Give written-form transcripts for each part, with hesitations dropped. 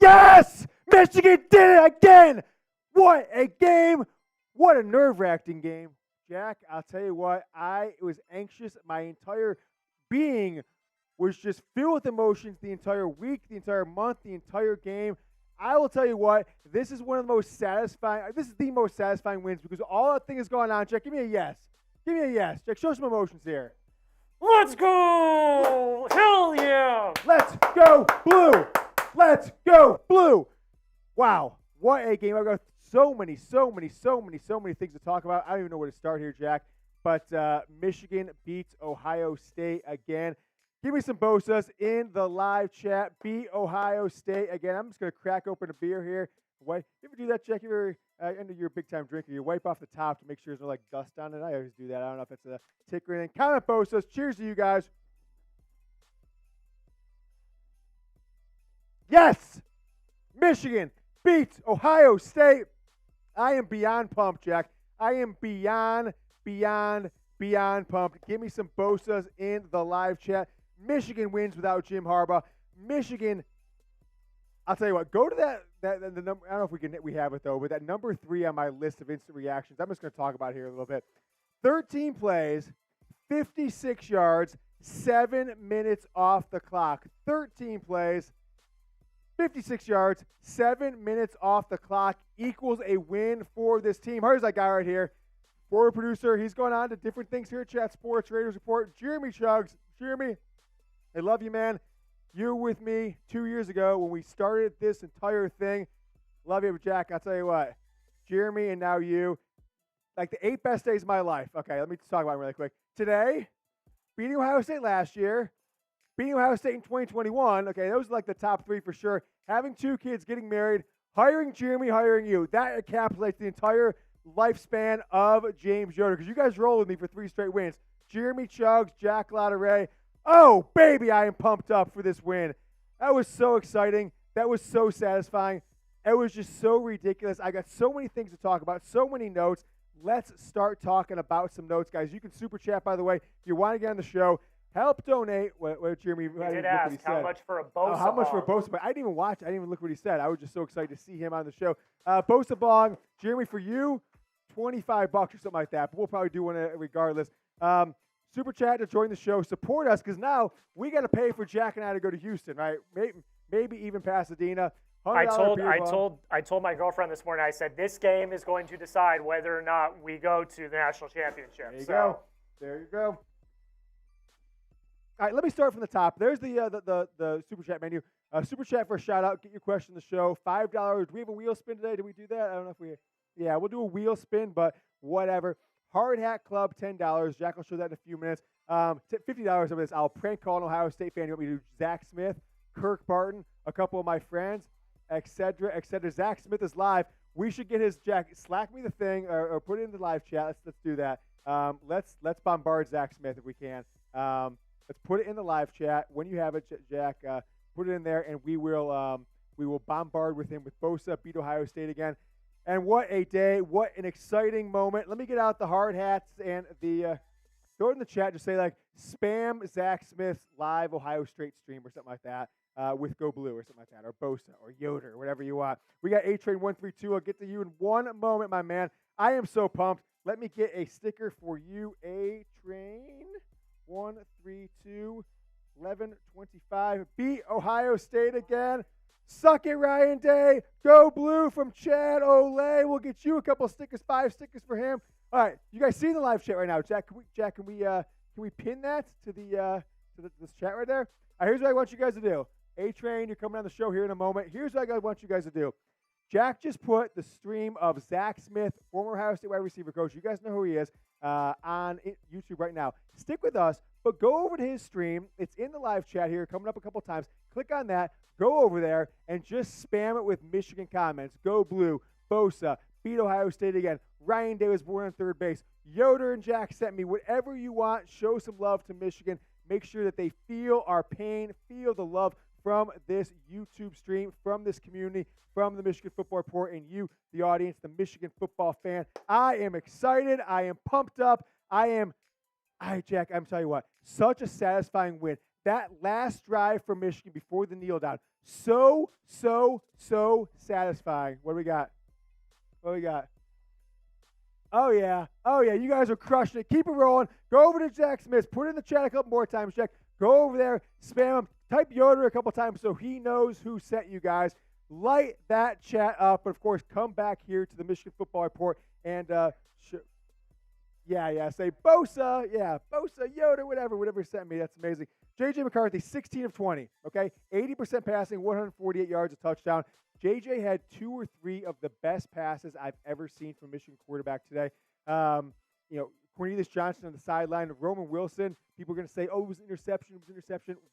Yes! Michigan did it again! What a game! What a nerve-wracking game. Jack, I'll tell you what, I was anxious. My entire being was just filled with emotions the entire week, the entire month, the entire game. I will tell you what, this is one of the most satisfying, this is the most satisfying wins because all that thing is going on. Jack, give me a yes. Give me a yes. Jack, show some emotions here. Let's go! Hell yeah! Let's go blue! Let's go blue! Wow, what a game. I've got so many things to talk about. I don't even know where to start here, Jack. But Michigan beats Ohio State again. Give me some Bosas in the live chat. Beat Ohio State again. I'm just going to crack open a beer here. You ever do that, Jack? You're a big-time drinker. You wipe off the top to make sure there's no dust on it. I always do that. I don't know if it's a tick or anything. Comment Bosas. Cheers to you guys. Yes! Michigan beats Ohio State. I am beyond pumped, Jack. I am beyond pumped. Give me some Bosas in the live chat. Michigan wins without Jim Harbaugh. Michigan, I'll tell you what, go to the number. I don't know if we have it though, but that number 3 on my list of instant reactions, I'm just going to talk about here a little bit. 13 plays, 56 yards, 7 minutes off the clock. 13 plays, 56 yards, 7 minutes off the clock equals a win for this team. Here's that guy right here. Forward producer. He's going on to different things here at Chat Sports Raiders Report. Jeremy Chugs. Jeremy, I love you, man. You were with me 2 years ago when we started this entire thing. Love you, Jack. I'll tell you what. Jeremy and now you. Like the 8 best days of my life. Okay, let me just talk about it really quick. Today, beating Ohio State last year. Beating Ohio State in 2021. Okay, those are like the top 3 for sure. Having 2 kids, getting married, hiring Jeremy, hiring you. That encapsulates the entire lifespan of James Yoder because you guys rolled with me for 3 straight wins. Jeremy Chugs, Jack Lauderay. Oh, baby, I am pumped up for this win. That was so exciting. That was so satisfying. It was just so ridiculous. I got so many things to talk about, so many notes. Let's start talking about some notes, guys. You can super chat, by the way, if you want to get on the show. Help donate. What Jeremy? He did ask how much for a Bosa. How much for a Bosa? But I didn't even watch. I didn't even look what he said. I was just so excited to see him on the show. Bosa Bong, Jeremy, for you, $25 or something like that. But we'll probably do one regardless. Super chat to join the show. Support us because now we got to pay for Jack and I to go to Houston, right? Maybe even Pasadena. I told my girlfriend this morning. I said this game is going to decide whether or not we go to the national championship. There you go. There you go. All right, let me start from the top. There's the super chat menu. Super chat for a shout out. Get your question in the show. $5. Do we have a wheel spin today? Did we do that? I don't know if we. Yeah, we'll do a wheel spin, but whatever. Hard Hat Club, $10. Jack will show that in a few minutes. $50 of this. I'll prank call an Ohio State fan. You want me to do Zach Smith, Kirk Barton, a couple of my friends, etc., etc. Zach Smith is live. We should get his Jack. Slack me the thing or put it in the live chat. Let's do that. Let's bombard Zach Smith if we can. Let's put it in the live chat. When you have it, Jack, put it in there, and we will bombard with him with Bosa, beat Ohio State again. And what a day. What an exciting moment. Let me get out the hard hats and the throw it in the chat. Just say, spam Zach Smith's live Ohio State stream or something like that with Go Blue or something like that, or Bosa or Yoder, whatever you want. We got A-Train132. I'll get to you in one moment, my man. I am so pumped. Let me get a sticker for you, A-Train. 132 1125. Beat Ohio State again. Suck it, Ryan Day. Go Blue from Chad Olay. We'll get you a couple stickers, 5 stickers for him. All right, you guys see the live chat right now. Jack, can we pin that to this chat right there? All right, here's what I want you guys to do. A-Train, you're coming on the show here in a moment. Here's what I want you guys to do. Jack just put the stream of Zach Smith, former Ohio State wide receiver coach. You guys know who he is, on YouTube right now. Stick with us, but go over to his stream. It's in the live chat here, coming up a couple times. Click on that. Go over there and just spam it with Michigan comments. Go Blue, Bosa, beat Ohio State again. Ryan Day was born on third base. Yoder and Jack sent me. Whatever you want, show some love to Michigan. Make sure that they feel our pain, feel the love from this YouTube stream, from this community, from the Michigan Football Report, and you, the audience, the Michigan football fan. I am excited. I am pumped up. Jack, I'm telling you what, such a satisfying win. that last drive from Michigan before the kneel down. So satisfying. What do we got? Oh, yeah. You guys are crushing it. Keep it rolling. Go over to Jack Smith. Put it in the chat a couple more times, Jack. Go over there. Spam him. Type Yoder a couple times so he knows who sent you guys. Light that chat up. But, of course, come back here to the Michigan Football Report and say Bosa. Yeah, Bosa, Yoder, whatever sent me. That's amazing. J.J. McCarthy, 16 of 20, okay? 80% passing, 148 yards, a touchdown. J.J. had 2 or 3 of the best passes I've ever seen from Michigan quarterback today. Cornelius Johnson on the sideline, Roman Wilson, people are going to say, oh, it was interception,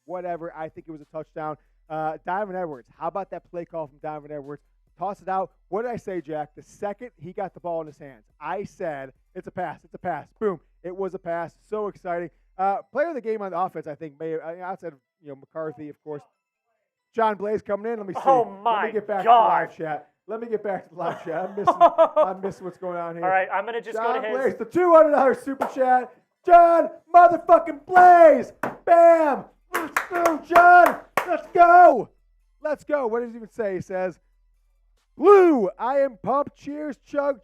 whatever. I think it was a touchdown. Donovan Edwards, how about that play call from Donovan Edwards? Toss it out. What did I say, Jack? The second he got the ball in his hands, I said, it's a pass. Boom. It was a pass. So exciting. Player of the game on the offense, I think, outside of McCarthy, of course. John Blaze coming in. Let me see. Oh, my Let me get back God. to the live chat. I'm missing what's going on here. All right, I'm going to just John go to his. Blaze, the $200 super chat. John motherfucking Blaze. Bam. Let's go, John. Let's go. What does he even say? He says, Blue, I am pumped. Cheers, chug.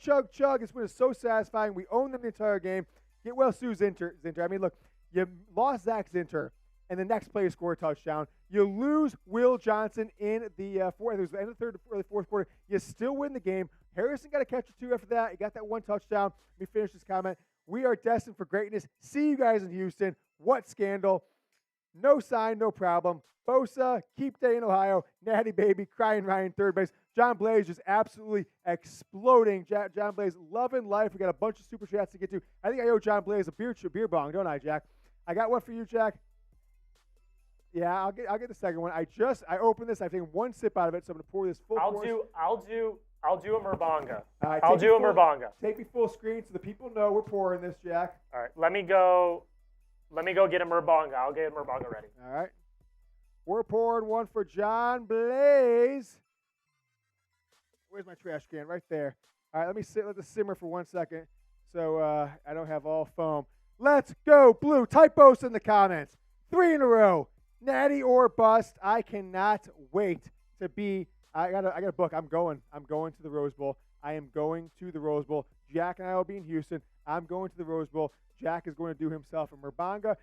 This win is so satisfying. We own them the entire game. Get well, Sue Zinter. I mean, look, you lost Zach Zinter, and the next player scored a touchdown. You lose Will Johnson in the fourth. It was the end of the third or the fourth quarter. You still win the game. Harrison got a catch or 2 after that. He got that 1 touchdown. Let me finish this comment. We are destined for greatness. See you guys in Houston. What scandal? No sign, no problem. Bosa, keep day in Ohio. Natty baby, crying Ryan, third base. John Blaze just absolutely exploding. John Blaze loving life. We got a bunch of super chats to get to. I think I owe John Blaze a beer bong, don't I, Jack? I got one for you, Jack. Yeah, I'll get the second one. I opened this. I've taken 1 sip out of it, so I'm gonna pour this full. I'll do a Murbanga. I'll do a Murbanga. Take me full screen so the people know we're pouring this, Jack. All right, let me go get a Murbanga. I'll get a Murbanga ready. All right. We're pouring one for John Blaze. Where's my trash can? Right there. All right, let this simmer for 1 second so I don't have all foam. Let's go, Blue. Typos in the comments. 3 in a row. Natty or bust. I cannot wait to be. I got a book. I'm going to the Rose Bowl. I am going to the Rose Bowl. Jack and I will be in Houston. I'm going to the Rose Bowl. Jack is going to do himself a Murbanga.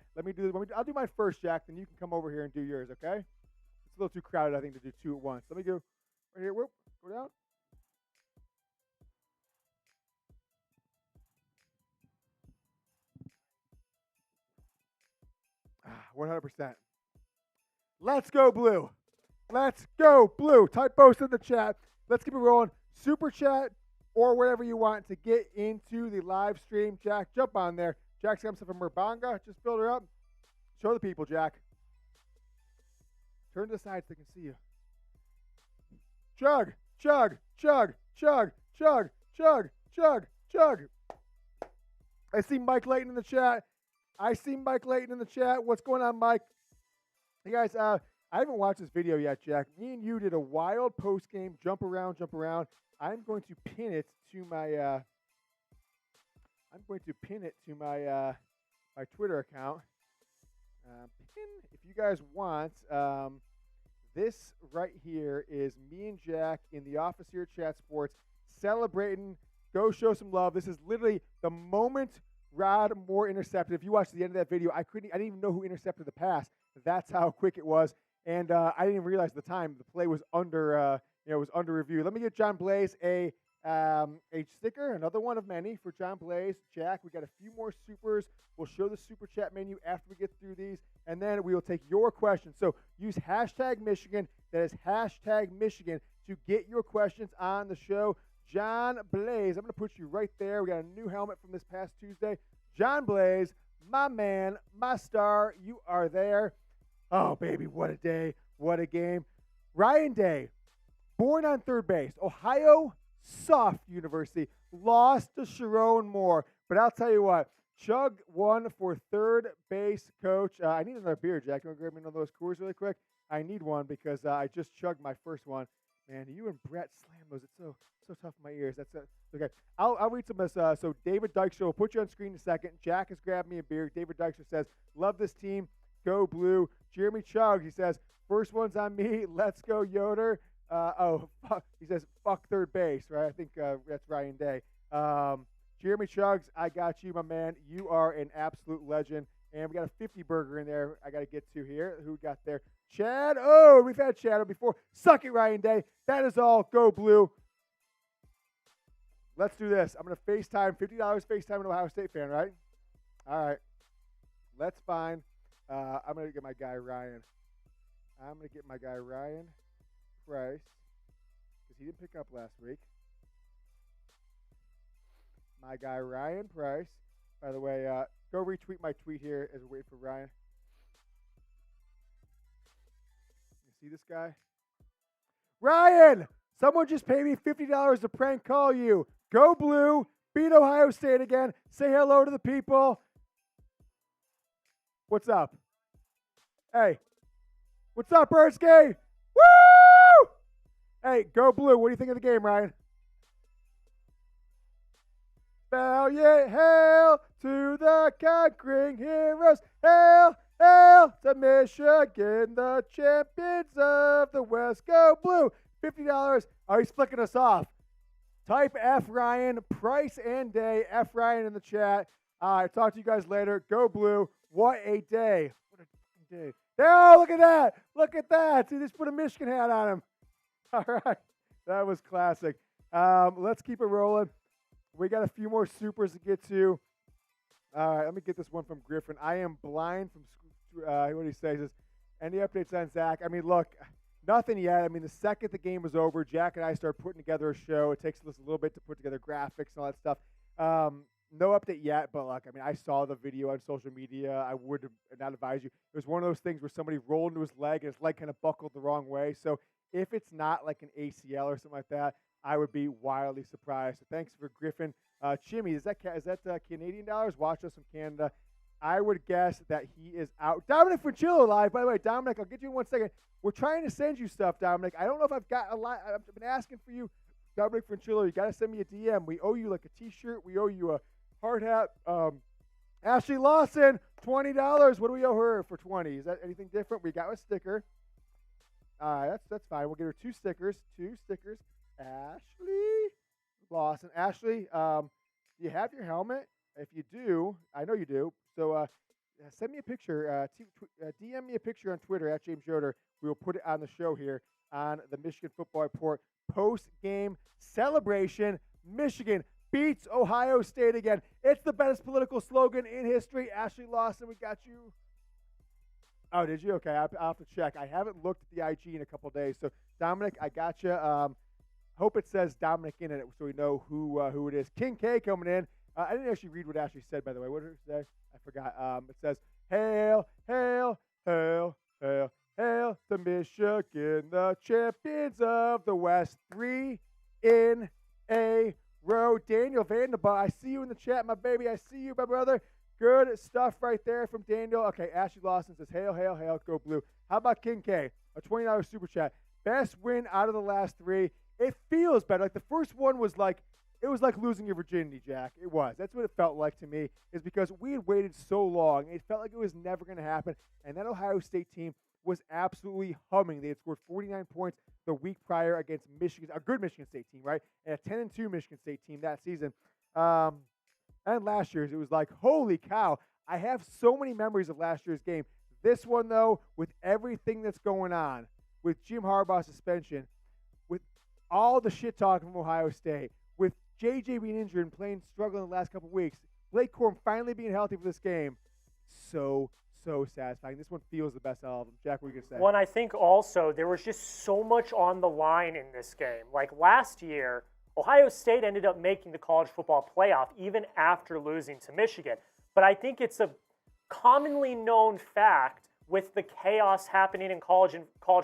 I'll do mine first, Jack. Then you can come over here and do yours. Okay? It's a little too crowded, I think, to do 2 at once. Let me go right here. Whoop, go down. 100%. Let's go, Blue. Let's go, Blue. Type post in the chat. Let's keep it rolling. Super chat or whatever you want to get into the live stream. Jack, jump on there. Jack's got himself a Murbanga. Just build her up. Show the people, Jack. Turn to the side so they can see you. Chug, chug, chug, chug, chug, chug, chug, chug. I see Mike Layton in the chat. What's going on, Mike? Hey, guys, I haven't watched this video yet, Jack. Me and you did a wild post-game jump around. I'm going to pin it to my my Twitter account. If you guys want, this right here is me and Jack in the office here at Chat Sports celebrating. Go show some love. This is literally the moment Rod Moore intercepted. If you watch the end of that video, I didn't even know who intercepted the pass. That's how quick it was, and I didn't even realize at the time the play was under review. Let me get John Blaze a sticker, another one of many for John Blaze. Jack, we got a few more supers. We'll show the super chat menu after we get through these, and then we will take your questions. So use hashtag Michigan. That is hashtag Michigan to get your questions on the show. John Blaze, I'm going to put you right there. We got a new helmet from this past Tuesday. John Blaze, my man, my star, you are there. Oh, baby, what a day. What a game. Ryan Day, born on third base, Ohio Soft University, lost to Sharon Moore. But I'll tell you what, Chug won for third base coach. I need another beer, Jack. You want to grab me one of those Coors really quick? I need one because I just chugged my first one. Man, you and Brett slam those. It's so tough in my ears. That's okay. I'll read some of this. So David Dykstra will put you on screen in a second. Jack has grabbed me a beer. David Dykstra says, love this team. Go Blue. Jeremy Chuggs, he says, first one's on me. Let's go, Yoder. Fuck. He says, fuck third base, right? I think that's Ryan Day. Jeremy Chuggs, I got you, my man. You are an absolute legend. And we got a 50 burger in there I got to get to here. Who got there? Chad. Oh, we've had Chad before. Suck it, Ryan Day. That is all. Go Blue. Let's do this. I'm going to FaceTime. $50 FaceTime an Ohio State fan, right? All right. Let's find. I'm going to get my guy Ryan. Price, because he didn't pick up last week. My guy Ryan Price. By the way, go retweet my tweet here as we wait for Ryan. You see this guy? Ryan! Someone just paid me $50 to prank call you. Go Blue. Beat Ohio State again. Say hello to the people. What's up? Hey. What's up, Ersky? Woo! Hey, go Blue. What do you think of the game, Ryan? Valiant hail to the conquering heroes. Hail, hail to Michigan, the champions of the West. Go Blue. $50. Oh, he's flicking us off. Type F Ryan, Price and Day. F Ryan in the chat. Talk to you guys later. Go Blue. What a day. What a day. Oh, look at that. Look at that. See, just put a Michigan hat on him. All right. That was classic. Let's keep it rolling. We got a few more supers to get to. All right, let me get this one from Griffin. I am blind from what he says is, any updates on Zach? I mean, look, nothing yet. I mean, the second the game was over, Jack and I started putting together a show. It takes us a little bit to put together graphics and all that stuff. No update yet, but look, I mean, I saw the video on social media. I would not advise you. It was one of those things where somebody rolled into his leg and his leg kind of buckled the wrong way. So if it's not like an ACL or something like that, I would be wildly surprised. So thanks for Griffin. Jimmy, is that Canadian dollars? Watch us from Canada. I would guess that he is out. Dominic Francillo live. By the way, Dominic, I'll get you in 1 second. We're trying to send you stuff, Dominic. I don't know if I've got a lot. I've been asking for you, Dominic Francillo. You got to send me a DM. We owe you like a T-shirt. We owe you a hard hat. Ashley Lawson, $20. What do we owe her for 20? Is that anything different? We got a sticker. That's fine. We'll get her 2 stickers. 2 stickers. Ashley Lawson. Ashley, do you have your helmet? If you do, I know you do. So send me a picture. DM me a picture on Twitter at James Yoder. We will put it on the show here on the Michigan Football Report post-game celebration. Michigan beats Ohio State again. It's the best political slogan in history. Ashley Lawson, we got you. Oh, did you? Okay, I'll have to check. I haven't looked at the IG in a couple days. So, Dominic, I got you. Hope it says Dominic in it so we know who it is. King K coming in. I didn't actually read what Ashley said, by the way. What did it say? I forgot. It says, hail, hail, hail, hail, hail to Michigan, the champions of the West. 3 in a row. Daniel Vanderbilt, I see you in the chat, my baby. I see you, my brother. Good stuff right there from Daniel. Okay, Ashley Lawson says, hail, hail, hail, go Blue. How about King K? A $20 super chat. Best win out of the last 3. It feels better. Like the first one was like, it was like losing your virginity, Jack. It was. That's what it felt like to me, is because we had waited so long. It felt like it was never going to happen. And that Ohio State team was absolutely humming. They had scored 49 points the week prior against Michigan, a good Michigan State team, right? And a 10-2 Michigan State team that season. And last year's, it was like, holy cow. I have so many memories of last year's game. This one, though, with everything that's going on, with Jim Harbaugh's suspension, with all the shit talking from Ohio State, with JJ being injured and struggling the last couple of weeks, Blake Corum finally being healthy for this game, so satisfying. This one feels the best out of them. Jack, what are you going to say? Well, and I think also there was just so much on the line in this game. Like last year, Ohio State ended up making the college football playoff even after losing to Michigan. But I think it's a commonly known fact with the chaos happening in college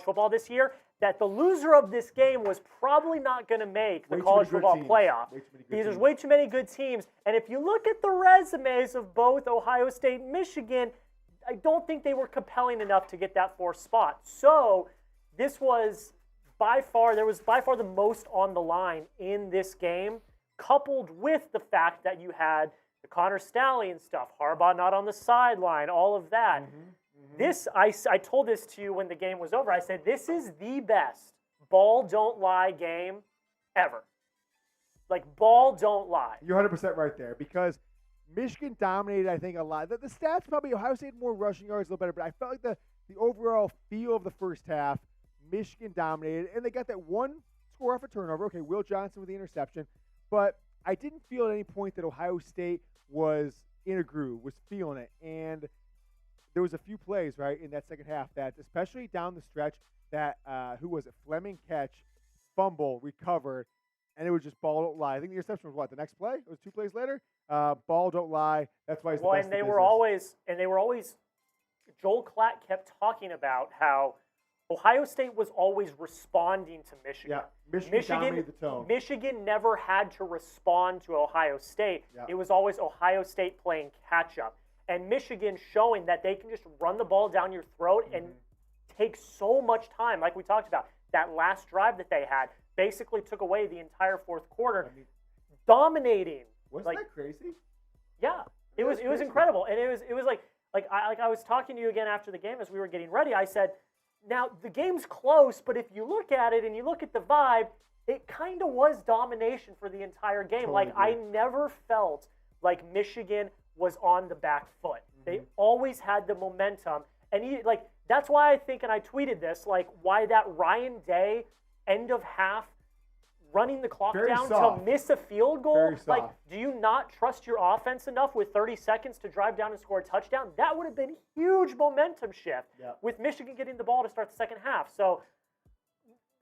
football this year that the loser of this game was probably not going to make the college football playoff. Because there's way too many good teams. And if you look at the resumes of both Ohio State and Michigan, I don't think they were compelling enough to get that 4th spot. So this was there was by far the most on the line in this game, coupled with the fact that you had the Connor Stallion stuff, Harbaugh not on the sideline, all of that. I told this to you when the game was over. I said, this is the best ball don't lie game ever. Like, ball don't lie. You're 100% right there because Michigan dominated, I think, a lot. The stats probably, Ohio State had more rushing yards, a little better, but I felt like the overall feel of the first half, Michigan dominated, and they got that one score off a turnover. Okay, Will Johnson with the interception, but I didn't feel at any point that Ohio State was in a groove, was feeling it, and there was a few plays, right, in that second half that, especially down the stretch, that, who was it, Fleming catch, fumble, recovered, and it was just ball don't lie. I think the interception was what, the next play? It was 2 plays later? Ball don't lie. That's why he's the best and they were always, Joel Klatt kept talking about how Ohio State was always responding to Michigan. Yeah, Michigan dominated the tone. Michigan never had to respond to Ohio State. Yeah. It was always Ohio State playing catch-up. And Michigan showing that they can just run the ball down your throat and take so much time, like we talked about. That last drive that they had basically took away the entire fourth quarter, dominating. Wasn't that crazy? Yeah, it was incredible, and it was like I was talking to you again after the game as we were getting ready. I said, now the game's close, but if you look at it and you look at the vibe, it kind of was domination for the entire game. Totally I never felt like Michigan was on the back foot. They always had the momentum, and that's why I think, and I tweeted this, why that Ryan Day end of half running the clock down soft. to miss a field goal. Very soft. Do you not trust your offense enough with 30 seconds to drive down and score a touchdown? That would have been a huge momentum shift with Michigan getting the ball to start the second half. So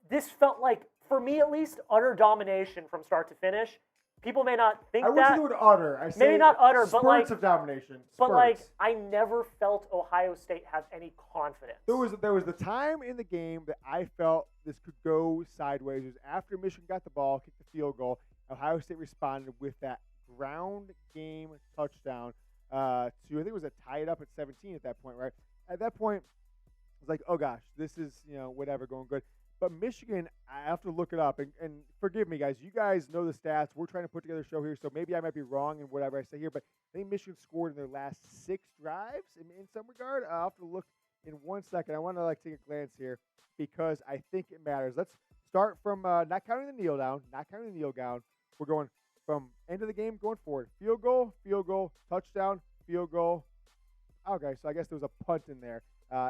this felt like, for me at least, utter domination from start to finish. People may not think I that. wish you would utter. I say maybe not utter, but spurts of domination. But Spurts. I never felt Ohio State have any confidence. There was the time in the game that I felt this could go sideways. It was after Michigan got the ball, kicked the field goal. Ohio State responded with that ground game touchdown to, I think it was a tied up at 17 at that point, right? At that point, I was like, oh gosh, this is, whatever, going good. But Michigan, I have to look it up, and forgive me, guys. You guys know the stats. We're trying to put together a show here, so maybe I might be wrong in whatever I say here, but I think Michigan scored in their last 6 drives in some regard. I'll have to look in 1 second. I want to take a glance here because I think it matters. Let's start from not counting the kneel down, We're going from end of the game going forward. Field goal, touchdown, field goal. Okay, so I guess there was a punt in there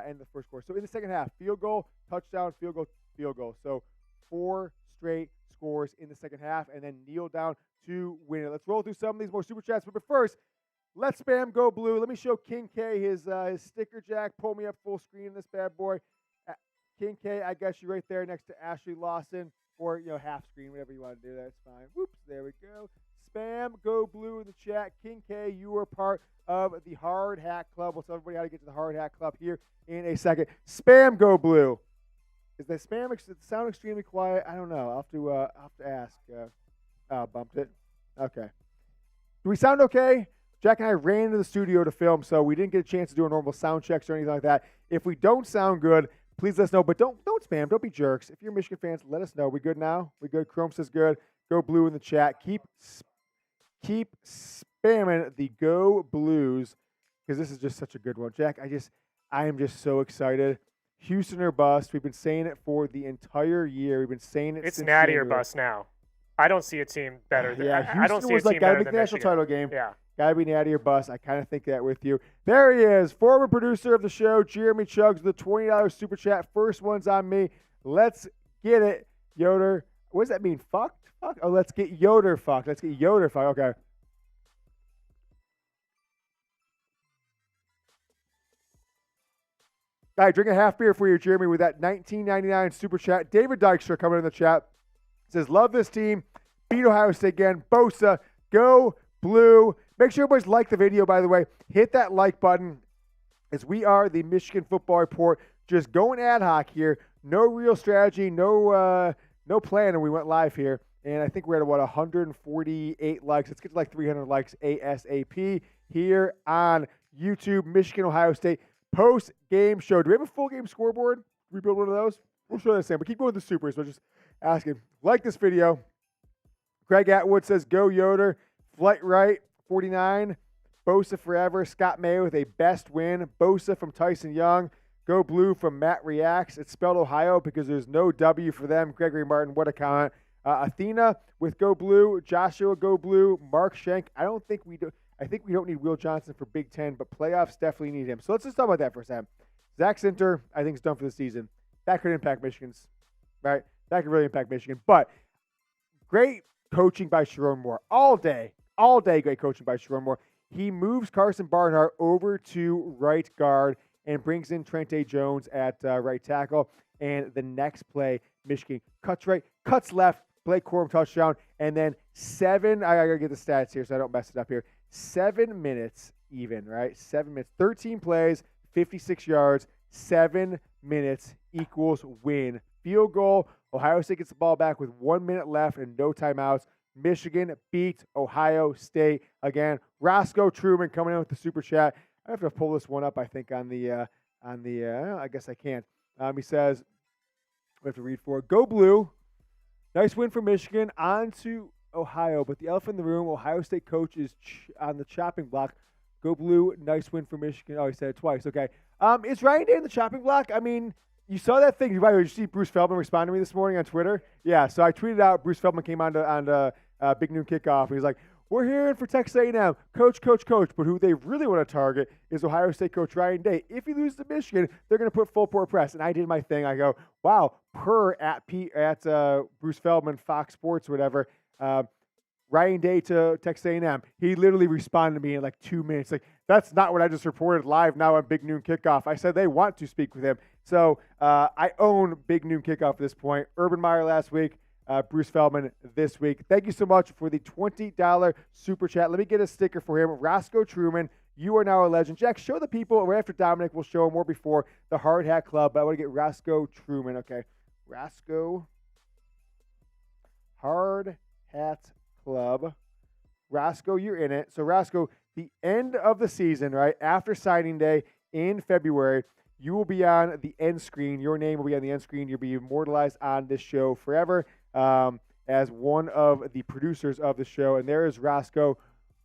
in the first quarter. So in the second half, field goal, touchdown, field goal. So 4 straight scores in the second half, and then kneel down to win it. Let's roll through some of these more super chats. But first, let's spam Go Blue. Let me show King K his sticker jack. Pull me up full screen in this bad boy. King K, I got you right there next to Ashley Lawson, or half screen, whatever you want to do. That's fine. Whoops, there we go. Spam Go Blue in the chat. King K, you are part of the Hard Hat Club. We'll tell everybody how to get to the Hard Hat Club here in a second. Spam Go Blue. Is that spam? Does it sound extremely quiet? I don't know. I'll have to ask. Bumped it. Okay. Do we sound okay? Jack and I ran into the studio to film, so we didn't get a chance to do a normal sound checks or anything like that. If we don't sound good, please let us know. But don't spam. Don't be jerks. If you're Michigan fans, let us know. We good now? We good? Corum says good. Go Blue in the chat. Keep spamming the Go Blues because this is just such a good one. Jack, I am just so excited. Houston or bust. We've been saying it for the entire year. We've been saying it It's since natty January. or bust now. I don't see a team better than Houston I don't see was a team gotta better make than the national Michigan. title game. Yeah. Gotta be natty or bust. I kind of think that with you. There he is, former producer of the show, Jeremy Chugs, with the $20 super chat. First one's on me. Let's get it, Yoder. What does that mean? Fucked? Fuck? Oh, let's get Yoder fucked. Let's get Yoder fucked. Okay. All right, drink a half beer for you, Jeremy, with that $19.99 super chat. David Dykstra coming in the chat. Says, love this team. Beat Ohio State again. Bosa, go Blue. Make sure everybody's like the video, by the way. Hit that like button as we are the Michigan Football Report. Just going ad hoc here. No real strategy, no plan, and we went live here. And I think we're at, 148 likes. Let's get to 300 likes ASAP here on YouTube. Michigan, Ohio State post-game show. Do we have a full-game scoreboard? Can we build one of those? We'll show that same. But keep going with the supers. So just asking. Like this video. Greg Atwood says, go Yoder. Flight right, 49. Bosa forever. Scott May with a best win. Bosa from Tyson Young. Go Blue from Matt Reacts. It's spelled Ohio because there's no W for them. Gregory Martin, what a comment. Athena with Go Blue. Joshua Go Blue. Mark Schenk. I think we don't need Will Johnson for Big Ten, but playoffs definitely need him. So let's just talk about that for a second. Zach Zinter, I think, is done for the season. That could impact Michigan's, right? That could really impact Michigan. But great coaching by Sharon Moore. All day great coaching by Sharon Moore. He moves Carson Barnhart over to right guard and brings in Trente Jones at right tackle. And the next play, Michigan cuts right, cuts left, Blake Corum touchdown, and then I gotta get the stats here so I don't mess it up here. 7 minutes even, right? 7 minutes, 13 plays, 56 yards, 7 minutes equals win. Field goal. Ohio State gets the ball back with 1 minute left and no timeouts. Michigan beats Ohio State again. Roscoe Truman coming in with the super chat. I have to pull this one up, I think, on the I guess I can't. He says, we have to read for it. Go Blue. Nice win for Michigan. On to Ohio, but the elephant in the room, Ohio State coach is on the chopping block. Go Blue. Nice win for Michigan. Oh, he said it twice. Okay. Is Ryan Day in the chopping block? I mean, you saw that thing. By the way, did you see Bruce Feldman respond to me this morning on Twitter? Yeah, so I tweeted out, Bruce Feldman came on Big Noon Kickoff. He's like, we're hearing for Texas A&M, coach. But who they really want to target is Ohio State coach Ryan Day. If he loses to Michigan, they're going to put full court press. And I did my thing. I go, wow, at Bruce Feldman, Fox Sports, whatever. Ryan Day to Texas A&M. He literally responded to me in like 2 minutes. Like, that's not what I just reported live now on Big Noon Kickoff. I said they want to speak with him. So I own Big Noon Kickoff at this point. Urban Meyer last week. Bruce Feldman this week. Thank you so much for the $20 super chat. Let me get a sticker for him. Roscoe Truman, you are now a legend. Jack, show the people. Right after Dominic, we'll show him or before the Hard Hat Club. But I want to get Roscoe Truman. Okay. Roscoe Hard Hat Club. Roscoe, you're in it. So, Roscoe, the end of the season, right, after signing day in February, you will be on the end screen. Your name will be on the end screen. You'll be immortalized on this show forever as one of the producers of the show. And there is Roscoe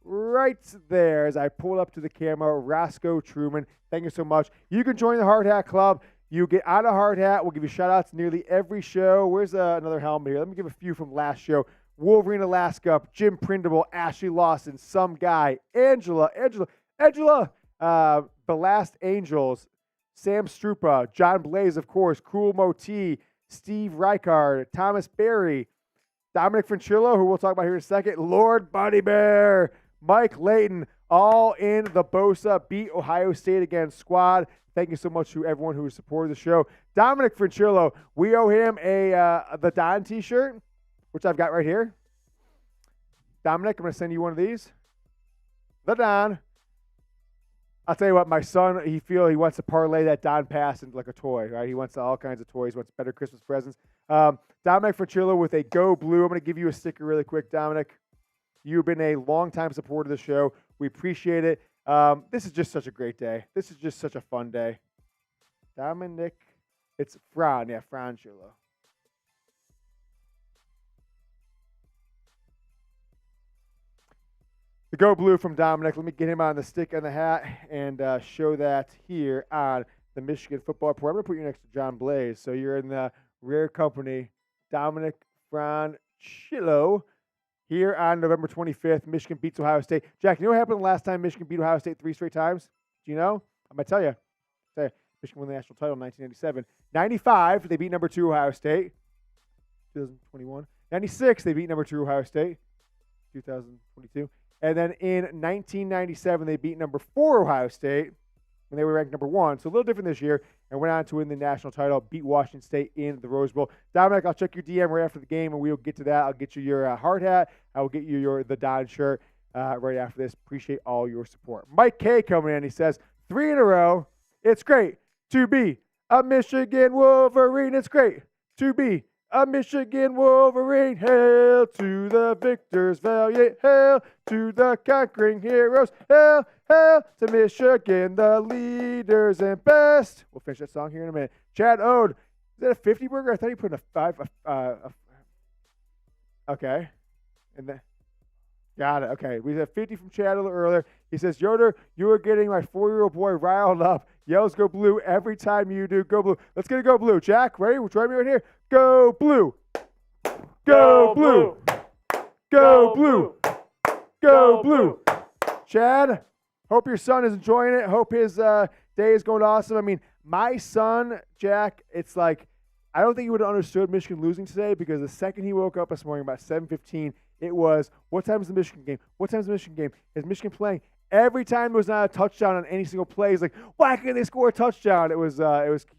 right there as I pull up to the camera. Roscoe Truman, thank you so much. You can join the Hard Hat Club. You get out of Hard Hat. We'll give you shout-outs nearly every show. Where's another helmet here? Let me give a few from last show. Wolverine Alaska, Jim Prindable, Ashley Lawson, some guy, Angela, The Last Angels, Sam Strupa, John Blaze, of course, Cruel Moti, Steve Reichard, Thomas Berry, Dominic Franchillo, who we'll talk about here in a second, Lord Buddy Bear, Mike Layton, all in the Bosa Beat Ohio State Again squad. Thank you so much to everyone who has supported the show. Dominic Franchillo, we owe him the Don t-shirt, which I've got right here. Dominic, I'm going to send you one of these. The Don. I'll tell you what, my son, he wants to parlay that Don pass into like a toy, right? He wants all kinds of toys, wants better Christmas presents. Dominic Franchillo with a Go Blue. I'm going to give you a sticker really quick, Dominic. You've been a longtime supporter of the show. We appreciate it. This is just such a great day. This is just such a fun day. Dominic, it's Franchillo. The Go Blue from Dominic. Let me get him on the stick and the hat and show that here on the Michigan Football Report. I'm going to put you next to John Blaze. So you're in the rare company. Dominic Franchillo here on November 25th. Michigan beats Ohio State. Jack, you know what happened the last time Michigan beat Ohio State 3 straight times? Do you know? I'm going to tell you. Michigan won the national title in 1997. 95, they beat number 2 Ohio State. 2021. 96, they beat number 2 Ohio State. 2022. And then in 1997, they beat number 4 Ohio State when they were ranked number 1. So a little different this year, and went on to win the national title, beat Washington State in the Rose Bowl. Dominic, I'll check your DM right after the game, and we'll get to that. I'll get you your hard hat. I will get you the Don shirt right after this. Appreciate all your support. Mike K coming in. He says, 3 in a row. It's great to be a Michigan Wolverine. It's great to be a Michigan Wolverine. Hail to the victors valiant. Hail to the conquering heroes. Hail, hail to Michigan, the leaders and best. We'll finish that song here in a minute. Chad Ode. Is that a 50 burger? I thought he put in a 5. Okay. And then, Got it. Okay. We have 50 from Chad a little earlier. He says, Yoder, you are getting my 4-year-old boy riled up. Yells go blue every time you do. Go blue. Let's get it go blue. Jack, ready? We'll try me right here. Go blue. Go blue. Go blue. Go blue. Chad, hope your son is enjoying it. Hope his day is going awesome. I mean, my son, Jack, it's like, I don't think he would have understood Michigan losing today because the second he woke up this morning about 7:15, it was, what time is the Michigan game? What time is the Michigan game? Is Michigan playing? Every time there was not a touchdown on any single play, he's like, why can't they score a touchdown? It was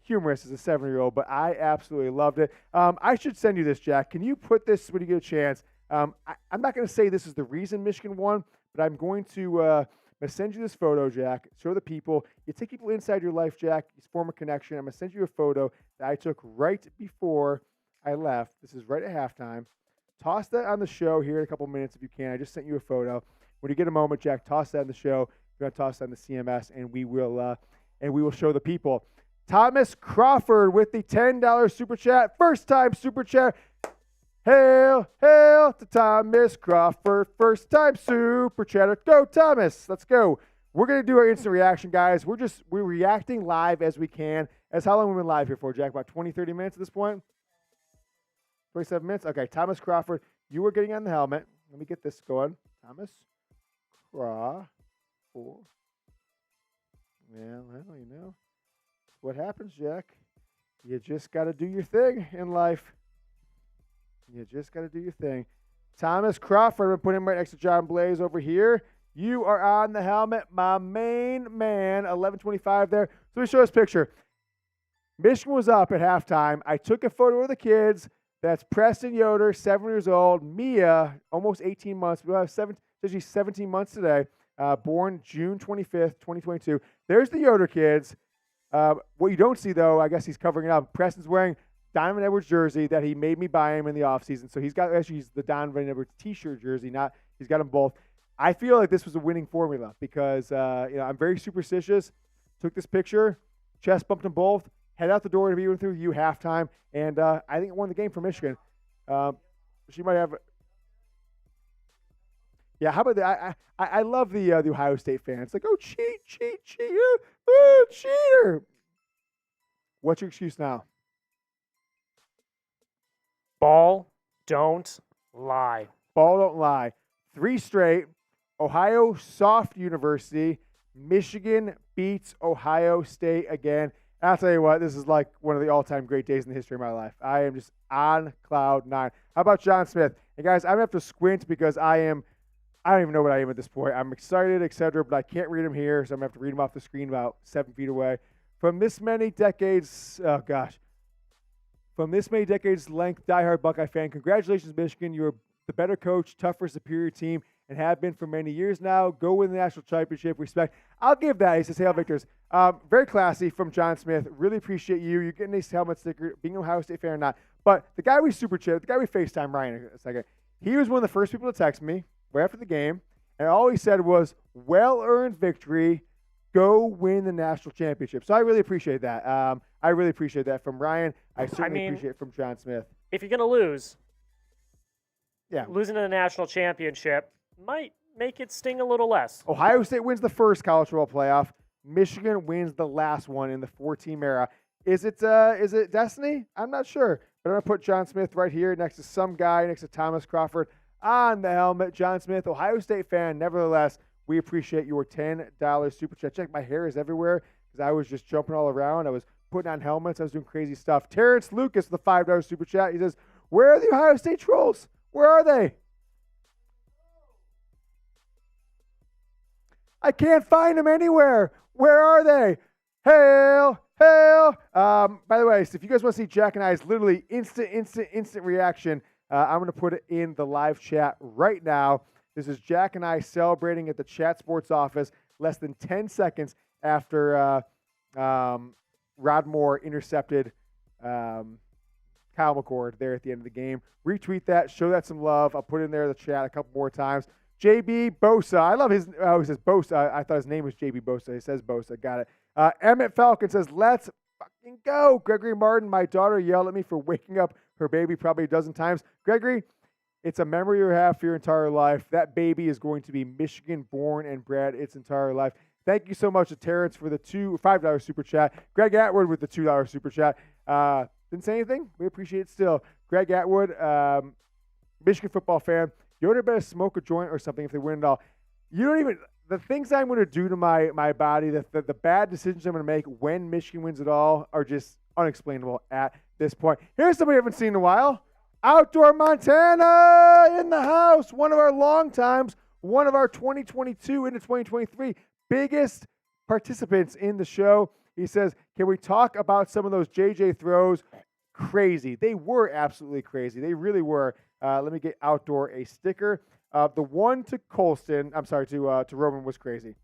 humorous as a 7-year-old, but I absolutely loved it. I should send you this, Jack. Can you put this when you get a chance? I'm not going to say this is the reason Michigan won, but I'm going to send you this photo, Jack. Show the people. You take people inside your life, Jack. You form a connection. I'm going to send you a photo that I took right before I left. This is right at halftime. Toss that on the show here in a couple minutes if you can. I just sent you a photo. When you get a moment, Jack, toss that on the show. You're going to toss that on the CMS, and we will show the people. Thomas Crawford with the $10 super chat. First time super chat. Hail, hail to Thomas Crawford. First time super chatter. Go, Thomas. Let's go. We're going to do our instant reaction, guys. We're reacting live as we can. As how long have we been live here for, Jack? About 20, 30 minutes at this point? 27 minutes? Okay, Thomas Crawford, you were getting on the helmet. Let me get this going. Thomas Crawford. Well, you know. What happens, Jack? You just got to do your thing in life. You just got to do your thing. Thomas Crawford, I'm putting him right next to John Blaze over here. You are on the helmet, my main man, 11:25 there. So let me show this picture. Michigan was up at halftime. I took a photo of the kids. That's Preston Yoder, 7 years old. Mia, almost 18 months. We'll have 17 months today. Born June 25th, 2022. There's the Yoder kids. What you don't see, though, I guess he's covering it up. Preston's wearing Donovan Edwards jersey that he made me buy him in the offseason. So he's the Donovan Edwards t-shirt jersey. He's got them both. I feel like this was a winning formula because I'm very superstitious. Took this picture, chest bumped them both, head out the door to be with you halftime, and I think it won the game for Michigan. She might have. Yeah, how about that? I love the Ohio State fans. Like, oh, cheat, cheater. What's your excuse now? Ball don't lie. Ball don't lie. 3 straight. Ohio Soft University. Michigan beats Ohio State again. I'll tell you what, this is like one of the all-time great days in the history of my life. I am just on cloud 9. How about John Smith? And guys, I'm going to have to squint because I don't even know what I am at this point. I'm excited, etc., but I can't read them here, so I'm going to have to read them off the screen about 7 feet away. From this many decades, from this many decades length, diehard Buckeye fan, congratulations, Michigan. You're the better coach, tougher, superior team, and have been for many years now. Go win the national championship. Respect. I'll give that. He says, Hail Victors. Very classy from John Smith. Really appreciate you. You're getting this helmet sticker, being an Ohio State fan or not. But the guy we super chat, the guy we FaceTime, Ryan, a second, he was one of the first people to text me right after the game, and all he said was, well-earned victory. Go win the national championship. So I really appreciate that. I really appreciate that from Ryan. I certainly appreciate it from John Smith. If you're going to lose, yeah, losing in the national championship might make it sting a little less. Ohio State wins the first college football playoff. Michigan wins the last one in the 4-team era. Is it destiny? I'm not sure. But I'm going to put John Smith right here next to some guy, next to Thomas Crawford on the helmet. John Smith, Ohio State fan. Nevertheless, we appreciate your $10 super chat. Check, my hair is everywhere because I was just jumping all around. I was putting on helmets. I was doing crazy stuff. Terrence Lucas, the $5 super chat. He says, where are the Ohio State trolls? Where are they? I can't find them anywhere. Where are they? Hail, hail. By the way, so if you guys want to see Jack and I's literally instant reaction, I'm going to put it in the live chat right now. This is Jack and I celebrating at the Chat Sports office less than 10 seconds after Rod Moore intercepted Kyle McCord there at the end of the game. Retweet that. Show that some love. I'll put it in there in the chat a couple more times. JB Bosa. I love his. Oh, he says Bosa. I thought his name was JB Bosa. He says Bosa. Got it. Emmett Falcon says, let's fucking go. Gregory Martin, my daughter yelled at me for waking up her baby probably a dozen times. Gregory, It's a memory you have for your entire life. That baby is going to be Michigan born and bred its entire life. Thank you so much to Terrence for the $5 super chat. Greg Atwood with the $2 super chat. Didn't say anything. We appreciate it still. Greg Atwood, Michigan football fan. Yoder better smoke a joint or something if they win it all. You don't even – the things I'm going to do to my body, the bad decisions I'm going to make when Michigan wins it all are just unexplainable at this point. Here's somebody I haven't seen in a while. Outdoor Montana in the house. One of our long times, one of our 2022 into 2023 biggest participants in the show. He says, can we talk about some of those JJ throws? Crazy. They were absolutely crazy. They really were. Let me get Outdoor a sticker. The one to Colston, I'm sorry, to Roman was crazy.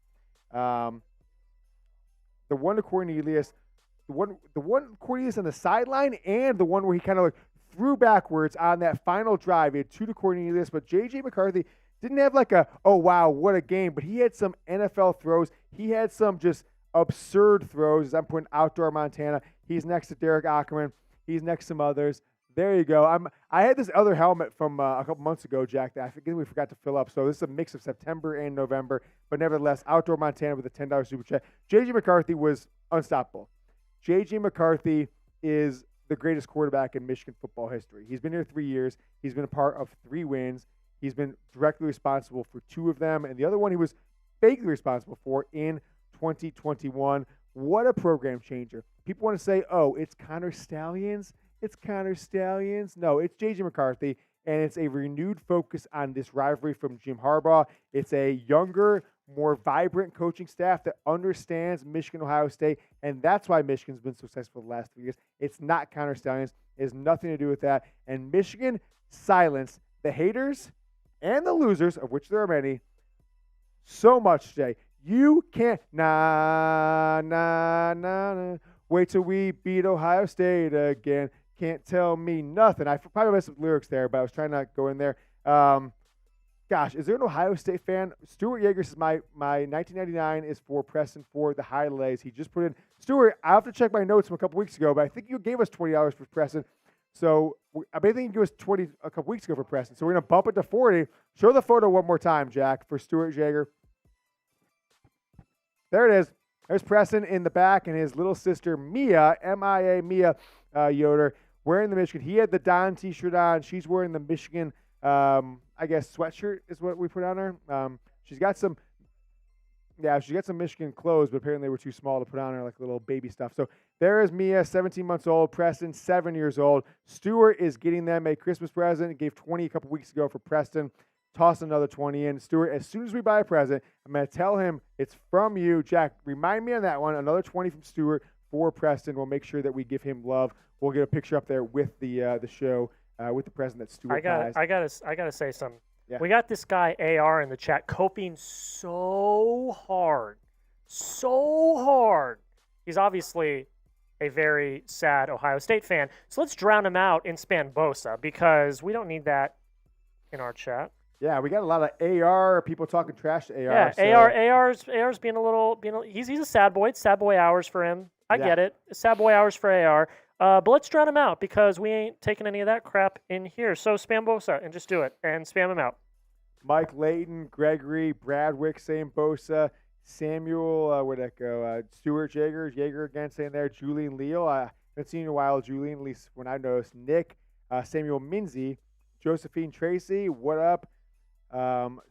The one to Cornelius, the one Cornelius on the sideline, and the one where he kind of like threw backwards on that final drive. He had two to Cornelius, but J.J. McCarthy didn't have like a, oh, wow, what a game. But he had some NFL throws. He had some just absurd throws. As I'm putting Outdoor Montana. He's next to Derek Ackerman. He's next to some others. There you go. I had this other helmet from a couple months ago, Jack, that I think we forgot to fill up. So this is a mix of September and November. But nevertheless, Outdoor Montana with a $10 super chat. J.J. McCarthy was unstoppable. J.J. McCarthy is the greatest quarterback in Michigan football history. He's been here 3 years. He's been a part of 3 wins. He's been directly responsible for 2 of them. And the other one he was vaguely responsible for in 2021. What a program changer. People want to say, oh, it's Connor Stallions. It's Connor Stallions. No, it's J.J. McCarthy, and it's a renewed focus on this rivalry from Jim Harbaugh. It's a younger, more vibrant coaching staff that understands Michigan, Ohio State, and that's why Michigan's been successful the last 3 years. It's not Connor Stallions. It has nothing to do with that. And Michigan silenced the haters and the losers, of which there are many, so much today. You can't, wait till we beat Ohio State again. Can't tell me nothing. I probably messed with lyrics there, but I was trying not to go in there. Gosh, is there an Ohio State fan? Stuart Yeager says my 1999 is for Preston for the highlights. He just put in. Stuart, I have to check my notes from a couple weeks ago, but I think you gave us $20 for Preston. So I think you gave us $20 a couple weeks ago for Preston. So we're going to bump it to $40. Show the photo one more time, Jack, for Stuart Yeager. There it is. There's Preston in the back and his little sister, Mia, M-I-A, Mia Yoder, wearing the Michigan. He had the Don t-shirt on. She's wearing the Michigan, I guess, sweatshirt is what we put on her. She's got some Michigan clothes, but apparently they were too small to put on her, like little baby stuff. So there is Mia, 17 months old. Preston, 7 years old. Stuart is getting them a Christmas present. He gave 20 a couple weeks ago for Preston. Toss another 20 in. Stuart, as soon as we buy a present, I'm going to tell him it's from you. Jack, remind me on that one. Another 20 from Stuart for Preston. We'll make sure that we give him love. We'll get a picture up there with the show with the present that Stuart buys. I gotta say something. Yeah. We got this guy AR in the chat coping so hard. He's obviously a very sad Ohio State fan. So let's drown him out in Spanbosa because we don't need that in our chat. Yeah, we got a lot of AR people talking trash to AR. Yeah, so. AR's being a little he's a sad boy. It's sad boy hours for him. I get it. Sad boy hours for AR. But let's drown him out because we ain't taking any of that crap in here. So Spanbosa and just do it and spam him out. Mike Layton, Gregory, Bradwick saying Bosa, Samuel, where'd that go? Stuart Yeager again saying there, Julian Leal. I haven't seen you in a while, Julian, at least when I noticed. Nick, Samuel Minzy, Josephine Tracy, what up?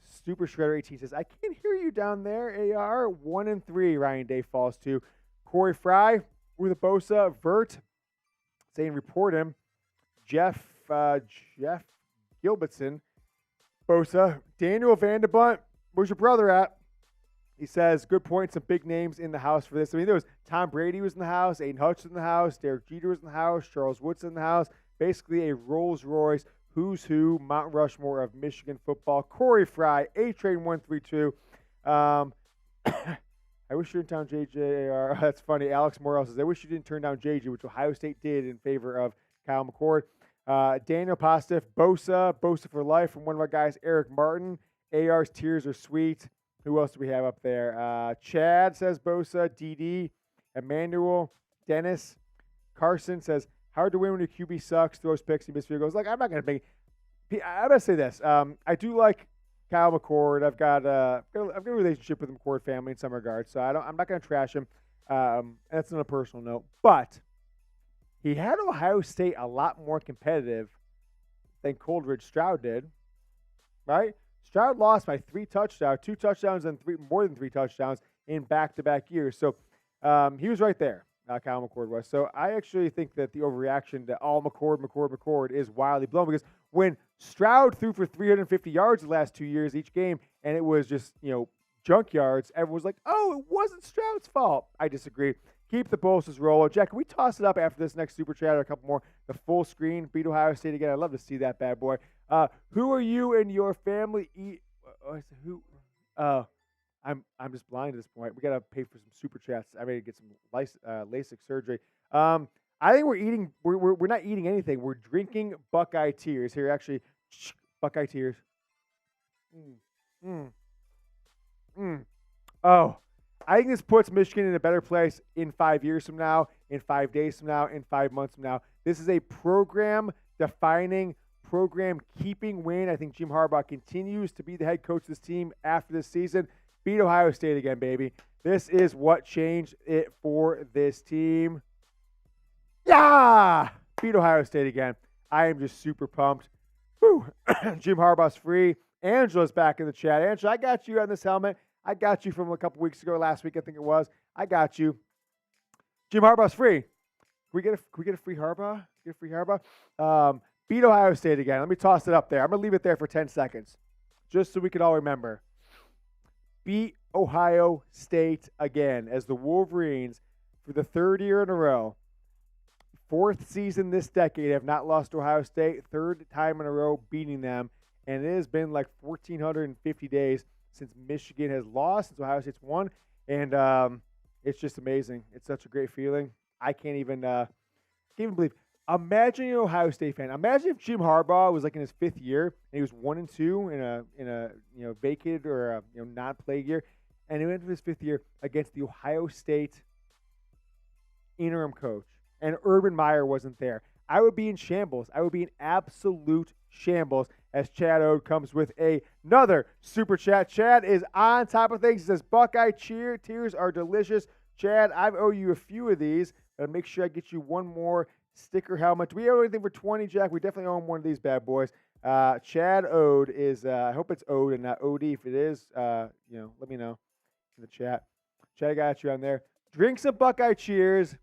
Super Shredder 18 says, I can't hear you down there, AR. 1 and 3, Ryan Day falls to. Corey Fry with a Bosa. Vert saying report him. Jeff Gilbertson, Bosa. Daniel Vanderbunt, where's your brother at? He says, good point, some big names in the house for this. I mean, there was Tom Brady was in the house, Aiden Hutch was in the house, Derek Jeter was in the house, Charles Woods in the house. Basically a Rolls-Royce who's who, Mount Rushmore of Michigan football. Corey Fry, A-Train 132. I wish you didn't turn down JJR. That's funny. Alex Morrell says, I wish you didn't turn down JJ, which Ohio State did in favor of Kyle McCord. Daniel Postiff, Bosa for life from one of our guys, Eric Martin. AR's tears are sweet. Who else do we have up there? Chad says Bosa. DD. Emmanuel. Dennis. Carson says, hard to win when your QB sucks, throws picks, and misses field goals. Like, I'm not going to make I gotta say this. I do like Kyle McCord. I've got a relationship with the McCord family in some regards, so I'm not gonna trash him. That's on a personal note, but he had Ohio State a lot more competitive than Coleridge Stroud did, right? Stroud lost by 2 touchdowns, and more than 3 touchdowns in back-to-back years. So he was right there. Kyle McCord was. So I actually think that the overreaction to all McCord is wildly blown, because when Stroud threw for 350 yards the last 2 years each game, and it was just, junk yards, everyone was like, oh, it wasn't Stroud's fault. I disagree. Keep the pulses rolling. Jack, can we toss it up after this next Super Chat or a couple more? The full screen, beat Ohio State again. I'd love to see that bad boy. Who are you and your family eat? I'm just blind at this point. We gotta pay for some Super Chats. I mean, get some LASIK surgery. I think we're eating. We're not eating anything. We're drinking Buckeye tears here. Actually, Buckeye tears. Oh, I think this puts Michigan in a better place in 5 years from now, in 5 days from now, in 5 months from now. This is a program-defining, program-keeping win. I think Jim Harbaugh continues to be the head coach of this team after this season. Beat Ohio State again, baby. This is what changed it for this team. Yeah! Beat Ohio State again. I am just super pumped. Whew. Jim Harbaugh's free. Angela's back in the chat. Angela, I got you on this helmet. I got you from a couple weeks ago, last week I think it was. I got you. Jim Harbaugh's free. Can we get a free Harbaugh? Get a free Harbaugh? Beat Ohio State again. Let me toss it up there. I'm going to leave it there for 10 seconds, just so we can all remember. Beat Ohio State again as the Wolverines, for the 3rd year in a row, 4th season this decade, have not lost to Ohio State, 3rd time in a row beating them, and it has been like 1,450 days since Michigan has lost, since Ohio State's won, and it's just amazing. It's such a great feeling. I can't even believe. Imagine you're an Ohio State fan. Imagine if Jim Harbaugh was like in his 5th year and he was 1-2 in a vacated or a non-play year, and he went to his 5th year against the Ohio State interim coach, and Urban Meyer wasn't there. I would be in shambles. I would be in absolute shambles as Chad Ode comes with another Super Chat. Chad is on top of things. He says, Buckeye tears are delicious. Chad, I owe you a few of these. But make sure I get you one more sticker helmet. Do we owe anything for 20, Jack? We definitely owe him one of these bad boys. Chad Ode is, I hope it's Ode and not OD. If it is, let me know in the chat. Chad, got you on there. Drink some Buckeye cheers.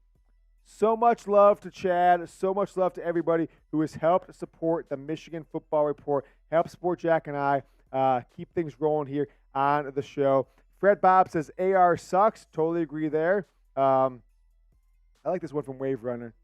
So much love to Chad. So much love to everybody who has helped support the Michigan Football Report, help support Jack and I, keep things rolling here on the show. Fred Bob says, AR sucks. Totally agree there. I like this one from Wave Runner.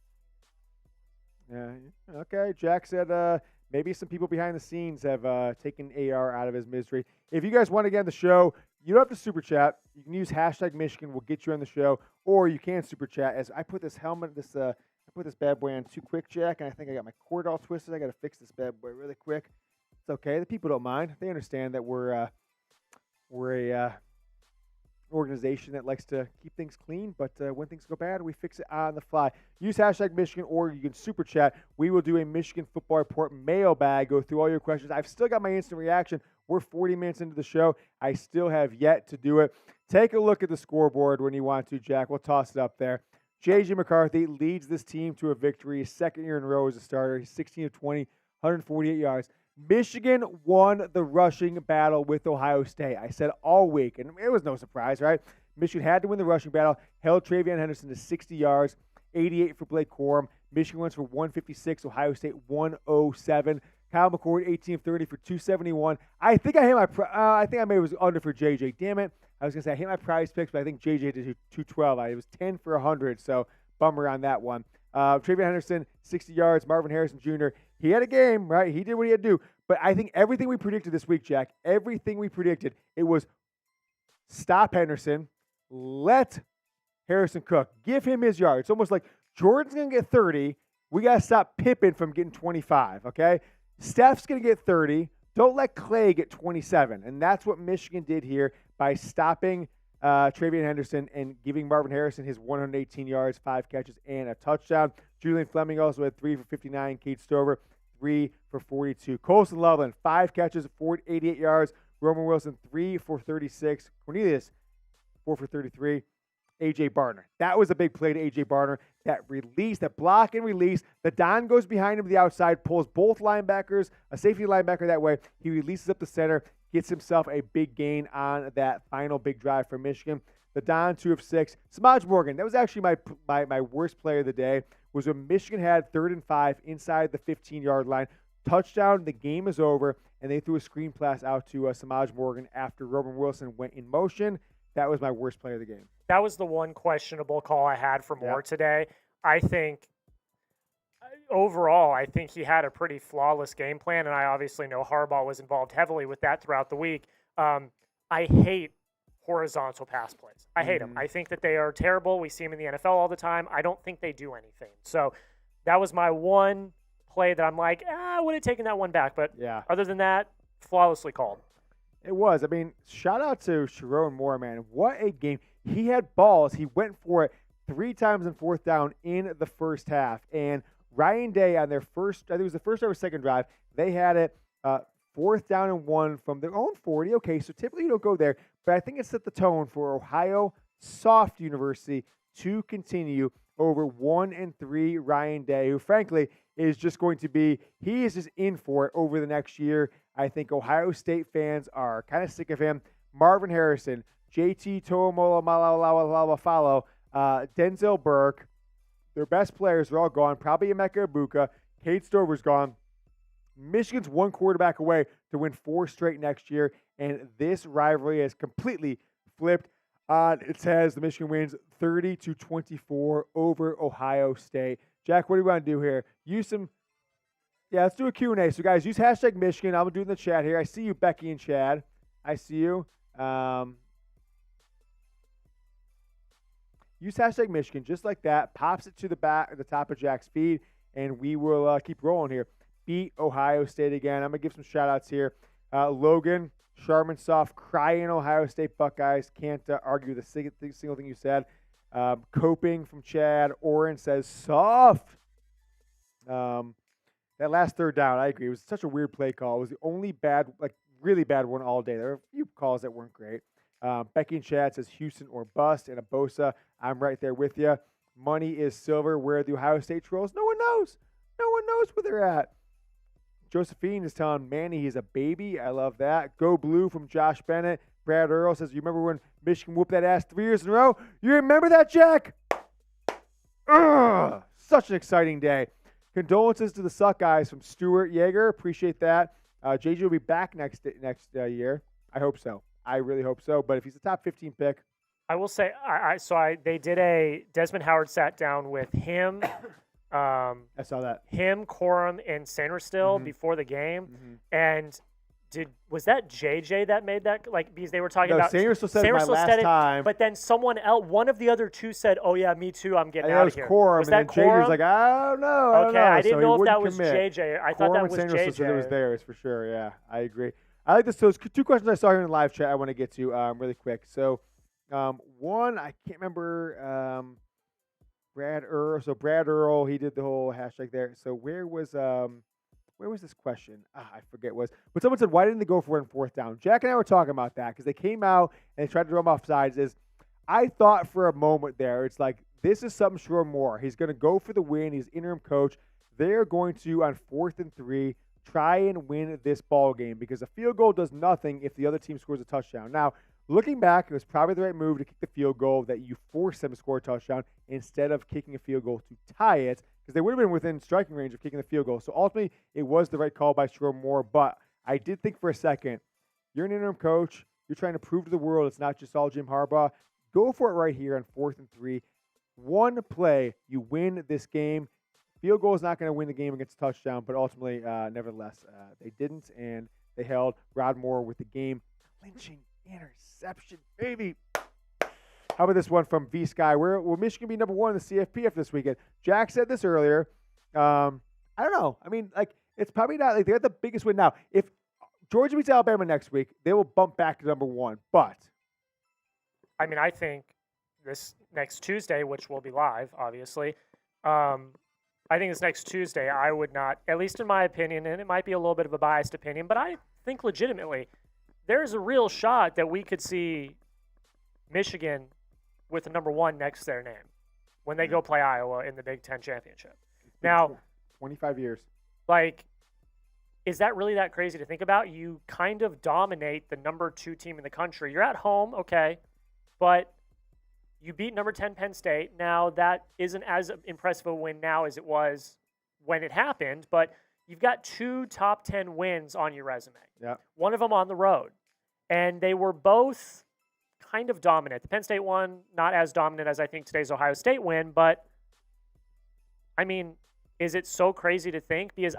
Yeah. Okay. Jack said maybe some people behind the scenes have taken AR out of his misery. If you guys want to get on the show, you don't have to super chat. You can use #Michigan. We'll get you on the show, or you can super chat. As I put this helmet, I put this bad boy on too quick, Jack, and I think I got my cord all twisted. I got to fix this bad boy really quick. It's okay. The people don't mind. They understand that we're a organization that likes to keep things clean, but when things go bad, we fix it on the fly. Use #Michigan, or you can super chat. We will do a Michigan Football Report mailbag, go through all your questions. I've still got my instant reaction. We're 40 minutes into the show. I still have yet to do it. Take a look at the scoreboard when you want to, Jack. We'll toss it up there. J.J. McCarthy leads this team to a victory. His 2nd year in a row as a starter. He's 16 of 20, 148 yards. Michigan won the rushing battle with Ohio State. I said all week, and it was no surprise, right? Michigan had to win the rushing battle, held Travion Henderson to 60 yards, 88 for Blake Corum. Michigan wins for 156, Ohio State 107. Kyle McCord, 18 of 30 for 271. I think I made it was under for JJ. Damn it. I was going to say I hit my prize picks, but I think JJ did 212. It was 10 for 100, so bummer on that one. Travion Henderson, 60 yards. Marvin Harrison Jr., he had a game, right? He did what he had to do. But I think everything we predicted this week, Jack, everything we predicted, it was stop Henderson, let Harrison cook, give him his yard. It's almost like Jordan's going to get 30. We got to stop Pippen from getting 25, okay? Steph's going to get 30. Don't let Clay get 27. And that's what Michigan did here by stopping Travion Henderson and giving Marvin Harrison his 118 yards, 5 catches, and a touchdown. Julian Fleming also had 3 for 59. Kate Stover, 3 for 42. Colson Loveland, 5 catches, 88 yards. Roman Wilson, 3 for 36. Cornelius, 4 for 33. A.J. Barner. That was a big play to A.J. Barner. That release, that block and release. The Don goes behind him to the outside, pulls both linebackers, a safety linebacker that way. He releases up the center, gets himself a big gain on that final big drive for Michigan. The Don, 2 of 6. Samaj Morgan, that was actually my worst play of the day, was when Michigan had 3rd and 5 inside the 15-yard line. Touchdown, the game is over, and they threw a screen pass out to Samaj Morgan after Roman Wilson went in motion. That was my worst play of the game. That was the one questionable call I had for Moore today. I think overall, I think he had a pretty flawless game plan, and I obviously know Harbaugh was involved heavily with that throughout the week. I hate horizontal pass plays. I hate them. I think that they are terrible. We see them in the NFL all the time. I don't think they do anything. So that was my one play that I'm like, I would have taken that one back. But other than that, flawlessly called. It was. I mean, shout out to Sharon Moore, man. What a game. He had balls. He went for it 3 times in 4th down in the first half. And Ryan Day on their first, I think it was the first or second drive, they had it 4th down and 1 from their own 40. Okay, so typically you don't go there. But I think it set the tone for Ohio Soft University to continue over 1-3 Ryan Day, who frankly is just going to be, he is just in for it over the next year. I think Ohio State fans are kind of sick of him. Marvin Harrison, JT Tuimoloau, Denzel Burke, their best players are all gone. Probably Emeka Ibuka. Cade Stover's gone. Michigan's one quarterback away to win 4 straight next year, and this rivalry has completely flipped on its head. The Michigan wins 30-24 over Ohio State. Jack, what do we want to do here? Let's do a Q&A. So, guys, use hashtag Michigan. I'm going to do it in the chat here. I see you, Becky and Chad. I see you. Use hashtag Michigan just like that. Pops it to the top of Jack's feed, and we will keep rolling here. Beat Ohio State again. I'm going to give some shout-outs here. Logan, Sharmansoft, crying Ohio State Buckeyes. Can't argue the single thing you said. Coping from Chad. Oren says, soft. That last 3rd down, I agree. It was such a weird play call. It was the only really bad one all day. There were a few calls that weren't great. Becky and Chad says Houston or bust. And Abosa, I'm right there with you. Money is silver. Where are the Ohio State Trolls? No one knows. No one knows where they're at. Josephine is telling Manny he's a baby. I love that. Go Blue from Josh Bennett. Brad Earl says, you remember when Michigan whooped that ass 3 years in a row? You remember that, Jack? Ugh, such an exciting day. Condolences to the Suck Guys from Stuart Yeager. Appreciate that. JJ will be back next year. I hope so. I really hope so. But if he's a top 15 pick. I will say, they did Desmond Howard sat down with him. I saw that. Him, Corum, and Sainristil before the game. And was that JJ that made that? Because they were talking about. Sainristil said it my last time. But then someone else, one of the other two said, "Oh yeah, me too. I'm getting out of here." Corum, was that and then JJ was like, "I don't know." Okay, I didn't know if that was commit. JJ. I thought that was Sainristil JJ. said it was theirs for sure. Yeah, I agree. I like this. So, 2 questions I saw here in the live chat I want to get to really quick. So, one, I can't remember. Brad Earl. So Brad Earl, he did the whole hashtag there. So where was this question? I forget what it was. But someone said, why didn't they go for it in 4th down? Jack and I were talking about that because they came out and they tried to throw him off sides. I thought for a moment there, it's like, this is something Sherrod Moore. He's going to go for the win. He's interim coach. They're going to, on 4th and 3, try and win this ball game because a field goal does nothing if the other team scores a touchdown. Now, looking back, it was probably the right move to kick the field goal that you force them to score a touchdown instead of kicking a field goal to tie it because they would have been within striking range of kicking the field goal. So ultimately, it was the right call by Sherrod Moore. But I did think for a second, you're an interim coach. You're trying to prove to the world it's not just all Jim Harbaugh. Go for it right here on 4th and 3. One play, you win this game. Field goal is not going to win the game against a touchdown, but ultimately, nevertheless, they didn't, and they held Rod Moore with the game-clinching interception, baby. How about this one from V-Sky? Will Michigan be number 1 in the CFP this weekend? Jack said this earlier. I don't know. I mean, it's probably not. They got the biggest win now. If Georgia beats Alabama next week, they will bump back to number 1. But I mean, I think this next Tuesday, which will be live, obviously, I think it's next Tuesday. I would not, at least in my opinion, and it might be a little bit of a biased opinion, but I think legitimately there's a real shot that we could see Michigan with the number 1 next to their name when they go play Iowa in the Big Ten championship. Now, 25 years. Like, is that really that crazy to think about? You kind of dominate the number 2 team in the country. You're at home, okay, but you beat number 10 Penn State. Now, that isn't as impressive a win now as it was when it happened, but you've got 2 top 10 wins on your resume. Yeah. One of them on the road. And they were both kind of dominant. The Penn State one, not as dominant as I think today's Ohio State win, but, I mean, is it so crazy to think? Because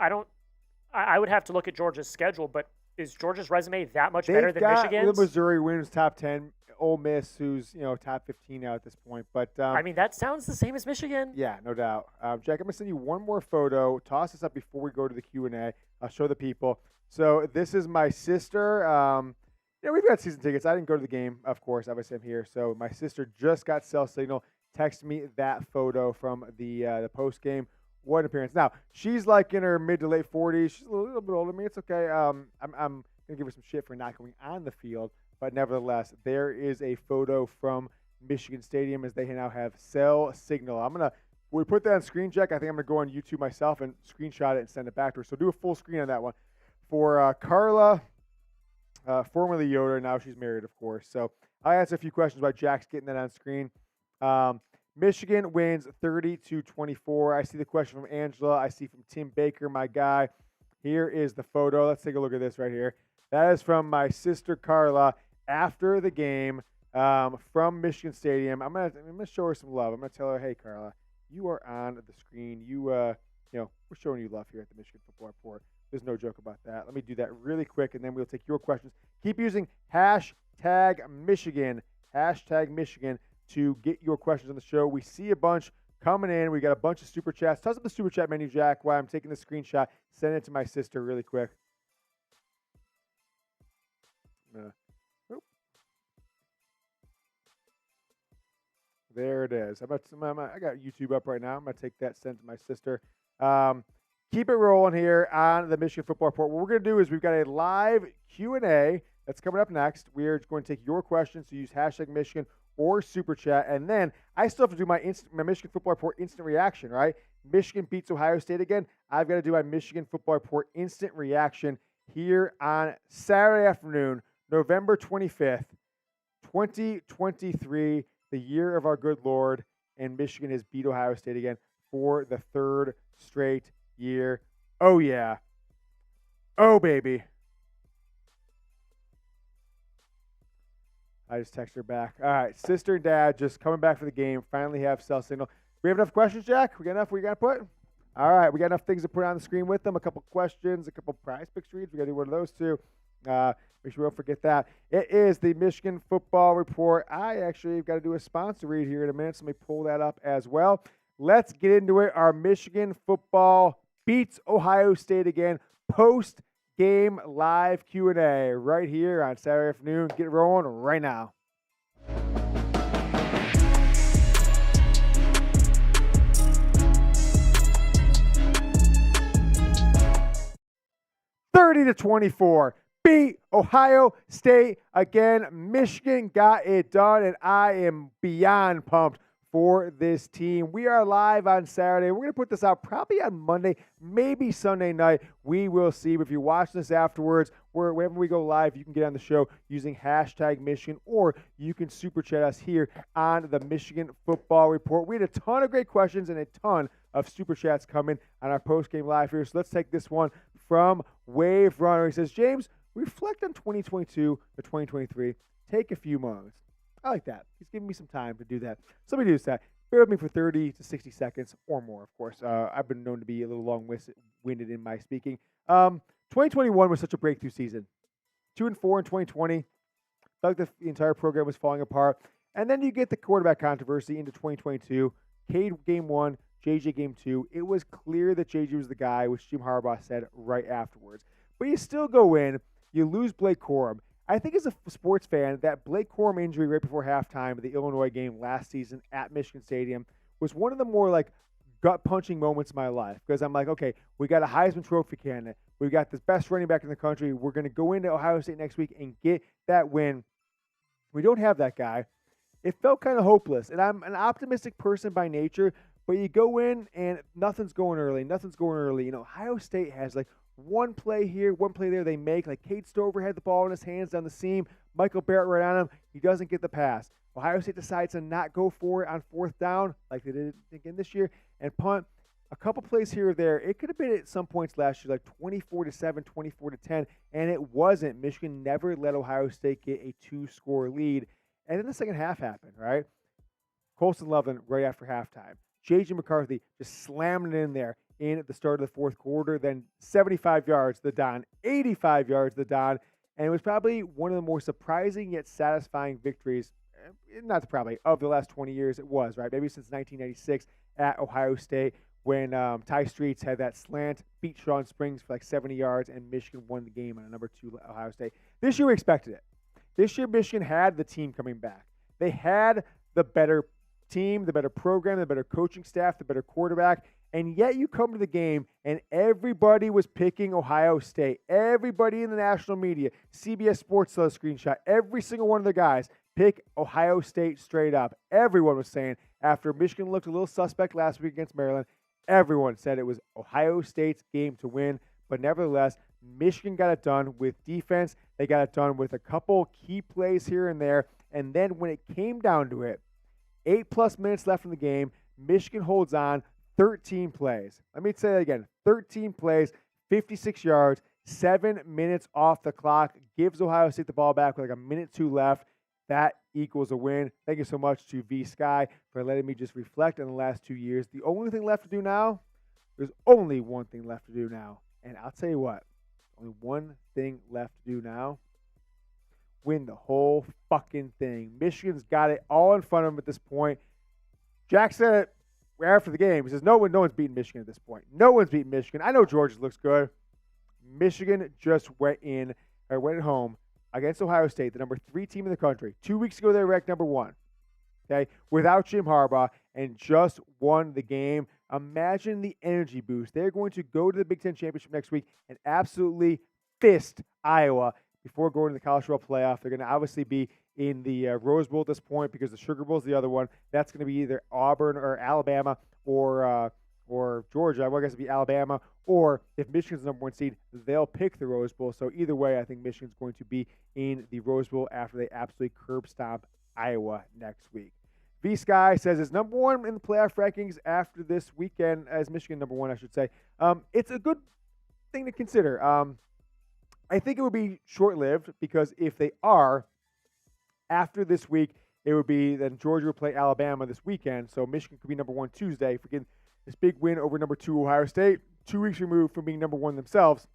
I would have to look at Georgia's schedule, but is Georgia's resume that much better than Michigan's? The Missouri wins top 10. Ole Miss, who's top 15 now at this point, but I mean that sounds the same as Michigan. Yeah, no doubt. Jack, I'm gonna send you one more photo. Toss this up before we go to the Q&A. I'll show the people. So this is my sister. We've got season tickets. I didn't go to the game, of course. Obviously, I'm here. So my sister just got cell signal. Texted me that photo from the post game. What an appearance! Now she's like in her mid to late 40s. She's a little bit older than me. It's okay. I'm gonna give her some shit for not going on the field. But nevertheless, there is a photo from Michigan Stadium as they now have cell signal. When we put that on screen, Jack, I think I'm going to go on YouTube myself and screenshot it and send it back to her. So do a full screen on that one. For Carla, formerly Yoder, now she's married, of course. So I asked a few questions about Jack's getting that on screen. Michigan wins 30-24. I see the question from Angela. I see from Tim Baker, my guy. Here is the photo. Let's take a look at this right here. That is from my sister Carla. After the game from Michigan Stadium. I'm gonna show her some love. I'm gonna tell her, hey Carla, you are on the screen. We're showing you love here at the Michigan Football Report. There's no joke about that. Let me do that really quick, and then we'll take your questions. Keep using hashtag Michigan to get your questions on the show. We see a bunch coming in. We got a bunch of super chats. Toss up the super chat menu, Jack, while I'm taking the screenshot. Send it to my sister really quick. There it is. I got YouTube up right now. I'm going to take that, send to my sister. Keep it rolling here on the Michigan Football Report. What we're going to do is we've got a live Q&A that's coming up next. We're going to take your questions, so use hashtag Michigan or Super Chat. And then I still have to do my Michigan Football Report instant reaction, right? Michigan beats Ohio State again. I've got to do my Michigan Football Report instant reaction here on Saturday afternoon, November 25th, 2023. The year of our good Lord, and Michigan has beat Ohio State again for the 3rd straight year. Oh, yeah. Oh, baby. I just texted her back. All right, sister and dad just coming back for the game, finally have cell signal. We have enough questions, Jack? We got enough we got to put? All right, we got enough things to put on the screen with them, a couple questions, a couple prize picks reads. We got to do one of those, too. Make sure we don't forget that. It is the Michigan Football Report. I actually have got to do a sponsor read here in a minute, so let me pull that up as well. Let's get into it. Our Michigan football beats Ohio State again. Post-game live Q&A right here on Saturday afternoon. Get rolling right now. (30-24). Beat Ohio State again. Michigan got it done, and I am beyond pumped for this team. We are live on Saturday. We're going to put this out probably on Monday, maybe Sunday night. We will see. But if you're watching this afterwards, wherever we go live, you can get on the show using hashtag Michigan, or you can super chat us here on the Michigan Football Report. We had a ton of great questions and a ton of super chats coming on our post-game live here. So let's take this one from Wave Runner. He says, James, reflect on 2022 to 2023. Take a few moments. I like that. He's giving me some time to do that. So let me do that. Bear with me for 30 to 60 seconds or more, of course. I've been known to be a little long-winded in my speaking. 2021 was such a breakthrough season. 2-4 in 2020. Felt like the entire program was falling apart. And then you get the quarterback controversy into 2022. Cade game 1, JJ game 2. It was clear that JJ was the guy, which Jim Harbaugh said right afterwards. But you still go in. You lose Blake Corum. I think as a sports fan, that Blake Corum injury right before halftime of the Illinois game last season at Michigan Stadium was one of the more gut-punching moments in my life because I'm like, okay, we got a Heisman Trophy candidate. We got the best running back in the country. We're going to go into Ohio State next week and get that win. We don't have that guy. It felt kind of hopeless, and I'm an optimistic person by nature, but you go in and nothing's going early. Ohio State has like one play here, one play there they make. Like Cade Stover had the ball in his hands down the seam. Michael Barrett right on him. He doesn't get the pass. Ohio State decides to not go for it on fourth down like they did again this year and punt. A couple plays here or there. It could have been at some points last year like 24-7, 24-10, and it wasn't. Michigan never let Ohio State get a 2-score lead. And then the second half happened, right? Colston Loveland right after halftime. J.J. McCarthy just slamming it in there in at the start of the fourth quarter. Then 75 yards the Don, 85 yards the Don. And it was probably one of the more surprising yet satisfying victories, not probably, of the last 20 years. It was, right? Maybe since 1996 at Ohio State when Ty Streets had that slant, beat Sean Springs for like 70 yards, and Michigan won the game on a number 2 Ohio State. This year we expected it. This year Michigan had the team coming back. They had the better team, the better program, the better coaching staff, the better quarterback, and yet you come to the game and everybody was picking Ohio State. Everybody in the national media, CBS Sports saw a screenshot, every single one of the guys pick Ohio State straight up. Everyone was saying after Michigan looked a little suspect last week against Maryland, everyone said it was Ohio State's game to win, but nevertheless, Michigan got it done with defense. They got it done with a couple key plays here and there, and then when it came down to it, 8+ minutes left in the game, Michigan holds on 13 plays. Let me say that again. 13 plays, 56 yards, 7 minutes off the clock, gives Ohio State the ball back with like a minute 2 left. That equals a win. Thank you so much to V Sky for letting me just reflect on the last 2 years. The only thing left to do now, there's only one thing left to do now. And I'll tell you what, only one thing left to do now. Win the whole fucking thing. Michigan's got it all in front of them at this point. Jack said it after the game. He says, no one's beating Michigan at this point. No one's beating Michigan. I know Georgia looks good. Michigan just went home against Ohio State, the number 3 team in the country. 2 weeks ago, they were ranked number 1. Okay, without Jim Harbaugh, and just won the game. Imagine the energy boost. They're going to go to the Big Ten Championship next week and absolutely fist Iowa before going to the College Football Playoff. They're going to obviously be in the Rose Bowl at this point because the Sugar Bowl is the other one. That's going to be either Auburn or Alabama or Georgia. Well, I guess it'd be Alabama. Or if Michigan's the number 1 seed, they'll pick the Rose Bowl. So either way, I think Michigan's going to be in the Rose Bowl after they absolutely curb stomp Iowa next week. V Sky says it's number 1 in the playoff rankings after this weekend, as Michigan number 1, I should say. It's a good thing to consider. I think it would be short-lived because if they are, after this week, it would be then Georgia will play Alabama this weekend. So Michigan could be number 1 Tuesday for getting this big win over number 2 Ohio State, 2 weeks removed from being number 1 themselves.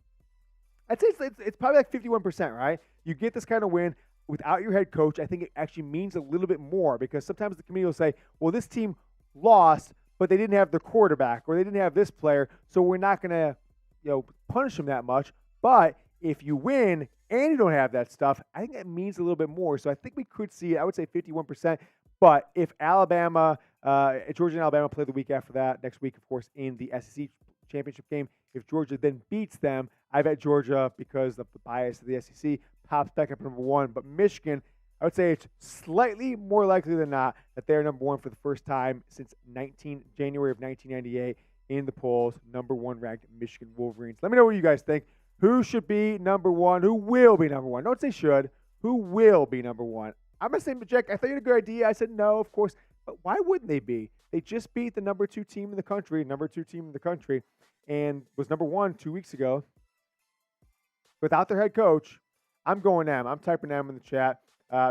I'd say it's probably like 51%, right? You get this kind of win without your head coach. I think it actually means a little bit more because sometimes the committee will say, well, this team lost, but they didn't have their quarterback or they didn't have this player, so we're not going to punish them that much. But if you win and you don't have that stuff, I think that means a little bit more. So I think we could see, I would say 51%. But if Georgia and Alabama play the week after that, next week, of course, in the SEC championship game, if Georgia then beats them, I bet Georgia, because of the bias of the SEC, pops back up number 1. But Michigan, I would say it's slightly more likely than not that they're number 1 for the first time since January of 1998 in the polls, number 1 ranked Michigan Wolverines. Let me know what you guys think. Who should be number 1? Who will be number 1? Don't say should. Who will be number 1? I'm going to say, Jack, I thought you had a good idea. I said no, of course. But why wouldn't they be? They just beat the number 2 team in the country, and was number 1 2 weeks ago. Without their head coach, I'm going M. I'm typing M in the chat.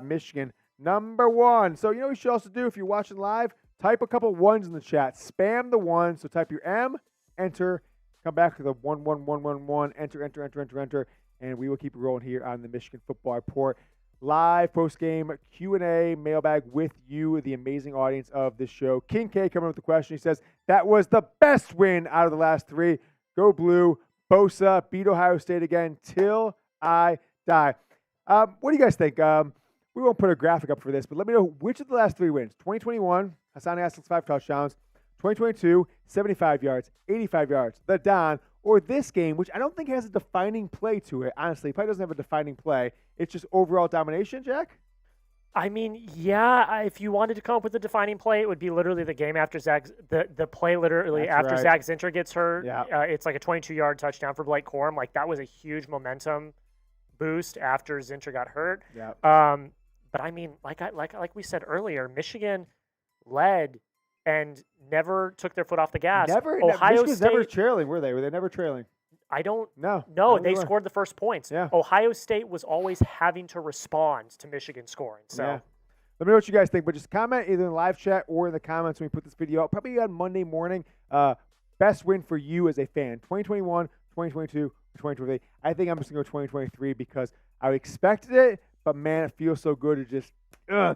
Michigan, number 1. So you know what you should also do if you're watching live? Type a couple 1s in the chat. Spam the 1. So type your M, enter, come back to the 11111, enter, and we will keep it rolling here on the Michigan Football Report. Live post-game Q&A mailbag with you, the amazing audience of this show. King K coming up with the question. He says, that was the best win out of the last 3. Go Blue. Bosa beat Ohio State again till I die. What do you guys think? We won't put a graphic up for this, but let me know which of the last 3 wins. 2021, Hassan Haskell's 5 touchdowns. 2022, 75 yards, 85 yards, the Don, or this game, which I don't think has a defining play to it. Honestly, it probably doesn't have a defining play. It's just overall domination, Jack? I mean, yeah, if you wanted to come up with a defining play, it would be literally the game after the play literally That's after right. Zach Zinter gets hurt. Yeah. It's like a 22-yard touchdown for Blake Corum. Like, that was a huge momentum boost after Zinter got hurt. Yeah. But I mean, like we said earlier, Michigan led and never took their foot off the gas. Michigan's never trailing, were they? Were they never trailing? I don't No, they scored the first points. Yeah. Ohio State was always having to respond to Michigan scoring. So yeah. Let me know what you guys think, but just comment either in the live chat or in the comments when we put this video up. Probably on Monday morning. Best win for you as a fan, 2021, 2022, 2023. I think I'm just going to go 2023 because I expected it, but man, it feels so good to just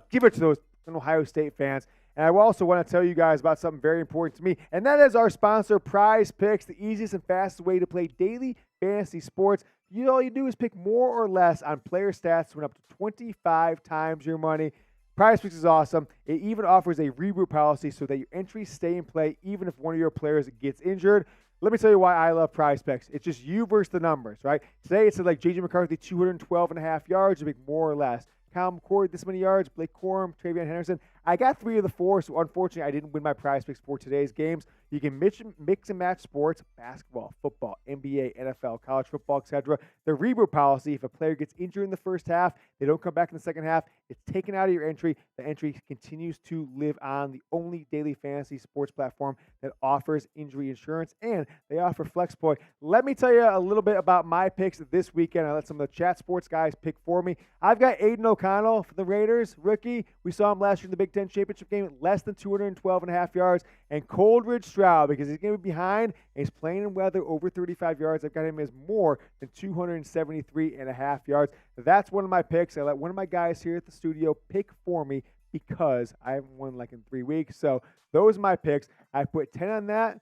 give it to those Ohio State fans. And I also want to tell you guys about something very important to me, and that is our sponsor, Prize Picks, the easiest and fastest way to play daily fantasy sports. All you do is pick more or less on player stats to win up to 25 times your money. Prize Picks is awesome. It even offers a reboot policy so that your entries stay in play even if one of your players gets injured. Let me tell you why I love Prize Picks. It's just you versus the numbers, right? Today it said like J.J. McCarthy, 212.5 yards, you pick more or less. McCord, this many yards. Blake Corum, Travion Henderson. I got 3 of the 4, so unfortunately I didn't win my Prize Picks for today's games. You can mix and match sports, basketball, football, NBA, NFL, college football, etc. The reboot policy, if a player gets injured in the first half, they don't come back in the second half, it's taken out of your entry. The entry continues to live on, the only daily fantasy sports platform that offers injury insurance, and they offer FlexPoint. Let me tell you a little bit about my picks this weekend. I let some of the chat sports guys pick for me. I've got Aiden O'Connell for the Raiders, rookie. We saw him last year in the Big Ten Championship game, less than 212.5 yards. And Coldridge Stroud, because he's going to be behind and he's playing in weather over 35 yards. I've got him as more than 273.5 yards. That's one of my picks. I let one of my guys here at the studio pick for me because I haven't won like in 3 weeks. So those are my picks. I put 10 on that.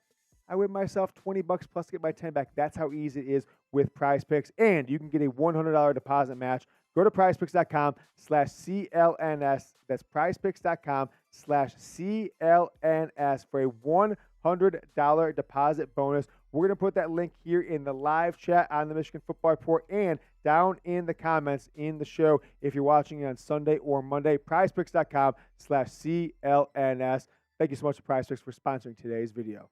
I win myself $20 plus to get my 10 back. That's how easy it is with Prize Picks. And you can get a $100 deposit match. Go to prizepicks.com/CLNS. That's prizepicks.com/CLNS for a $100 deposit bonus. We're going to put that link here in the live chat on the Michigan Football Report and down in the comments in the show if you're watching it on Sunday or Monday. prizepicks.com/CLNS. Thank you so much to Prize Picks for sponsoring today's video.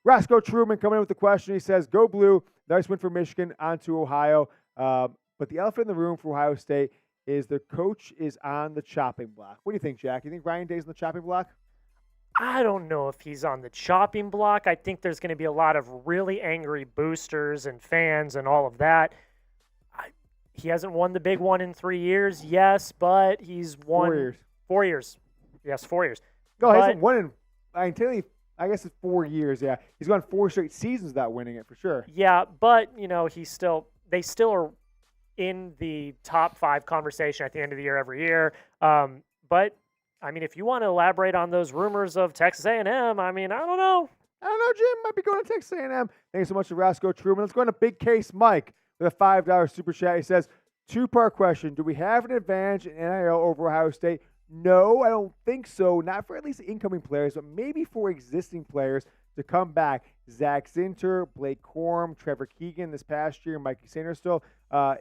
Roscoe Truman coming in with the question. He says, go blue. Nice win for Michigan onto Ohio. But the elephant in the room for Ohio State is their coach is on the chopping block. What do you think, Jack? You think Ryan Day's on the chopping block? I don't know if he's on the chopping block. I think there's going to be a lot of really angry boosters and fans and all of that. He hasn't won the big one in 3 years, yes, but he's won 4 years. 4 years. Yes, 4 years. No, he hasn't won in, I guess it's 4 years, yeah. He's gone 4 straight seasons without winning it for sure. Yeah, but, they still are in the top 5 conversation at the end of the year every year. But, if you want to elaborate on those rumors of Texas A&M, I don't know. I don't know, Jim. Might be going to Texas A&M. Thanks so much to Roscoe Truman. Let's go into Big Case Mike with a $5 super chat. He says, 2-part question. Do we have an advantage in NIL over Ohio State? No, I don't think so. Not for at least incoming players, but maybe for existing players to come back. Zach Zinter, Blake Corum, Trevor Keegan this past year, Mikey Sainristil.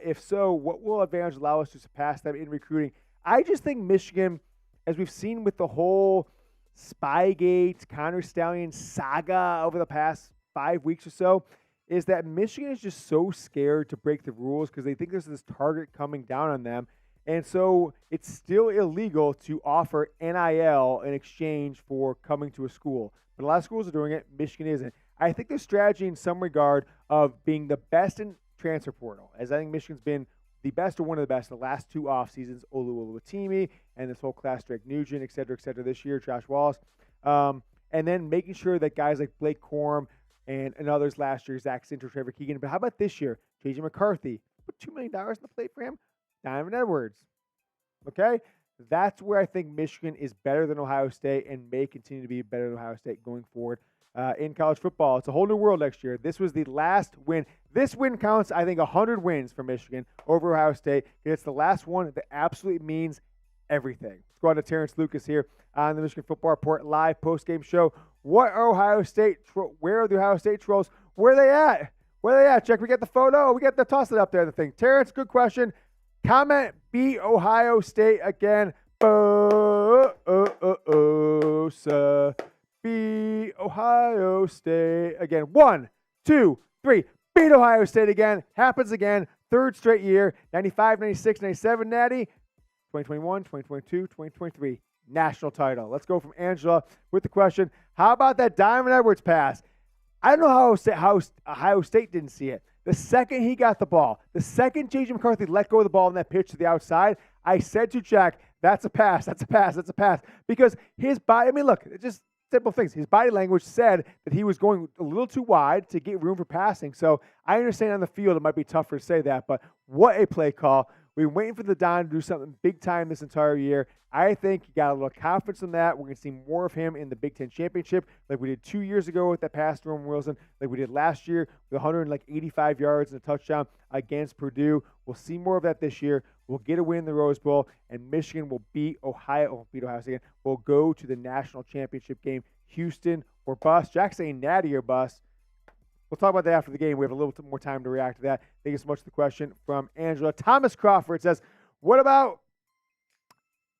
If so, what will advantage allow us to surpass them in recruiting? I just think Michigan, as we've seen with the whole Spygate, Connor Stallion saga over the past 5 weeks or so, is that Michigan is just so scared to break the rules because they think there's this target coming down on them. And so it's still illegal to offer NIL in exchange for coming to a school. But a lot of schools are doing it. Michigan isn't. I think their strategy in some regard of being the best in transfer portal, as I think Michigan's been the best or one of the best the last 2 off seasons, Olu Oluwatimi and this whole class, Drake Nugent, et cetera, this year, Josh Wallace. And then making sure that guys like Blake Corum and others last year, Zach Zinter, Trevor Keegan. But how about this year? J.J. McCarthy, put $2 million on the plate for him. Donovan Edwards. Okay? That's where I think Michigan is better than Ohio State and may continue to be better than Ohio State going forward in college football. It's a whole new world next year. This was the last win. This win counts, I think, 100 wins for Michigan over Ohio State. It's the last one that absolutely means everything. go on to Terrence Lucas here on the Michigan Football Report live postgame show. What are Ohio State? Where are the Ohio State Trolls? Where are they at? Where are they at? Check. We got the photo. We got the toss it up there. The thing. Terrence, good question. Comment beat Ohio State again. Beat Ohio State again. 1, 2, 3. Beat Ohio State again. Happens again. Third straight year. 95, 96, 97 Natty. 2021, 2022, 2023. National title. Let's go from Angela with the question. How about that Diamond Edwards pass? I don't know how Ohio State didn't see it. The second he got the ball, the second J.J. McCarthy let go of the ball on that pitch to the outside, I said to Jack, that's a pass, that's a pass, that's a pass. Because his body, I mean, look, just simple things. His body language said that he was going a little too wide to get room for passing. So I understand on the field it might be tougher to say that, but what a play call. We've been waiting for the Don to do something big time this entire year. I think he got a little confidence in that. We're going to see more of him in the Big Ten Championship like we did 2 years ago with that pass to Roman Wilson, like we did last year with 185 yards and a touchdown against Purdue. We'll see more of that this year. We'll get a win in the Rose Bowl, and Michigan will beat Ohio State again. We'll go to the national championship game. Houston or bust. Jack's saying Natty or bust. We'll talk about that after the game. We have a little more time to react to that. Thank you so much for the question from Angela. Thomas Crawford says, what about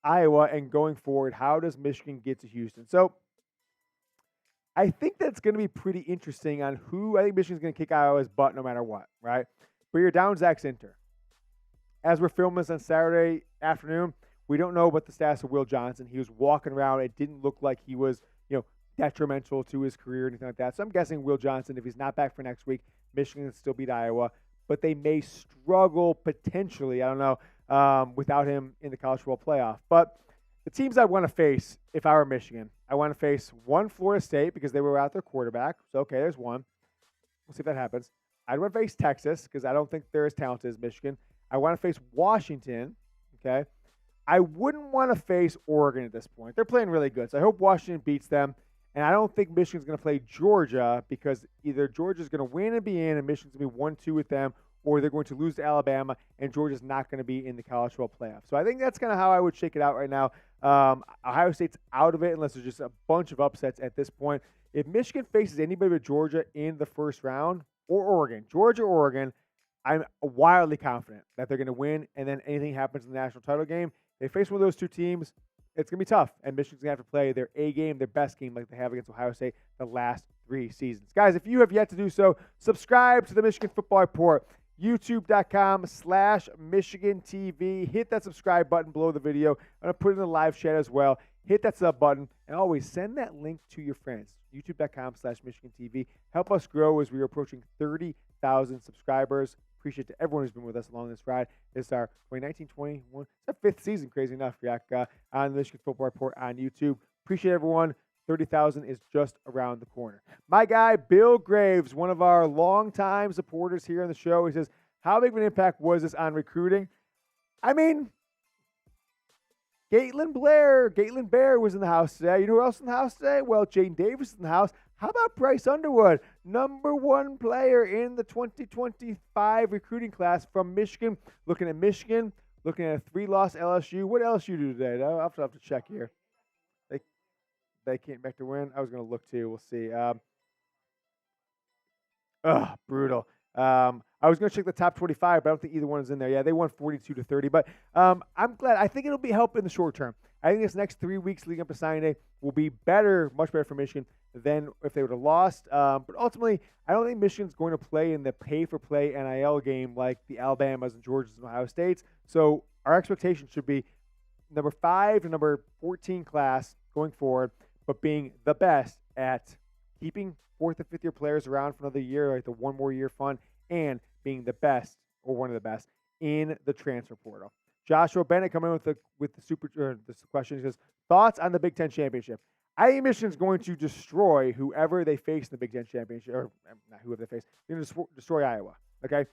Iowa and going forward, how does Michigan get to Houston? So I think that's going to be pretty interesting on who. I think Michigan's going to kick Iowa's butt no matter what, right? But you're down Zach Zinter. As we're filming this on Saturday afternoon, we don't know what the status of Will Johnson. He was walking around. It didn't look like he was, detrimental to his career or anything like that. So I'm guessing Will Johnson, if he's not back for next week, Michigan can still beat Iowa. But they may struggle potentially, I don't know, without him in the college football playoff. But the teams I want to face, if I were Michigan, I want to face one, Florida State, because they were out their quarterback. So, okay, there's one. We'll see if that happens. I'd want to face Texas, because I don't think they're as talented as Michigan. I want to face Washington, okay? I wouldn't want to face Oregon at this point. They're playing really good, so I hope Washington beats them. And I don't think Michigan's going to play Georgia, because either Georgia's going to win and be in, and Michigan's going to be 1-2 with them, or they're going to lose to Alabama, and Georgia's not going to be in the college football playoff. So I think that's kind of how I would shake it out right now. Ohio State's out of it unless there's just a bunch of upsets at this point. If Michigan faces anybody but Georgia in the first round, or Oregon, Georgia or Oregon, I'm wildly confident that they're going to win, and then anything happens in the national title game, they face one of those two teams, it's going to be tough, and Michigan's going to have to play their A game, their best game like they have against Ohio State the last 3 seasons. Guys, if you have yet to do so, subscribe to the Michigan Football Report, youtube.com/Michigan TV. Hit that subscribe button below the video. I'm going to put it in the live chat as well. Hit that sub button, and always send that link to your friends, youtube.com/Michigan TV. Help us grow as we are approaching 30,000 subscribers. Appreciate to everyone who's been with us along this ride. It's our 2019-21. It's our 5th season, crazy enough, Yak, on the Michigan Football Report on YouTube. Appreciate everyone. 30,000 is just around the corner. My guy, Bill Graves, one of our longtime supporters here on the show, he says, how big of an impact was this on recruiting? I mean, Gaitlin Bear was in the house today. You know who else in the house today? Well, Jane Davis is in the house. How about Bryce Underwood, #1 player in the 2025 recruiting class from Michigan? Looking at Michigan, looking at a 3-loss LSU. What did LSU do today? I'll have to check here. They came back to win. I was going to look too. We'll see. Brutal. I was going to check the top 25, but I don't think either one is in there. Yeah, they won 42-30. But I'm glad. I think it'll be help in the short term. I think this next 3 weeks leading up to signing day will be better, much better for Michigan than if they would have lost. But ultimately, I don't think Michigan's going to play in the pay-for-play NIL game like the Alabamas and Georgias and Ohio States. So our expectation should be number 5 to number 14 class going forward, but being the best at keeping 4th and 5th year players around for another year, like the one more year fund, and being the best or one of the best in the transfer portal. Joshua Bennett coming in with the question. He says, thoughts on the Big Ten championship? I think Michigan's going to destroy whoever they face in the Big Ten championship, or not whoever they face. They're going to destroy Iowa. Okay,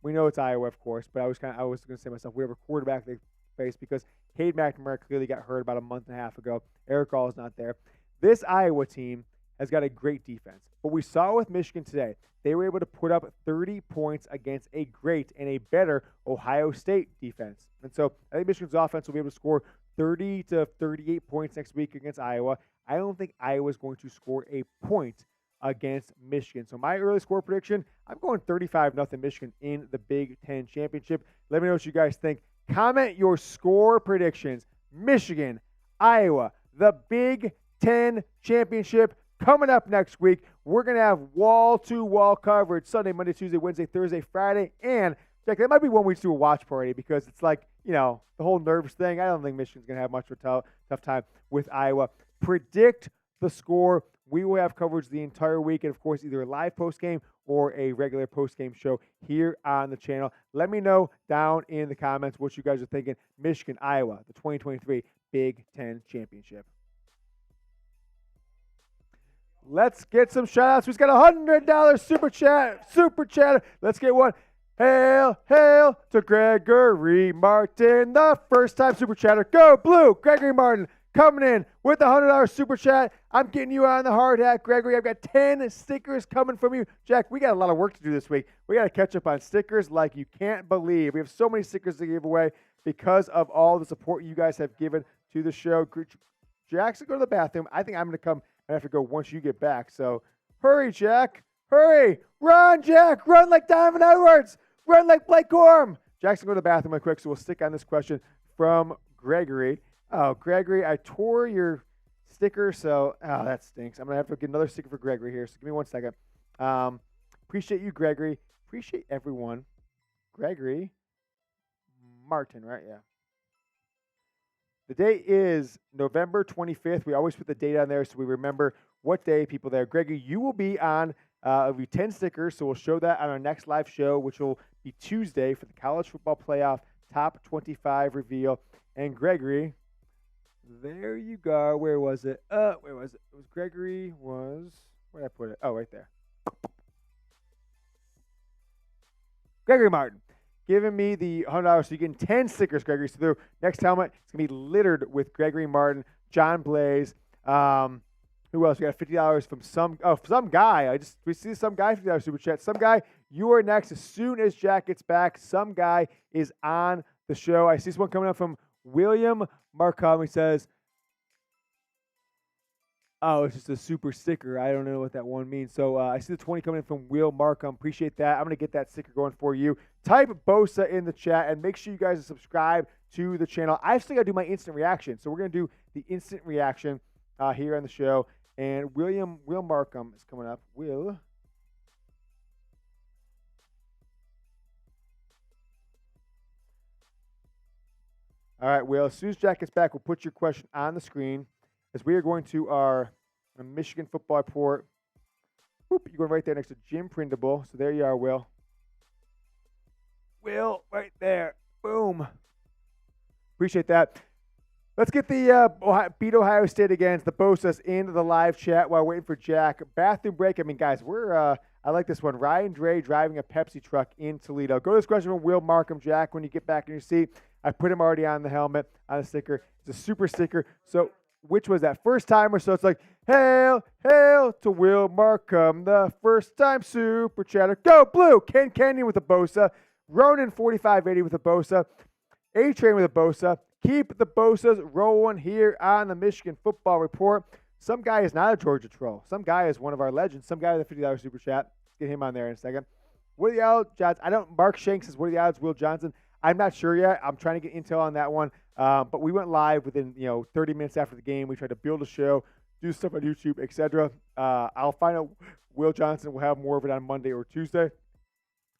we know it's Iowa, of course, but I was going to say to myself, whatever quarterback they face, because Cade McNamara clearly got hurt about a month and a half ago. Eric All is not there. This Iowa team has got a great defense. But we saw with Michigan today, they were able to put up 30 points against a great and a better Ohio State defense. And so I think Michigan's offense will be able to score 30 to 38 points next week against Iowa. I don't think Iowa is going to score a point against Michigan. So my early score prediction, I'm going 35-0 Michigan in the Big Ten Championship. Let me know what you guys think. Comment your score predictions. Michigan, Iowa, the Big Ten Championship coming up next week. We're going to have wall-to-wall coverage Sunday, Monday, Tuesday, Wednesday, Thursday, Friday, and Jack, that might be one we do a watch party because it's like, the whole nerves thing. I don't think Michigan's going to have much of a tough time with Iowa. Predict the score. We will have coverage the entire week, and of course, either a live post-game or a regular post-game show here on the channel. Let me know down in the comments what you guys are thinking. Michigan, Iowa, the 2023 Big Ten Championship. Let's get some shout-outs. We've got a $100 super chat. Let's get one. Hail, hail to Gregory Martin, the first-time super chatter. Go Blue, Gregory Martin. Coming in with a $100 super chat. I'm getting you on the hard hat, Gregory. I've got 10 stickers coming from you. Jack, we got a lot of work to do this week. We got to catch up on stickers like you can't believe. We have so many stickers to give away because of all the support you guys have given to the show. Jackson, go to the bathroom. I think I'm going to come and have to go once you get back. So hurry, Jack. Hurry. Run, Jack. Run like Donovan Edwards. Run like Blake Corum. Jackson, go to the bathroom real quick. So we'll stick on this question from Gregory. Oh, Gregory, I tore your sticker, so that stinks. I'm going to have to get another sticker for Gregory here, so give me 1 second. Appreciate you, Gregory. Appreciate everyone. Gregory Martin, right? Yeah. The date is November 25th. We always put the date on there so we remember what day people there. Gregory, you will be on 10 stickers, so we'll show that on our next live show, which will be Tuesday for the College Football Playoff Top 25 reveal. And Gregory... there you go. Where was it? Where was it? It was Gregory where did I put it? Oh, right there. Gregory Martin giving me the $100. So you're getting 10 stickers, Gregory. So the next helmet is going to be littered with Gregory Martin, John Blaze. Who else? We got $50 from some guy. We see some guy, $50 super chat. Some guy, you are next as soon as Jack gets back. Some guy is on the show. I see someone coming up from William Markham. He says, oh, it's just a super sticker. I don't know what that one means. So I see the 20 coming in from Will Markham. Appreciate that. I'm going to get that sticker going for you. Type Bosa in the chat and make sure you guys are subscribed to the channel. I still got to do my instant reaction. So we're going to do the instant reaction here on the show. And Will Markham is coming up. Will. All right, Will, as soon as Jack gets back, we'll put your question on the screen as we are going to our Michigan football report. Whoop, you're going right there next to Jim Prindable. So there you are, Will. Will, right there. Boom. Appreciate that. Let's get the beat Ohio State against the Bosas into the live chat while waiting for Jack. Bathroom break. I mean, guys, I like this one. Ryan Dre driving a Pepsi truck in Toledo. Go to this question from Will Markham, Jack, when you get back in your seat. I put him already on the helmet, on the sticker. It's a super sticker. So which was that first timer? So it's like, hail, hail to Will Markham, the first time super chatter. Go Blue. Ken Kenyon with a Bosa. Ronan 4580 with a Bosa. A-Train with a Bosa. Keep the Bosas rolling here on the Michigan Football Report. Some guy is not a Georgia troll. Some guy is one of our legends. Some guy with a $50 super chat. Let's get him on there in a second. What are the odds? Mark Shanks says, what are the odds, Will Johnson? I'm not sure yet. I'm trying to get intel on that one. But we went live within 30 minutes after the game. We tried to build a show, do stuff on YouTube, etc. I'll find out. Will Johnson will have more of it on Monday or Tuesday.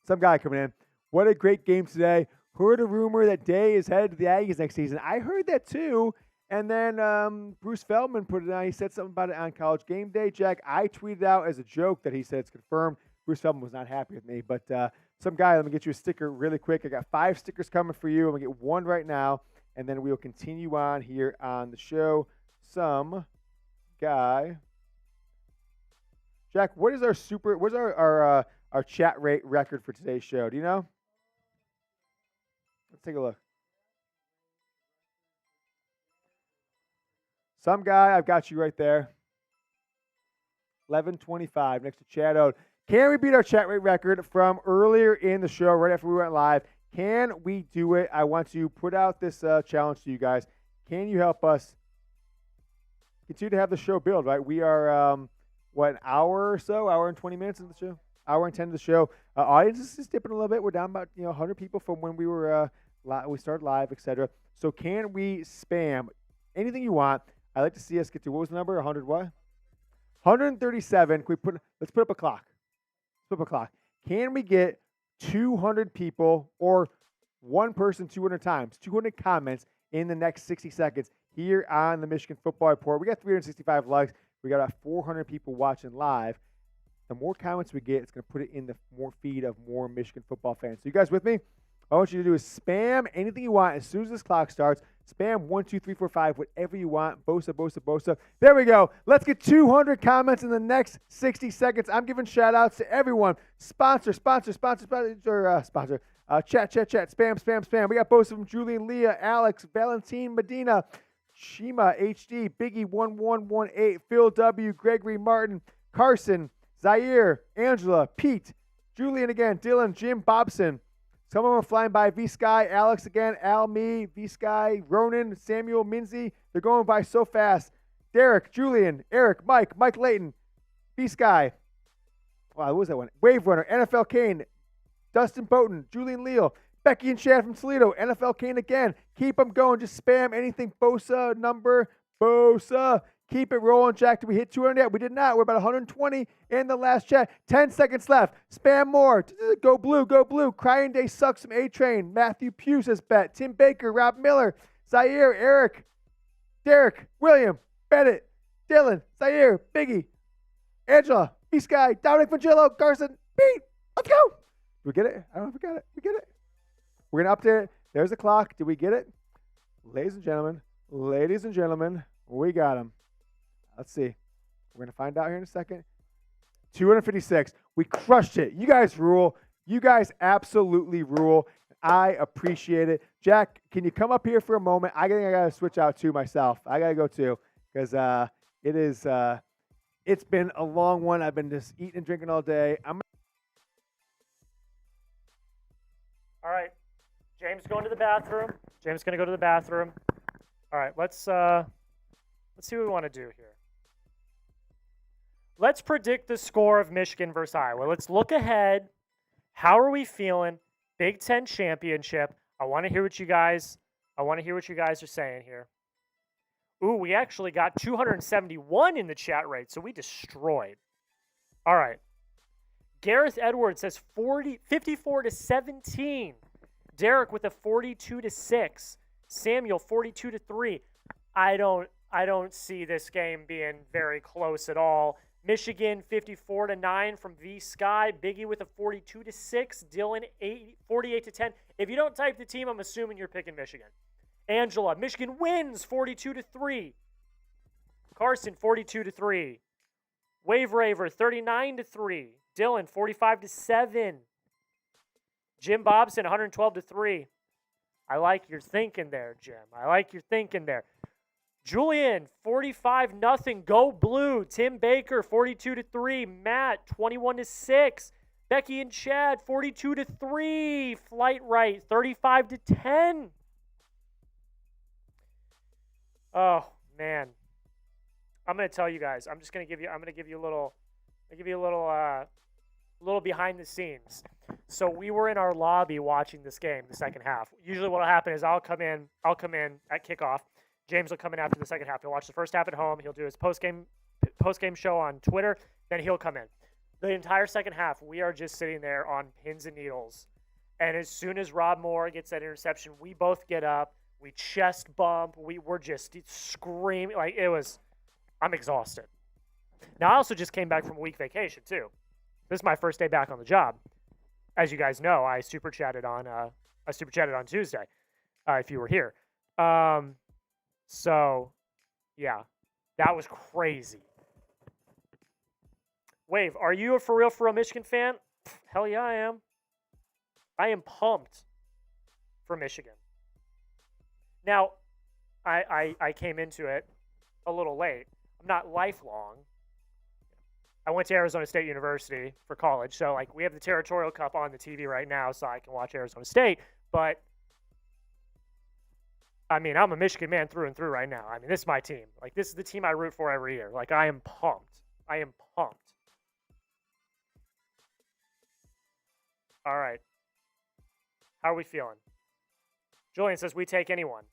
Some guy coming in. What a great game today. Heard a rumor that Day is headed to the Aggies next season. I heard that too. And then Bruce Feldman put it on. He said something about it on College Game Day. Jack, I tweeted out as a joke that he said it's confirmed. Bruce Feldman was not happy with me. But some guy, let me get you a sticker really quick. I got 5 stickers coming for you. I'm going to get one right now. And then we will continue on here on the show. Some guy. Jack, what's our chat rate record for today's show? Do you know? Let's take a look. Some guy, I've got you right there. 11:25 next to Chad Ode. Can we beat our chat rate record from earlier in the show, right after we went live? Can we do it? I want to put out this challenge to you guys. Can you help us continue to have the show build, right? We are, an hour or so, hour and 20 minutes into the show, hour and 10 of the show. Audience is dipping a little bit. We're down about 100 people from when we were we started live, etc. So can we spam anything you want? I'd like to see us get to, what was the number? 100 what? 137. Let's put up a clock. Can we get 200 people or one person 200 times, 200 comments in the next 60 seconds here on the Michigan Football Report? We got 365 likes. We got about 400 people watching live. The more comments we get, it's going to put it in the more feed of more Michigan football fans. So you guys with me? All I want you to do is spam anything you want as soon as this clock starts. Spam 1, 2, 3, 4, 5, whatever you want. Bosa. There we go. Let's get 200 comments in the next 60 seconds. I'm giving shout-outs to everyone. Sponsor. Chat. Spam. We got both of them. Julian, Leah, Alex, Valentine, Medina, Shima, HD, Biggie, 1118, Phil W., Gregory Martin, Carson, Zaire, Angela, Pete, Julian again, Dylan, Jim, Bobson. Some of them are flying by. V-Sky, Alex again, Al, me, V-Sky, Ronan, Samuel, Minzy. They're going by so fast. Derek, Julian, Eric, Mike Layton, V-Sky. Wow, what was that one? Wave Runner, NFL Kane, Dustin Bowden, Julian Leal, Becky and Chad from Toledo, NFL Kane again. Keep them going. Just spam anything. Bosa number. Keep it rolling, Jack. Did we hit 200 yet? We did not. We're about 120 in the last chat. 10 seconds left. Spam more. Go blue. Crying Day sucks from A-Train. Matthew Pugh says bet. Tim Baker, Rob Miller, Zaire, Eric, Derek, William, Bennett, Dylan, Zaire, Biggie, Angela, B-Sky, Dominic Fangillo, Carson, Pete. Let's go. Did we get it? I don't know if we got it. We get it. We're going to update it. There's the clock. Did we get it? Ladies and gentlemen, we got him. Let's see. We're going to find out here in a second. 256. We crushed it. You guys rule. You guys absolutely rule. I appreciate it. Jack, can you come up here for a moment? I think I got to switch out too myself. I got to go too because it's been a long one. I've been just eating and drinking all day. All right. James going to the bathroom. James going to go to the bathroom. All right. Let's see what we want to do here. Let's predict the score of Michigan versus Iowa. Let's look ahead. How are we feeling? Big Ten championship. I want to hear what you guys are saying here. Ooh, we actually got 271 in the chat rate, so we destroyed. All right. Gareth Edwards says 54-17. Derek with a 42-6. Samuel 42-3. I don't see this game being very close at all. Michigan 54-9 from V-Sky. Biggie with a 42-6. Dylan 48-10. If you don't type the team, I'm assuming you're picking Michigan. Angela, Michigan wins 42-3. Carson 42-3. Wave Raver 39-3. Dylan 45-7. Jim Bobson 112-3. I like your thinking there, Jim. I like your thinking there. Julian, 45-0. Go Blue. Tim Baker, 42-3. Matt, 21-6. Becky and Chad, 42-3. Flight Right, 35-10. Oh man, I'm gonna tell you guys. I'm gonna give you a little behind the scenes. So we were in our lobby watching this game, the second half. Usually, what'll happen is I'll come in at kickoff. James will come in after the second half. He'll watch the first half at home. He'll do his post-game show on Twitter. Then he'll come in. The entire second half, we are just sitting there on pins and needles. And as soon as Rob Moore gets that interception, we both get up. We chest bump. We were just screaming. Like, it was – I'm exhausted. Now, I also just came back from a week vacation, too. This is my first day back on the job. As you guys know, I super chatted on Tuesday, if you were here. So, yeah, that was crazy. Wave, are you a for real Michigan fan? Hell yeah, I am. I am pumped for Michigan. Now, I came into it a little late. I'm not lifelong. I went to Arizona State University for college, so like we have the Territorial Cup on the TV right now, so I can watch Arizona State. But I mean, I'm a Michigan man through and through right now. I mean, this is my team. Like, this is the team I root for every year. Like, I am pumped. I am pumped. All right. How are we feeling? Julian says we take anyone.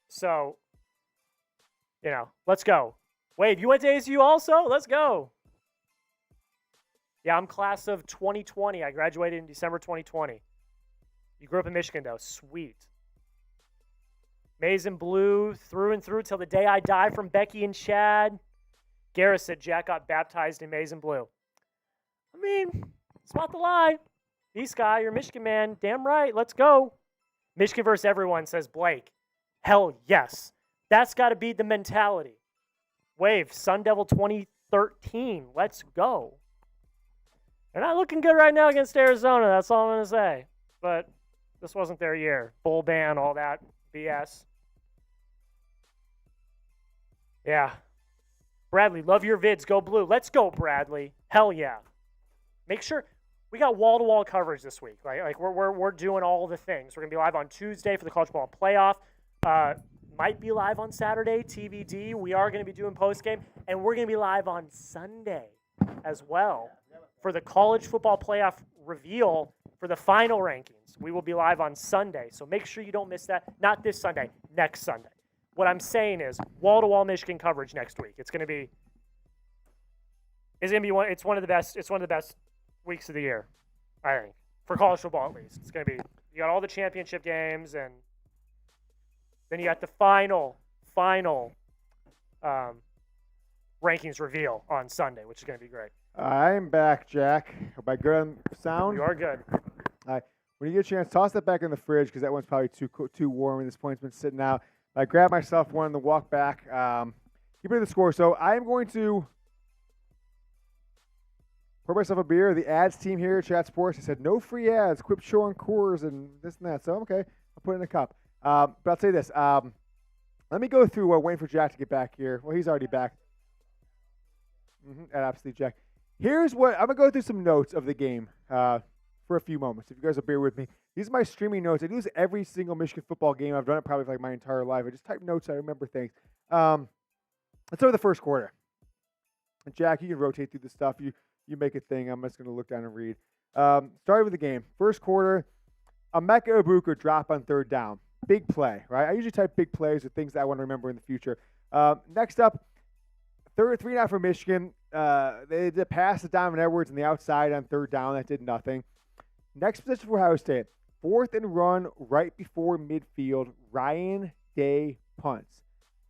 So, let's go. Wade, you went to ASU also? Let's go. Yeah, I'm class of 2020. I graduated in December 2020. You grew up in Michigan, though. Sweet. Maize and blue through and through till the day I die from Becky and Chad. Garrett said Jack got baptized in maize and blue. I mean, it's not the lie. East guy, you're a Michigan man. Damn right. Let's go. Michigan versus everyone, says Blake. Hell yes. That's got to be the mentality. Wave, Sun Devil 2013. Let's go. They're not looking good right now against Arizona. That's all I'm going to say. But this wasn't their year. Bull ban, all that BS. Yeah. Bradley, love your vids. Go blue. Let's go, Bradley. Hell yeah. Make sure we got wall-to-wall coverage this week. Like we're doing all the things. We're going to be live on Tuesday for the college football playoff. Might be live on Saturday, TBD. We are going to be doing postgame. And we're going to be live on Sunday as well for the college football playoff reveal for the final rankings. We will be live on Sunday. So make sure you don't miss that. Not this Sunday, next Sunday. What I'm saying is wall-to-wall Michigan coverage next week. It's one of the best weeks of the year, I think, for college football at least. It's going to be, you got all the championship games, and then you got the final rankings reveal on Sunday, which is going to be great. I'm back, Jack. Am I good on sound? You are good. All right. When you get a chance, toss that back in the fridge because that one's probably too warm and this point's been sitting out. I grabbed myself one on the walk back. Keep it in the score. So I am going to pour myself a beer. The ads team here at Chat Sports, they said no free ads. Quip showing Coors and this and that. So okay, I'll put it in a cup. But I'll say this. Let me go through waiting for Jack to get back here. Well, he's already back. Absolutely, Jack. Here's what I'm gonna go through some notes of the game for a few moments. If you guys will bear with me, these are my streaming notes. I do this every single Michigan football game. I've done it probably for like my entire life. I just type notes. I remember things. Let's start with the first quarter. And Jack, you can rotate through the stuff. You make a thing. I'm just gonna look down and read. Starting with the game, first quarter. Emeka Egbuka drop on third down. Big play, right? I usually type big plays or things that I want to remember in the future. Next up, 3-and-out for Michigan. They did pass to Donovan Edwards on the outside on third down. That did nothing. Next position for Ohio State. 4th and run right before midfield. Ryan Day punts.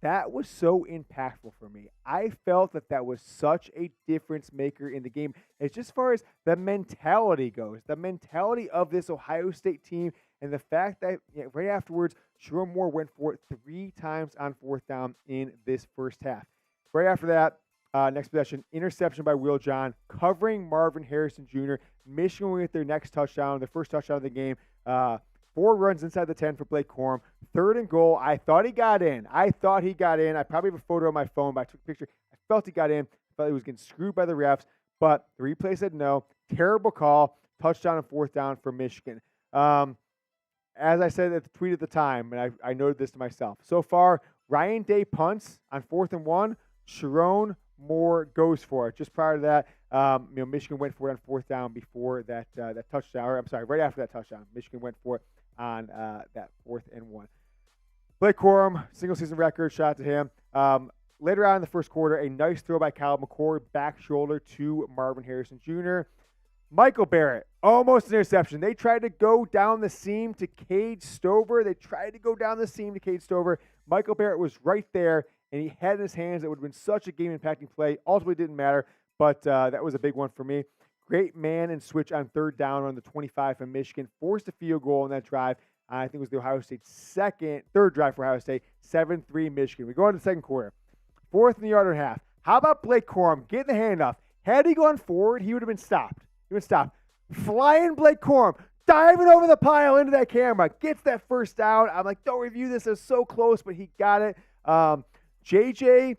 That was so impactful for me. I felt that was such a difference maker in the game. It's just as far as the mentality goes. The mentality of this Ohio State team and the fact that right afterwards, Jerome Moore went for it 3 times on 4th down in this first half. Right after that, next possession, interception by Will John, covering Marvin Harrison Jr. Michigan will get their next touchdown, the first touchdown of the game. 4 runs inside the 10 for Blake Corum. 3rd and goal. I thought he got in. I probably have a photo on my phone, but I took a picture. I felt he got in. I felt he was getting screwed by the refs, but the replay said no. Terrible call. Touchdown and 4th down for Michigan. As I said at the tweet at the time, and I noted this to myself. So far, Ryan Day punts on 4th and 1. Sharon Moore goes for it. Just prior to that, Michigan went for it on 4th down before that touchdown. Or I'm sorry, right after that touchdown, Michigan went for it on that 4th and 1. Blake Corum, single season record, shout out to him. Later on in the first quarter, a nice throw by Kyle McCord, back shoulder to Marvin Harrison Jr. Michael Barrett, almost an interception. They tried to go down the seam to Cade Stover. Michael Barrett was right there, and he had in his hands. That would have been such a game-impacting play. Ultimately, didn't matter, but that was a big one for me. Great man and switch on 3rd down on the 25 from Michigan. Forced a field goal on that drive. I think it was the Ohio State third drive for Ohio State. 7-3 Michigan. We go into the second quarter. 4th and the yard and a half. How about Blake Corum getting the handoff? Had he gone forward, he would have been stopped. Flying Blake Corum, diving over the pile into that camera. Gets that first down. I'm like, don't review this. It was so close, but he got it. JJ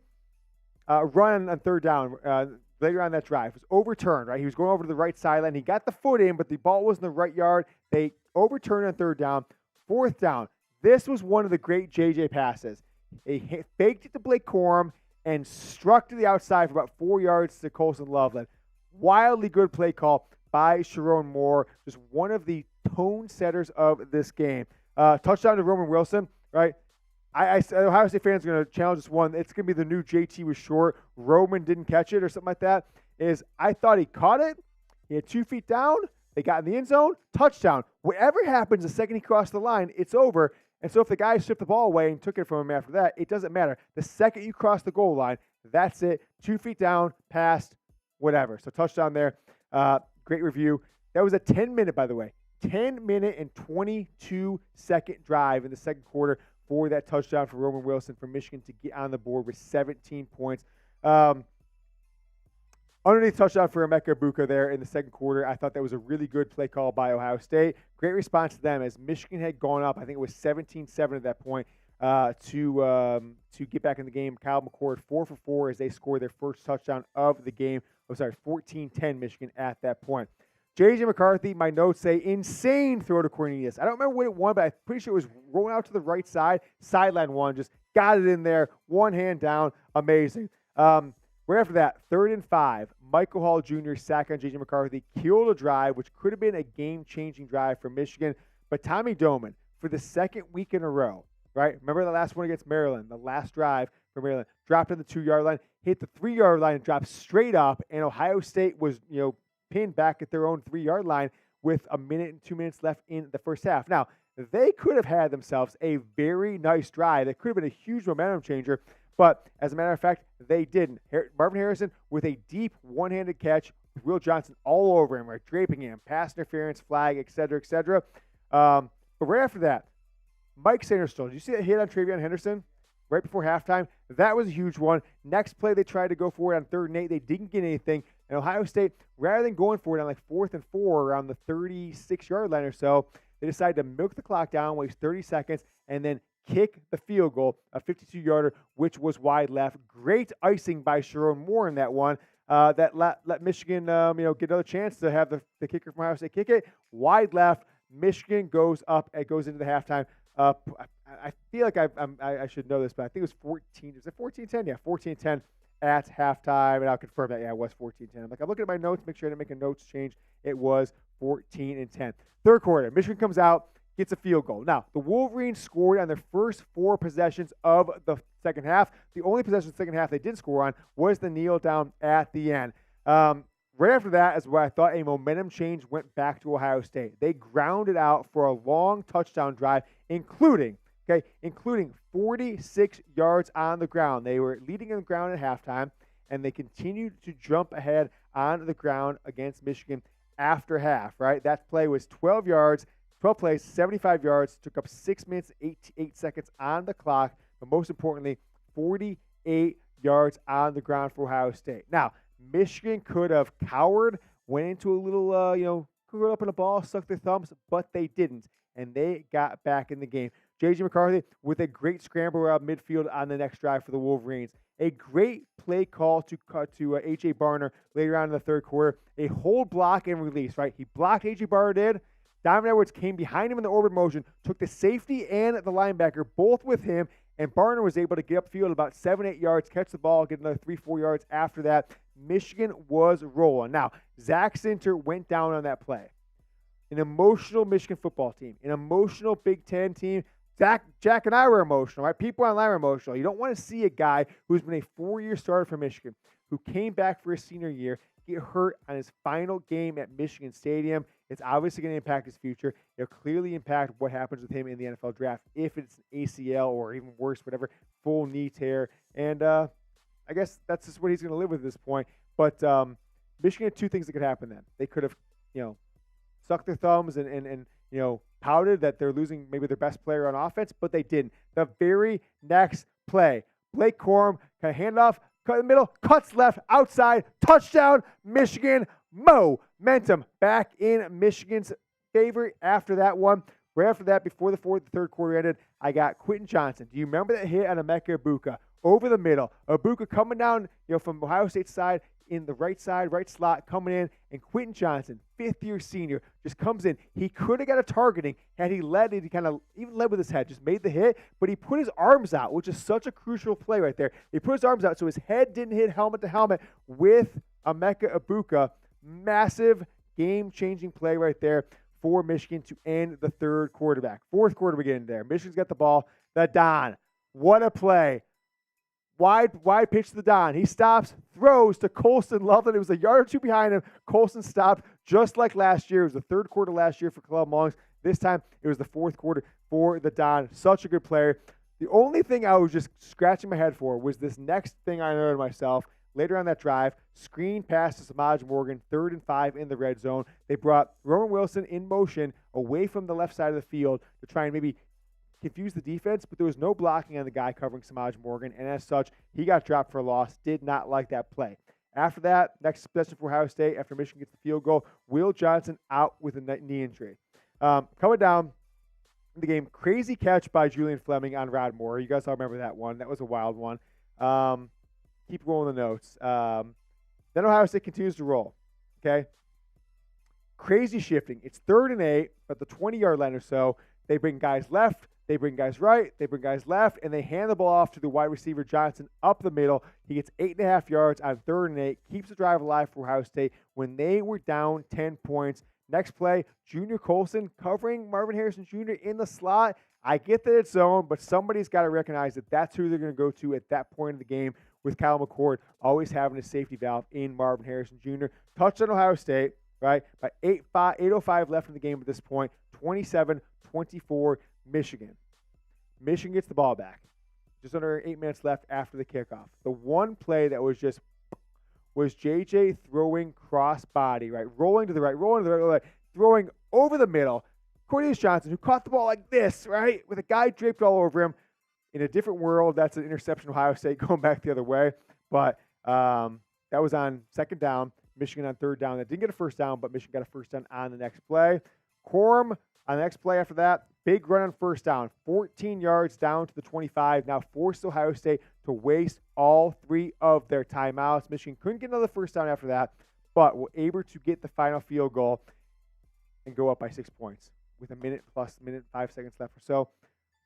run on 3rd down. later on that drive. It was overturned, right? He was going over to the right sideline. He got the foot in, but the ball was in the right yard. They overturned on third down. Fourth down. This was one of the great JJ passes. They faked it to Blake Corum and struck to the outside for about 4 yards to Colson Loveland. Wildly good play call by Sharon Moore. Just one of the tone setters of this game. Touchdown to Roman Wilson, right? Ohio State fans are going to challenge this one. It's going to be the new JT was short. Roman didn't catch it or something like that. I thought he caught it. He had 2 feet down. They got in the end zone. Touchdown. Whatever happens the second he crossed the line, it's over. And so if the guy stripped the ball away and took it from him after that, it doesn't matter. The second you cross the goal line, that's it. 2 feet down, passed, whatever. So touchdown there. Great review. That was a 10-minute, by the way. 10-minute and 22-second drive in the second quarter for that touchdown for Roman Wilson from Michigan to get on the board with 17 points. Underneath touchdown for Emeka Egbuka there in the second quarter. I thought that was a really good play call by Ohio State. Great response to them as Michigan had gone up. I think it was 17-7 at that point to get back in the game. Kyle McCord 4 for 4 as they scored their first touchdown of the game. 14-10 Michigan at that point. J.J. McCarthy, my notes say, insane throw to Cornelius. I don't remember what it won, but I'm pretty sure it was rolling out to the right side. Sideline one, just got it in there. One hand down. Amazing. Right after that, 3rd and 5, Michael Hall Jr. sack on J.J. McCarthy, killed a drive, which could have been a game-changing drive for Michigan. But Tommy Doman, for the second week in a row, right? Remember the last one against Maryland, the last drive for Maryland, dropped on the 2-yard line, hit the 3-yard line, and dropped straight up, and Ohio State was, pinned back at their own 3-yard line with a minute and 2 minutes left in the first half. Now, they could have had themselves a very nice drive. That could have been a huge momentum changer, but as a matter of fact, they didn't. Marvin Harrison with a deep one-handed catch with Will Johnson all over him, right, draping him, pass interference, flag, et cetera, et cetera. But right after that, Mike Sainristil, did you see that hit on Travion Henderson right before halftime? That was a huge one. Next play, they tried to go for it on 3rd and 8. They didn't get anything. And Ohio State, rather than going for it on 4th and 4 around the 36-yard line or so, they decided to milk the clock down, waste 30 seconds, and then kick the field goal, a 52-yarder, which was wide left. Great icing by Sharon Moore in that one. That let Michigan, get another chance to have the kicker from Ohio State kick it. Wide left. Michigan goes up. It goes into the halftime. I feel like I should know this, but I think it was 14. Is it 14-10? Yeah, 14-10 at halftime, and I'll confirm that. Yeah, it was 14-10. I'm looking at my notes, make sure I didn't make a notes change. It was 14-10. Third quarter, Michigan comes out, gets a field goal. Now, the Wolverines scored on their first 4 possessions of the second half. The only possession of the second half they did score on was the kneel down at the end. Right after that is where I thought a momentum change went back to Ohio State. They grounded out for a long touchdown drive, including 46 yards on the ground. They were leading on the ground at halftime, and they continued to jump ahead on the ground against Michigan after half, right? That play was 12 yards, 12 plays, 75 yards, took up 6 minutes, 8 seconds on the clock, but most importantly, 48 yards on the ground for Ohio State. Now, Michigan could have cowered, went into a little, curled up in a ball, sucked their thumbs, but they didn't, and they got back in the game. J.J. McCarthy with a great scramble around midfield on the next drive for the Wolverines. A great play call to A.J. Barner later on in the third quarter. A hold block and release, right? He blocked A.J. Barner did. Donovan Edwards came behind him in the orbit motion, took the safety and the linebacker both with him, and Barner was able to get upfield about 7-8 yards, catch the ball, get another 3-4 yards after that. Michigan was rolling. Now, Zach Zinter went down on that play. An emotional Michigan football team, an emotional Big Ten team. Jack and I were emotional, right? People online were emotional. You don't want to see a guy who's been a 4-year starter for Michigan, who came back for his senior year, get hurt on his final game at Michigan Stadium. It's obviously going to impact his future. It'll clearly impact what happens with him in the NFL draft, if it's an ACL or even worse, whatever, full knee tear. And I guess that's just what he's going to live with at this point. But Michigan had 2 things that could happen then. They could have, sucked their thumbs and pouted that they're losing maybe their best player on offense, but they didn't. The very next play, Blake Corum kind of hand off, cut in the middle, cuts left, outside, touchdown, Michigan, momentum back in Michigan's favor after that one. Right after that, before the third quarter ended, I got Quentin Johnson. Do you remember that hit on Emeka Egbuka? Over the middle. Egbuka coming down, from Ohio State's side, in the right side, right slot, coming in, and Quentin Johnson, fifth-year senior, just comes in. He could have got a targeting had he led it. He kind of even led with his head, just made the hit, but he put his arms out, which is such a crucial play right there. He put his arms out so his head didn't hit helmet to helmet with Emeka Egbuka. Massive game-changing play right there for Michigan to end the fourth quarter beginning there. Michigan's got the ball. The Don. What a play. Wide pitch to the Don. He stops, throws to Colston Loveland. It was a yard or two behind him. Colston stopped just like last year. It was the third quarter last year for Club Longs. This time, it was the fourth quarter for the Don. Such a good player. The only thing I was just scratching my head for was this next thing I noted myself. Later on that drive, screen pass to Samaj Morgan, 3rd and 5 in the red zone. They brought Roman Wilson in motion away from the left side of the field to try and maybe confuse the defense, but there was no blocking on the guy covering Samaj Morgan, and as such, he got dropped for a loss. Did not like that play. After that, next possession for Ohio State, after Michigan gets the field goal, Will Johnson out with a knee injury. Coming down in the game, crazy catch by Julian Fleming on Rod Moore. You guys all remember that one. That was a wild one. Keep rolling the notes. Then Ohio State continues to roll. Okay? Crazy shifting. It's 3rd and 8, but the 20-yard line or so, they bring guys left, they bring guys right, they bring guys left, and they hand the ball off to the wide receiver Johnson up the middle. He gets 8.5 yards on 3rd and 8, keeps the drive alive for Ohio State when they were down 10 points. Next play, Junior Colson covering Marvin Harrison Jr. in the slot. I get that it's zone, but somebody's got to recognize that that's who they're going to go to at that point of the game, with Kyle McCord always having a safety valve in Marvin Harrison Jr. Touchdown Ohio State, right? By 8:05 left in the game at this point, 27-24 Michigan. Michigan gets the ball back. Just under 8 minutes left after the kickoff. The one play that was JJ throwing cross body, right? Rolling to the right, throwing over the middle. Cornelius Johnson, who caught the ball like this, right? With a guy draped all over him. In a different world, that's an interception. Ohio State going back the other way. But that was on 2nd down. Michigan on 3rd down. That didn't get a first down, but Michigan got a first down on the next play. Corum on the next play after that. Big run on first down. 14 yards down to the 25. Now forced Ohio State to waste all 3 of their timeouts. Michigan couldn't get another first down after that, but were able to get the final field goal and go up by 6 points with a minute 5 seconds left or so.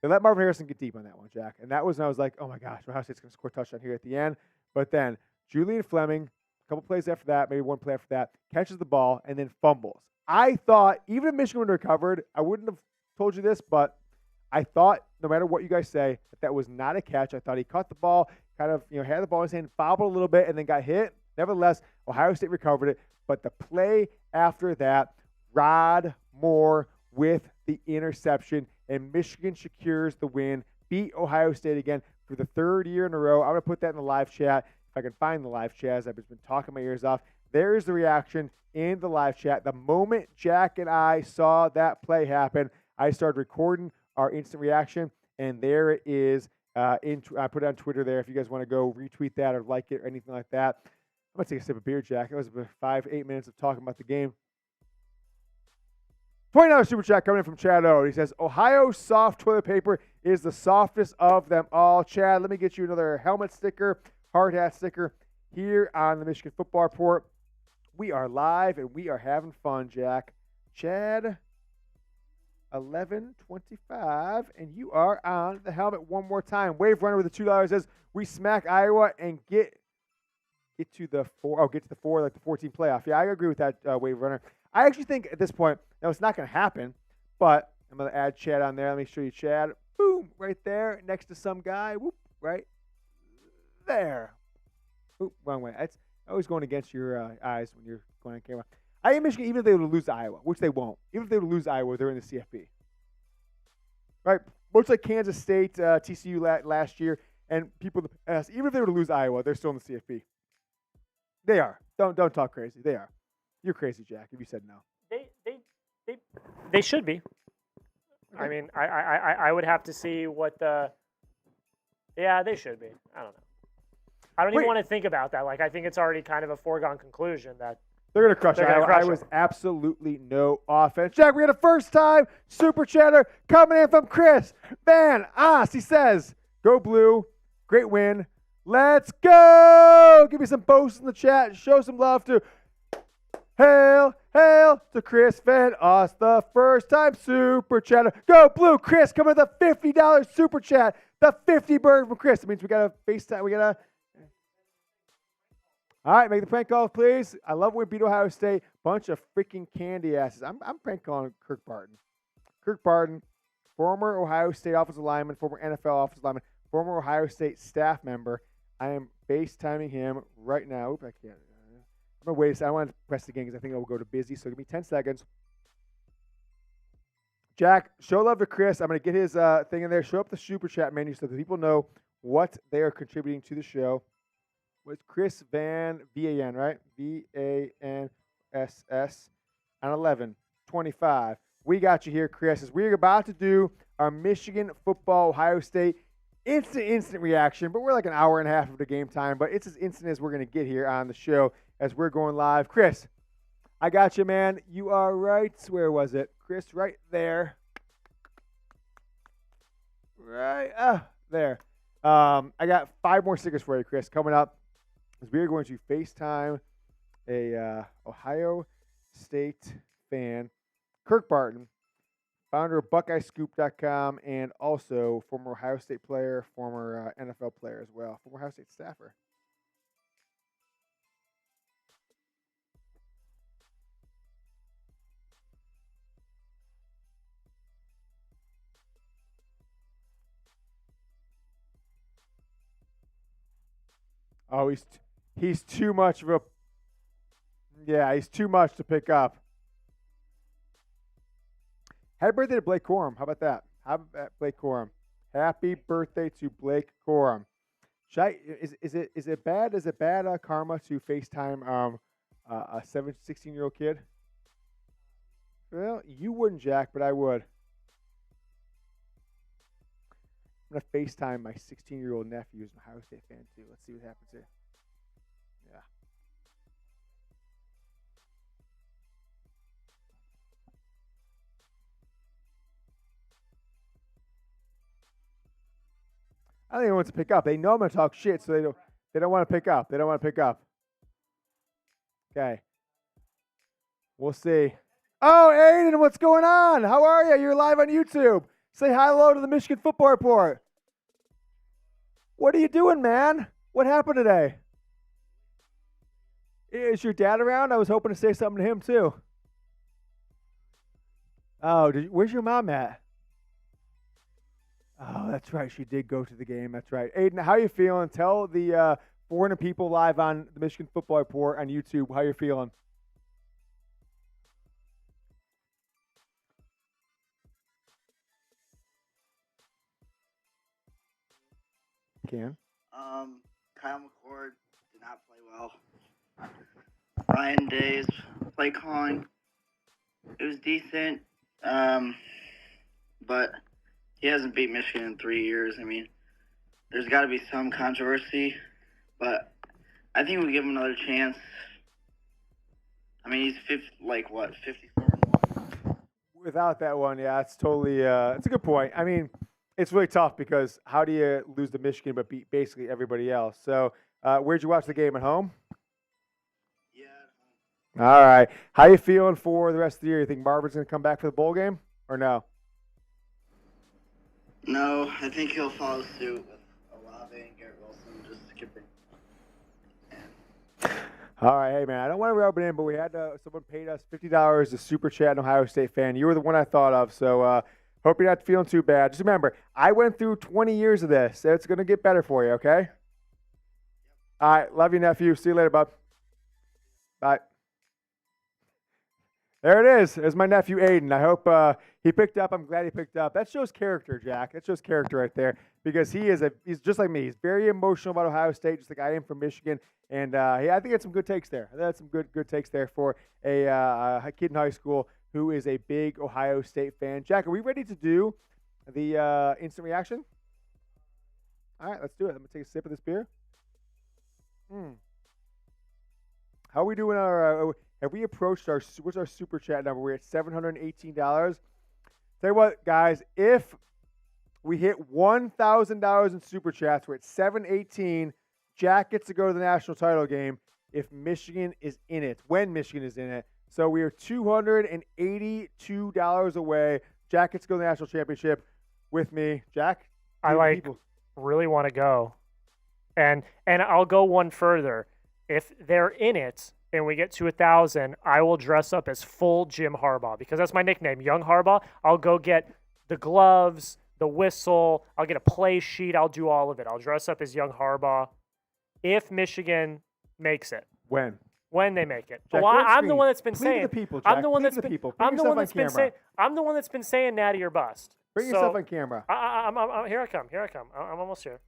They let Marvin Harrison get deep on that one, Jack. And that was when I was like, oh, my gosh, Ohio State's going to score a touchdown here at the end. But then Julian Fleming, a couple plays after that, maybe one play after that, catches the ball and then fumbles. I thought, even if Michigan would have recovered, I wouldn't have told you this, but I thought, no matter what you guys say, that was not a catch. I thought he caught the ball, kind of, had the ball in his hand, bobbled a little bit, and then got hit. Nevertheless, Ohio State recovered it. But the play after that, Rod Moore with the interception, and Michigan secures the win, beat Ohio State again for the 3rd year in a row. I'm going to put that in the live chat if I can find the live chat, as I've just been talking my ears off. There's the reaction in the live chat. The moment Jack and I saw that play happen, I started recording our instant reaction, and there it is. I put it on Twitter there if you guys want to go retweet that or like it or anything like that. I'm going to take a sip of beer, Jack. It was about 5-8 minutes of talking about the game. $20 super chat coming in from Chad O. He says, Ohio soft toilet paper is the softest of them all. Chad, let me get you another helmet sticker, hard hat sticker here on the Michigan Football Report. We are live and we are having fun, Jack. Chad, 11:25, and you are on the helmet one more time. Wave Runner with the $2 says, we smack Iowa and get to the 14 playoff. Yeah, I agree with that, Wave Runner. I actually think at this point, now it's not going to happen, but I'm going to add Chad on there. Let me show you Chad. Boom, right there next to some guy. Whoop, right there. Oop, wrong way. It's always going against your eyes when you're going on camera. I think Michigan, even if they were to lose Iowa, which they won't, even if they were to lose Iowa, they're in the CFP. Right? Much like Kansas State, TCU last year, and people in the past, even if they were to lose Iowa, they're still in the CFP. They are. Don't talk crazy. They are. You're crazy, Jack, if you said no. They should be. Okay. I mean, I would have to see what the – yeah, they should be. I don't know. I don't even want to think about that. Like, I think it's already kind of a foregone conclusion that they're going to crush it. I was absolutely no offense. Jack, we had a first-time super chatter coming in from Chris Van Oss. He says, go blue, great win. Let's go. Give me some posts in the chat. Show some love to Hail, hail to Chris Van Oss, the first time super chatter. Go Blue, Chris, come with the $50 super chat. The 50 bird from Chris. It means we got to FaceTime. All right, make the prank call, please. I love when we beat Ohio State. Bunch of freaking candy asses. I'm prank calling Kirk Barton. Kirk Barton, former Ohio State offensive lineman, former NFL offensive lineman, former Ohio State staff member. I am FaceTiming him right now. Oop, I can't. I'm going to wait. I want to press the game because I think it will go to busy. So give me 10 seconds. Jack, show love to Chris. I'm going to get his thing in there. Show up the super chat menu so that people know what they are contributing to the show. What's Chris Van, V-A-N, right? V-A-N-S-S on 11:25. We got you here, Chris, as we're about to do our Michigan football Ohio State instant reaction, but we're like an hour and a half of the game time, but it's as instant as we're going to get here on the show as we're going live. Chris, I got you, man. You are right. Where was it? Chris, right there. Right there. I got 5 more stickers for you, Chris, coming up as we are going to FaceTime a Ohio State fan, Kirk Barton, founder of BuckeyeScoop.com, and also former Ohio State player, former NFL player as well, former Ohio State staffer. Oh, he's too much of a he's too much to pick up. Happy birthday to Blake Corum. How about that? How about Blake Corum? Happy birthday to Blake Corum. Is it bad karma to FaceTime a 16-year-old kid? Well, you wouldn't, Jack, but I would. I'm going to FaceTime my 16-year-old nephew who's an Ohio State fan, too. Let's see what happens here. Yeah. I don't even want to pick up. They know I'm going to talk shit, so they don't want to pick up. They don't want to pick up. Okay. We'll see. Oh, Aiden, what's going on? How are you? You're live on YouTube. Say hello to the Michigan Football Report. What are you doing, man? What happened today? Is your dad around? I was hoping to say something to him, too. Oh, where's your mom at? Oh, that's right. She did go to the game. That's right. Aiden, how you feeling? Tell the 400 people live on the Michigan Football Report on YouTube how you're feeling. Can. Kyle McCord did not play well. Ryan Day's play calling, it was decent, but he hasn't beat Michigan in 3 years. I mean, there's got to be some controversy, but I think we'll give him another chance. I mean, he's 54? Without that one, yeah, it's totally it's a good point. I mean, it's really tough because how do you lose to Michigan but beat basically everybody else? So where'd you watch the game? At home? Yeah. All right. How you feeling for the rest of the year? You think Marvin's going to come back for the bowl game or no? No, I think he'll follow suit with Olave and Garrett Wilson, just skipping. All right, hey, man, I don't want to rub it in, but we had someone paid us $50 to super chat an Ohio State fan. You were the one I thought of, so hope you're not feeling too bad. Just remember, I went through 20 years of this, so it's going to get better for you, okay? All right, love you, nephew. See you later, bud. Bye. There it is. There's my nephew, Aiden. I hope he picked up. I'm glad he picked up. That shows character, Jack. That shows character right there because he's just like me. He's very emotional about Ohio State, just like I am from Michigan. And I think it's some good takes there. That's some good takes there for a kid in high school who is a big Ohio State fan. Jack, are we ready to do the instant reaction? All right, let's do it. I'm going to take a sip of this beer. How are we doing have we approached what's our super chat number? We're at $718. Tell you what, guys, if we hit $1,000 in super chats, we're at $718. Jack gets to go to the national title game if Michigan is in it, when Michigan is in it. So we are $282 away. Jack gets to go to the national championship with me. Jack, really want to go. And I'll go one further. If they're in it and we get to 1,000, I will dress up as full Jim Harbaugh because that's my nickname, Young Harbaugh. I'll go get the gloves, the whistle. I'll get a play sheet. I'll do all of it. I'll dress up as Young Harbaugh if Michigan makes it. When they make it. Jack, Well, I'm the one that's been saying. The people, Jack. I'm the one that's been. People. I'm the one that's been saying. I'm the one that's been saying natty or bust. Bring yourself on camera. Here I come. I'm almost here.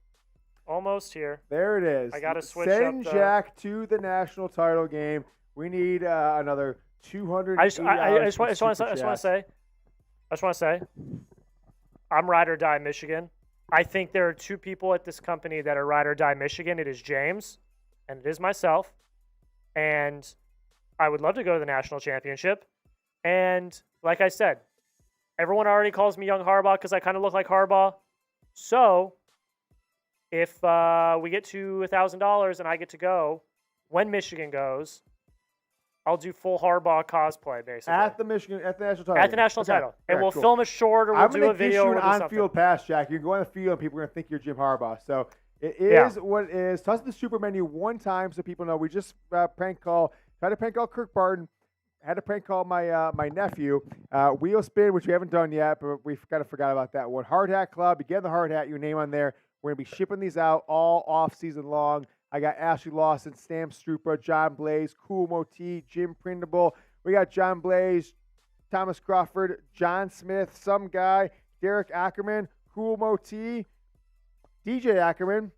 Almost here. There it is. I got to switch Send up. Jack to the national title game. We need another $200. I just want to say, I'm ride or die Michigan. I think there are two people at this company that are ride or die Michigan. It is James, and it is myself. And I would love to go to the national championship. And like I said, everyone already calls me Young Harbaugh because I kind of look like Harbaugh. So if we get to $1,000 and I get to go when Michigan goes, I'll do full Harbaugh cosplay basically At the national title. At the national title, and we'll film a short or we'll do a video. I'm going to get you an on-field pass, Jack. You can go on the field and people are going to think you're Jim Harbaugh. So it is what it is. Toss the super menu one time so people know. We just tried to prank call Kirk Barton. Had to prank call my nephew. Wheel spin, which we haven't done yet, but we've kind of forgot about that one. Hard Hat Club. You get the hard hat, your name on there. We're going to be shipping these out all off season long. I got Ashley Lawson, Sam Strupa, John Blaze, Cool Moti, Jim Prindable. We got John Blaze, Thomas Crawford, John Smith, some guy, Derek Ackerman, Cool Moti, DJ Ackerman,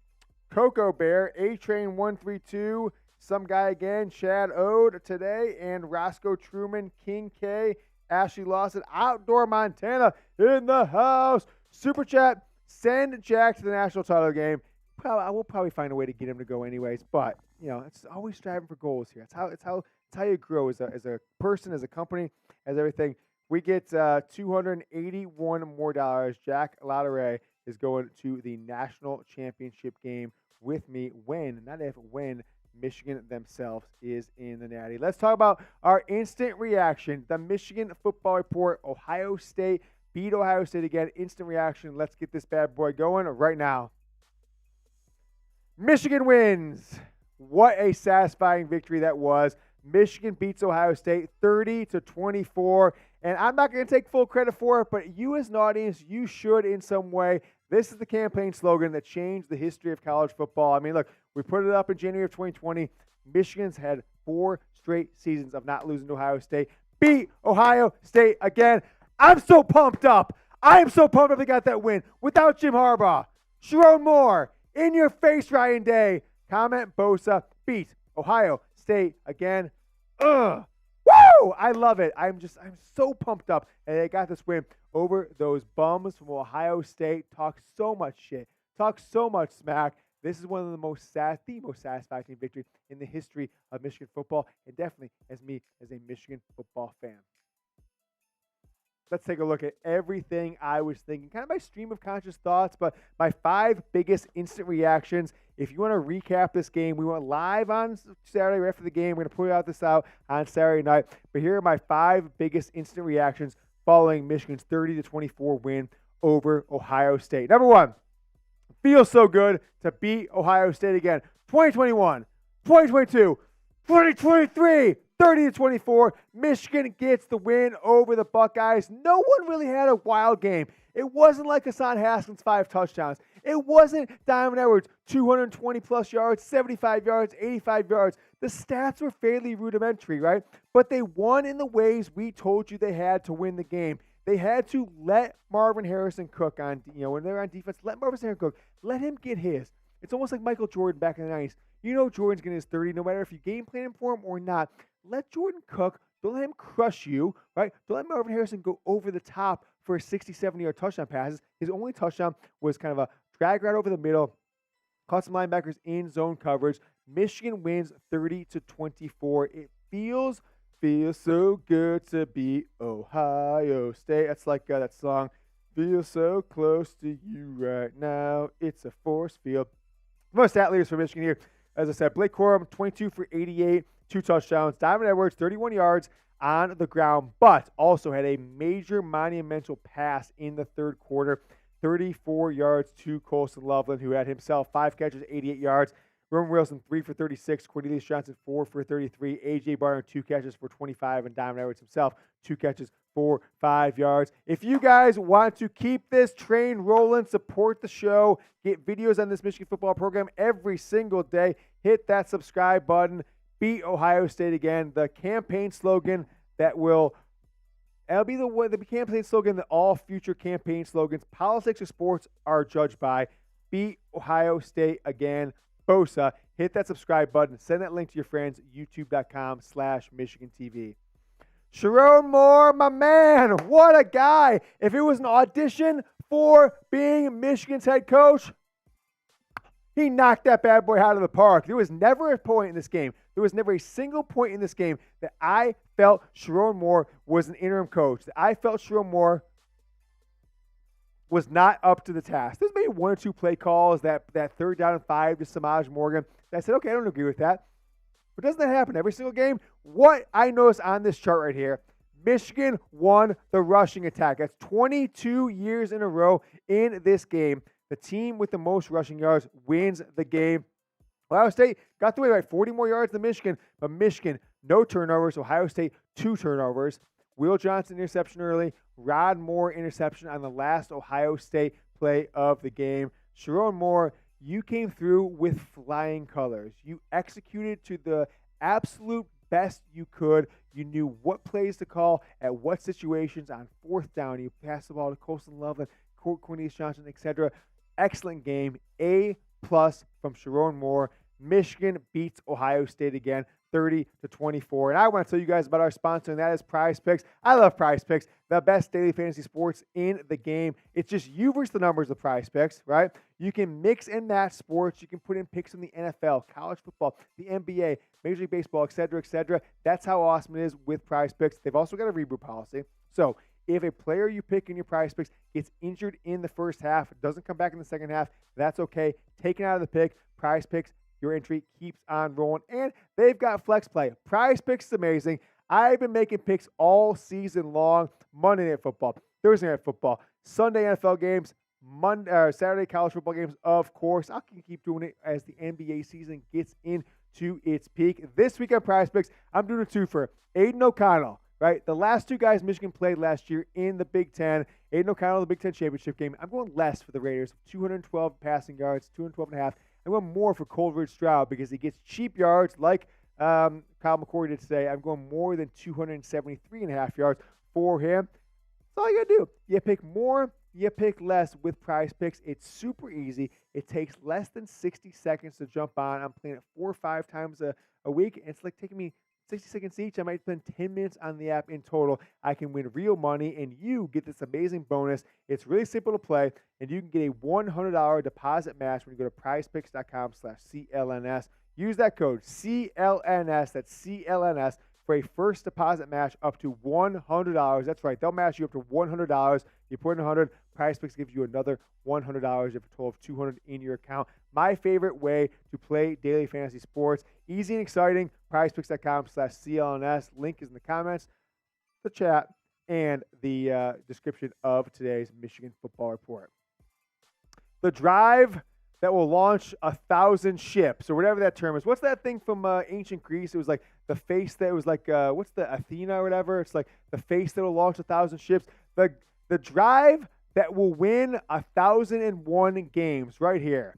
Coco Bear, A-Train 132, some guy again, Chad Ode today, and Roscoe Truman, King K, Ashley Lawson, Outdoor Montana in the house. Super chat, send Jack to the national title game. I will probably find a way to get him to go anyways, but it's always striving for goals here. It's how you grow as a person, as a company, as everything. We get $281 more. Jack Lauderay is going to the national championship game with me when Michigan themselves is in the Natty. Let's talk about our instant reaction. The Michigan Football Report. Ohio State beat Ohio State again. Instant reaction. Let's get this bad boy going right now. Michigan wins. What a satisfying victory that was. Michigan beats Ohio State 30-24. And I'm not going to take full credit for it, but you as an audience, you should in some way. This is the campaign slogan that changed the history of college football. I mean, look, we put it up in January of 2020. Michigan's had 4 straight seasons of not losing to Ohio State. Beat Ohio State again. I'm so pumped up. I am so pumped up they got that win without Jim Harbaugh. Sharon Moore. In your face, Ryan Day. Comment Bosa beat Ohio State again. Woo! I love it. I'm so pumped up. And they got this win over those bums from Ohio State. Talk so much shit. Talk so much smack. This is one of the most satisfying victory in the history of Michigan football. And definitely as a Michigan football fan. Let's take a look at everything I was thinking. Kind of my stream of conscious thoughts, but my 5 biggest instant reactions. If you want to recap this game, we went live on Saturday right after the game. We're going to put this out on Saturday night. But here are my 5 biggest instant reactions following Michigan's 30-24 win over Ohio State. Number 1, feels so good to beat Ohio State again. 2021, 2022, 2023. 30-24, Michigan gets the win over the Buckeyes. No one really had a wild game. It wasn't like Hassan Haskins 5 touchdowns. It wasn't Diamond Edwards 220-plus yards, 75 yards, 85 yards. The stats were fairly rudimentary, right? But they won in the ways we told you they had to win the game. They had to let Marvin Harrison cook on, when they're on defense, let Marvin Harrison cook. Let him get his. It's almost like Michael Jordan back in the 90s. Jordan's getting his 30 no matter if you game plan him for him or not. Let Jordan cook. Don't let him crush you, right? Don't let Marvin Harrison go over the top for 60, 70-yard touchdown passes. His only touchdown was kind of a drag right over the middle. Caught some linebackers in zone coverage. Michigan wins 30-24. It feels so good to beat Ohio State. That's like that song, Feel So Close to You Right Now. It's a force field. Most stat leaders for Michigan here. As I said, Blake Corum, 22 for 88, 2 touchdowns. Diamond Edwards, 31 yards on the ground, but also had a major monumental pass in the third quarter. 34 yards to Colston Loveland, who had himself 5 catches, 88 yards. Roman Wilson, 3 for 36. Cornelius Johnson, 4 for 33. A.J. Barner, 2 catches for 25. And Diamond Edwards himself, 2 catches for 5 yards. If you guys want to keep this train rolling, support the show, get videos on this Michigan football program every single day, hit that subscribe button. Beat Ohio State again. The campaign slogan that will... That'll be the campaign slogan that all future campaign slogans, politics or sports, are judged by. Beat Ohio State again. Bosa. Hit that subscribe button. Send that link to your friends. YouTube.com/Michigan TV. Sharon Moore, my man. What a guy. If it was an audition for being Michigan's head coach, he knocked that bad boy out of the park. There was never a point in this game. There was never a single point in this game that I felt Sharon Moore was an interim coach. That I felt Sharon Moore was not up to the task. There's maybe 1 or 2 play calls, that 3rd down and 5 to Samaj Morgan. I said, okay, I don't agree with that. But doesn't that happen every single game? What I noticed on this chart right here, Michigan won the rushing attack. That's 22 years in a row in this game. The team with the most rushing yards wins the game. Ohio State got away by 40 more yards than Michigan, but Michigan, no turnovers. Ohio State, 2 turnovers. Will Johnson interception early. Rod Moore interception on the last Ohio State play of the game. Sharon Moore, you came through with flying colors. You executed to the absolute best you could. You knew what plays to call at what situations on 4th down. You passed the ball to Colston Loveland, Cornelius Johnson, etc. Excellent game. A+ from Sharon Moore. Michigan beats Ohio State again, 30-24. And I want to tell you guys about our sponsor, and that is Prize Picks. I love Prize Picks, the best daily fantasy sports in the game. It's just you versus the numbers of Prize Picks, right? You can mix and match sports. You can put in picks from the NFL, college football, the NBA, Major League Baseball, etc., etc. That's how awesome it is with Prize Picks. They've also got a reboot policy. So if a player you pick in your Prize Picks gets injured in the first half, doesn't come back in the second half, that's okay. Taken out of the pick, Prize Picks, your entry keeps on rolling. And they've got flex play. Prize Picks is amazing. I've been making picks all season long. Monday Night Football, Thursday Night Football, Sunday NFL games, Saturday college football games, of course. I'll keep doing it as the NBA season gets into its peak. This week on Prize Picks, I'm doing a 2-fer. Aiden O'Connell, right? The last 2 guys Michigan played last year in the Big Ten. Aiden O'Connell, the Big Ten championship game. I'm going less for the Raiders, 212 passing yards, 212 and a half. I'm going more for Coleridge Stroud because he gets cheap yards like Kyle McCord did today. I'm going more than 273.5 yards for him. That's all you got to do. You pick more, you pick less with Prize Picks. It's super easy. It takes less than 60 seconds to jump on. I'm playing it 4 or 5 times a week. It's like taking me 60 seconds each. I might spend 10 minutes on the app in total. I can win real money, and you get this amazing bonus. It's really simple to play, and you can get a $100 deposit match when you go to prizepicks.com/CLNS. Use that code CLNS, that's CLNS, for a first deposit match up to $100. That's right. They'll match you up to $100. You put in $100, Prize Picks gives you another $100. You have a total of $200 in your account. My favorite way to play daily fantasy sports. Easy and exciting. prizepicks.com/CLNS. Link is in the comments, the chat, and the description of today's Michigan Football Report. The drive that will launch 1,000 ships, or whatever that term is. What's that thing from ancient Greece? It was like the face that was like, what's the Athena or whatever? It's like the face that will launch 1,000 ships. The drive that will win 1,001 games right here.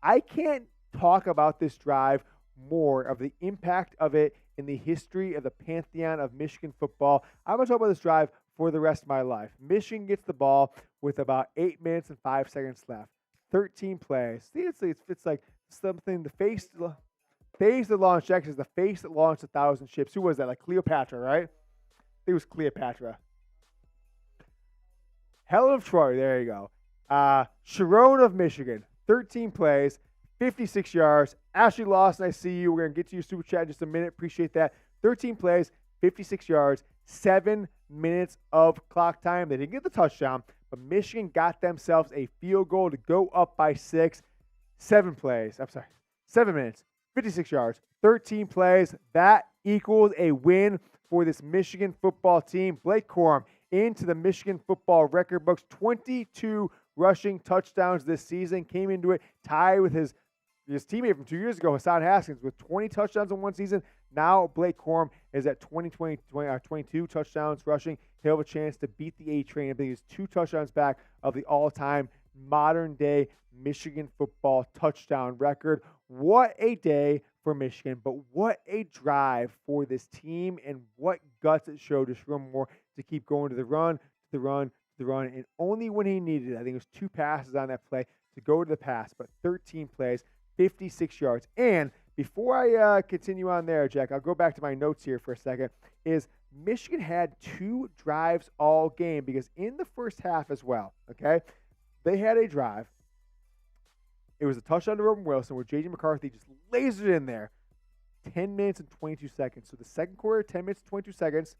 I can't talk about this drive more of the impact of it in the history of the pantheon of Michigan football. I'm going to talk about this drive for the rest of my life. Michigan gets the ball with about 8 minutes and 5 seconds left. 13 plays. See, it's like something, the face that launched, actually, is the face that launched 1,000 ships. Who was that? Like Cleopatra, right? I think it was Cleopatra. Helen of Troy, there you go. Sharon of Michigan, 13 plays, 56 yards. Ashley Lawson, I see you. We're going to get to your super chat in just a minute. Appreciate that. 13 plays, 56 yards, 7 minutes of clock time. They didn't get the touchdown, but Michigan got themselves a field goal to go up by 6. 7 minutes, 56 yards, 13 plays. That equals a win for this Michigan football team. Blake Corum into the Michigan football record books. 22 rushing touchdowns this season. Came into it tied with his teammate from 2 years ago, Hassan Haskins, with 20 touchdowns in one season. Now Blake Corum is at 22 touchdowns rushing. He'll have a chance to beat the A-Train. I think he's 2 touchdowns back of the all-time modern-day Michigan football touchdown record. What a day for Michigan, but what a drive for this team, and what guts it showed to Sherman Moore to keep going to the run, and only when he needed it. I think it was 2 passes on that play to go to the pass, but 13 plays, 56 yards. And before I continue on there, Jack, I'll go back to my notes here for a second, is Michigan had 2 drives all game, because in the first half as well, okay, they had a drive. It was a touchdown to Robin Wilson where J.J. McCarthy just lasered it in there. 10 minutes and 22 seconds. So the second quarter, 10 minutes and 22 seconds.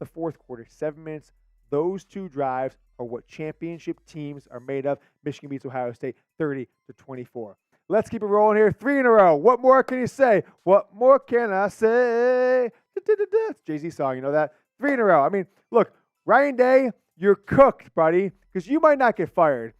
The fourth quarter, 7 minutes. Those 2 drives are what championship teams are made of. Michigan beats Ohio State 30-24. Let's keep it rolling here. 3 in a row. What more can you say? What more can I say? It's Jay-Z song. You know that? 3 in a row. I mean, look, Ryan Day, you're cooked, buddy, because you might not get fired.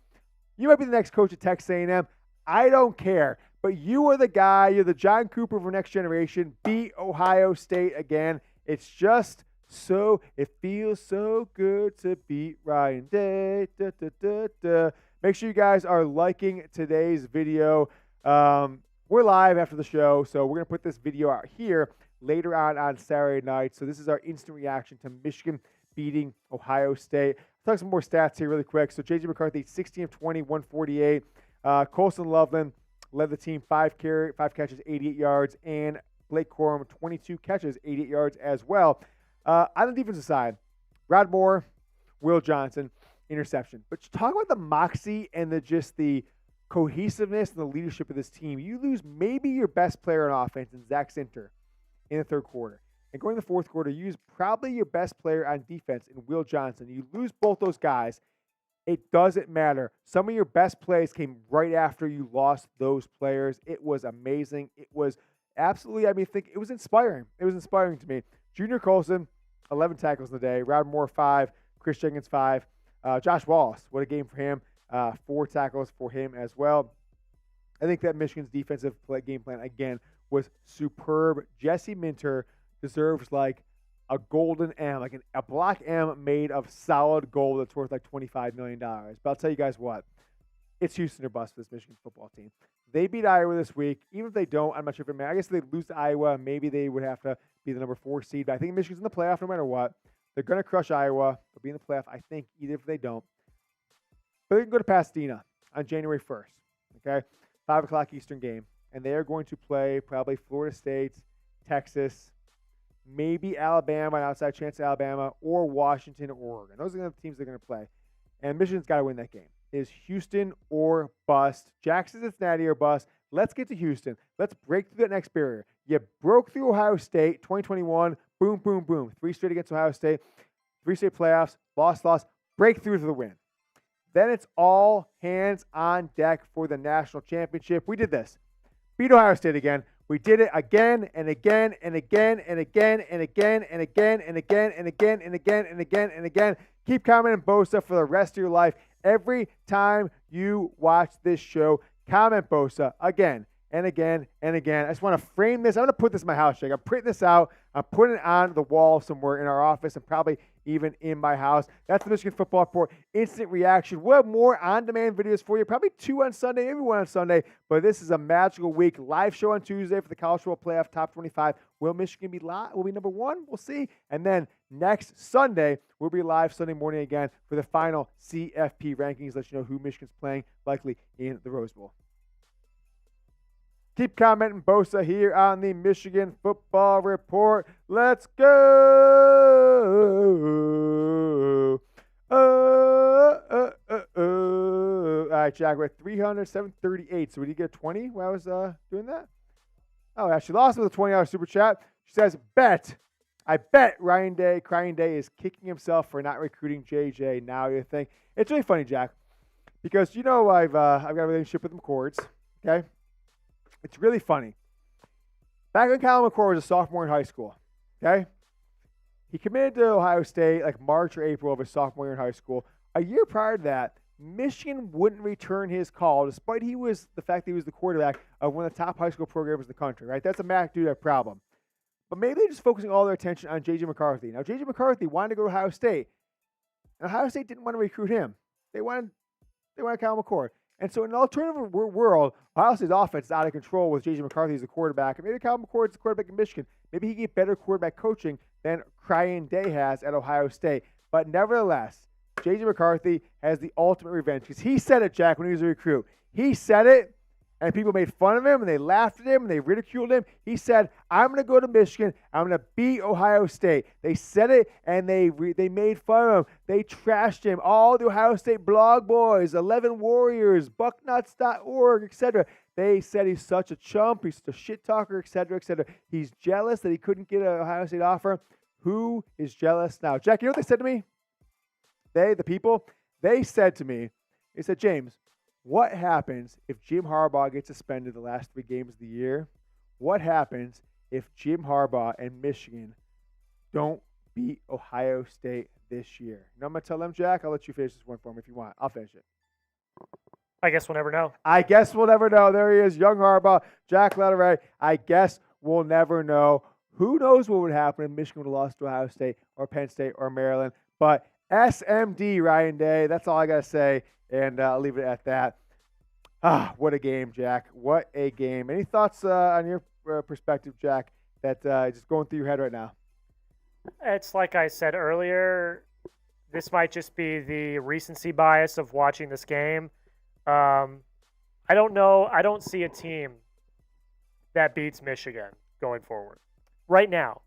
You might be the next coach at Texas A&M. I don't care. But you are the guy. You're the John Cooper for next generation. Beat Ohio State again. It's just so, it feels so good to beat Ryan Day. Make sure you guys are liking today's video. We're live after the show, so we're going to put this video out here later on Saturday night. So this is our instant reaction to Michigan beating Ohio State. I'll talk some more stats here really quick. So J.J. McCarthy, 16 of 20, 148. Colson Loveland led the team, 5 catches, 88 yards, and Blake Corum, 22 catches, 88 yards as well. On the defensive side, Rod Moore, Will Johnson, interception. But talk about the moxie and the cohesiveness and the leadership of this team. You lose maybe your best player on offense in Zach Zinter in the third quarter. And going to the fourth quarter, you use probably your best player on defense in Will Johnson. You lose both those guys. It doesn't matter. Some of your best plays came right after you lost those players. It was amazing. It was absolutely, it was inspiring. It was inspiring to me. Junior Colson, 11 tackles in the day. Rod Moore, 5. Chris Jenkins, 5. Josh Wallace, what a game for him. 4 tackles for him as well. I think that Michigan's defensive game plan, again, was superb. Jesse Minter deserves like a golden M, like a block M made of solid gold that's worth like $25 million. But I'll tell you guys what, it's Houston or bust for this Michigan football team. They beat Iowa this week. Even if they don't, I'm not sure if it matters. I guess if they lose to Iowa, maybe they would have to be the number 4 seed. But I think Michigan's in the playoff no matter what. They're going to crush Iowa. They'll be in the playoff, I think, even if they don't. But they can go to Pasadena on January 1st, okay? 5 o'clock Eastern game. And they are going to play probably Florida State, Texas, maybe Alabama, an outside chance at Alabama, or Washington or Oregon. Those are the teams they're going to play. And Michigan's got to win that game. It is Houston or bust. Jackson, Cincinnati or bust. Let's get to Houston. Let's break through that next barrier. You broke through Ohio State, 2021. Boom, boom, boom. 3 straight against Ohio State. 3 straight playoffs. Loss. Breakthrough to the win. Then it's all hands on deck for the national championship. We did this. Beat Ohio State again. We did it again and again and again and again and again and again and again and again and again and again and again. Keep commenting Bosa for the rest of your life. Every time you watch this show, comment Bosa again and again and again. I just want to frame this. I'm going to put this in my house, Jake. I'm printing this out. I'm putting it on the wall somewhere in our office and probably even in my house. That's the Michigan Football Report Instant Reaction. We'll have more on-demand videos for you. Probably 2 on Sunday, maybe 1 on Sunday. But this is a magical week. Live show on Tuesday for the College Football Playoff Top 25. Will Michigan be live? Will be number 1? We'll see. And then next Sunday, we'll be live Sunday morning again for the final CFP rankings. Let you know who Michigan's playing, likely in the Rose Bowl. Keep commenting Bosa here on the Michigan Football Report. Let's go. All right, Jack, we're at 300, 738. So we did get 20 while I was doing that? Oh, yeah, she lost with a $20 super chat. She says, I bet Ryan Day, Crying Day, is kicking himself for not recruiting JJ. Now you think. It's really funny, Jack, because you know I've got a relationship with the McCords. Okay? It's really funny. Back when Kyle McCord was a sophomore in high school, okay? He committed to Ohio State like March or April of his sophomore year in high school. A year prior to that, Michigan wouldn't return his call, despite the fact that he was the quarterback of one of the top high school programs in the country, right? That's a Mac Duda problem. But maybe they're just focusing all their attention on J.J. McCarthy. Now, J.J. McCarthy wanted to go to Ohio State, and Ohio State didn't want to recruit him. They wanted Kyle McCord. And so in an alternative world, Ohio State's offense is out of control with J.J. McCarthy as the quarterback. And maybe Kyle McCord's the quarterback in Michigan. Maybe he can get better quarterback coaching than Ryan Day has at Ohio State. But nevertheless, J.J. McCarthy has the ultimate revenge. Because he said it, Jack, when he was a recruit. He said it, and people made fun of him, and they laughed at him, and they ridiculed him. He said, I'm going to go to Michigan. I'm going to beat Ohio State. They said it, and they made fun of him. They trashed him. All the Ohio State blog boys, 11 Warriors, bucknuts.org, etc. They said he's such a chump. He's such a shit talker, etc., etc. He's jealous that he couldn't get an Ohio State offer. Who is jealous now? Jack, you know what they said to me? The people, they said to me, they said, James, what happens if Jim Harbaugh gets suspended the last 3 games of the year? What happens if Jim Harbaugh and Michigan don't beat Ohio State this year? You know, I'm going to tell them, Jack. I'll let you finish this one for me if you want. I'll finish it. I guess we'll never know. I guess we'll never know. There he is, young Harbaugh, Jack Letteray. I guess we'll never know. Who knows what would happen if Michigan would have lost to Ohio State or Penn State or Maryland. But SMD, Ryan Day. That's all I got to say. And I'll leave it at that. What a game, Jack. What a game. Any thoughts on your perspective, Jack, that just going through your head right now? It's like I said earlier, this might just be the recency bias of watching this game. I don't know. I don't see a team that beats Michigan going forward. Right now,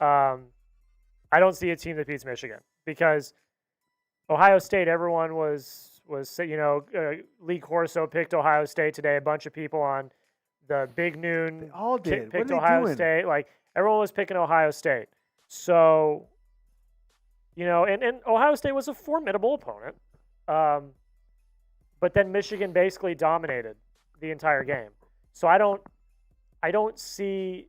I don't see a team that beats Michigan because Ohio State, everyone was Lee Corso picked Ohio State today. A bunch of people on the Big Noon they all did. picked Ohio State. Like, everyone was picking Ohio State. So, and Ohio State was a formidable opponent. But then Michigan basically dominated the entire game. So I don't see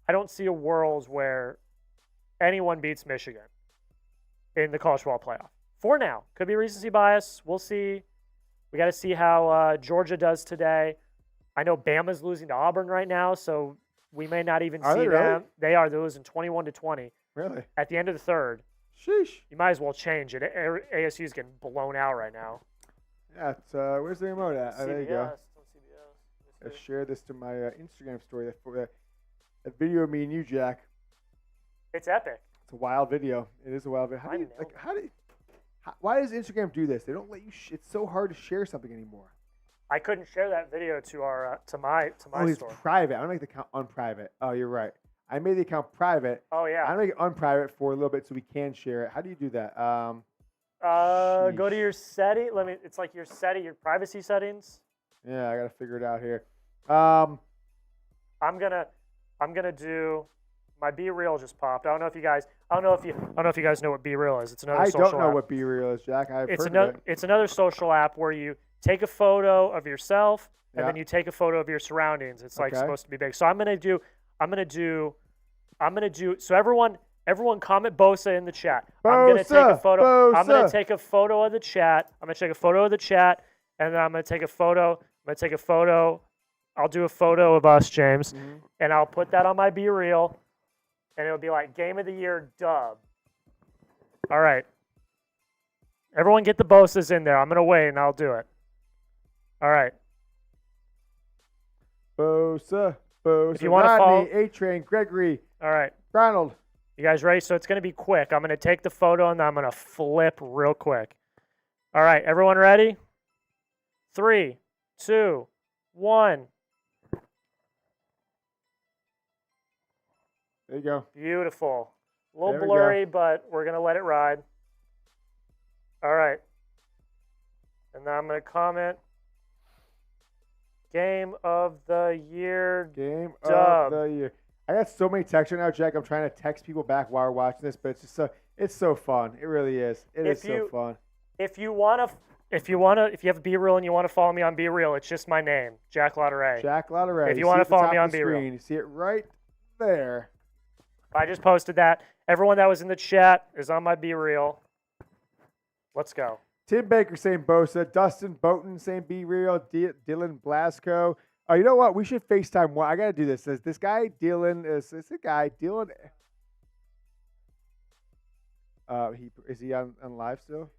a world where anyone beats Michigan in the college football playoff. For now. Could be recency bias. We'll see. We got to see how Georgia does today. I know Bama's losing to Auburn right now, so we may not even see them. Really? They are. They're losing 21-20. Really? At the end of the third. Sheesh. You might as well change it. ASU's getting blown out right now. Yeah, it's, where's the remote at? Oh, there you go. CBS. I shared this to my Instagram story. That video of me and you, Jack. It's epic. It's a wild video. It is a wild video. Why does Instagram do this? They don't let you. It's so hard to share something anymore. I couldn't share that video to our to my it's store. Private. I'm gonna make the account unprivate. Oh, you're right. I made the account private. Oh yeah. I'm gonna make it unprivate for a little bit so we can share it. How do you do that? Go to your setting. It's like your privacy settings. Yeah, I gotta figure it out here. I'm gonna do. My Be Real just popped. I don't know if you guys know what Be Real is. It's another social app. I don't know what Be Real is, Jack. It's another social app where you take a photo of yourself and then you take a photo of your surroundings. It's like supposed to be big. So I'm gonna do. So everyone comment Bosa in the chat. I'm gonna take a photo. Bosa. I'm gonna take a photo of the chat. I'm gonna take a photo of the chat, and then I'm gonna take a photo. I'll do a photo of us, James, and I'll put that on my Be Real. And it'll be like Game of the Year dub. All right. Everyone get the Bosas in there. I'm going to wait and I'll do it. All right. Bosa. If you want to follow. A-Train, Gregory. All right. Ronald. You guys ready? So it's going to be quick. I'm going to take the photo and then I'm going to flip real quick. All right. Everyone ready? 3, 2, 1. There you go. Beautiful. A little blurry, but we're going to let it ride. All right. And now I'm going to comment. Game of the Year. Game dub. of the Year. I got so many texts right now, Jack. I'm trying to text people back while we're watching this, but it's so fun. It really is. It is so fun. If you want to If you have Be Real and you want to follow me on Be Real, it's just my name, Jack Lauderay. Jack Lauderay. If you want to follow me on Be Real. You see it right there. I just posted that. Everyone that was in the chat is on my Be Real. Let's go. Tim Baker saying Bosa. Dustin Boughton saying Be Real. Dylan Blasco. Oh, you know what? We should FaceTime one. I got to do this. This guy, Dylan, is a guy, Dylan. Is he on live still?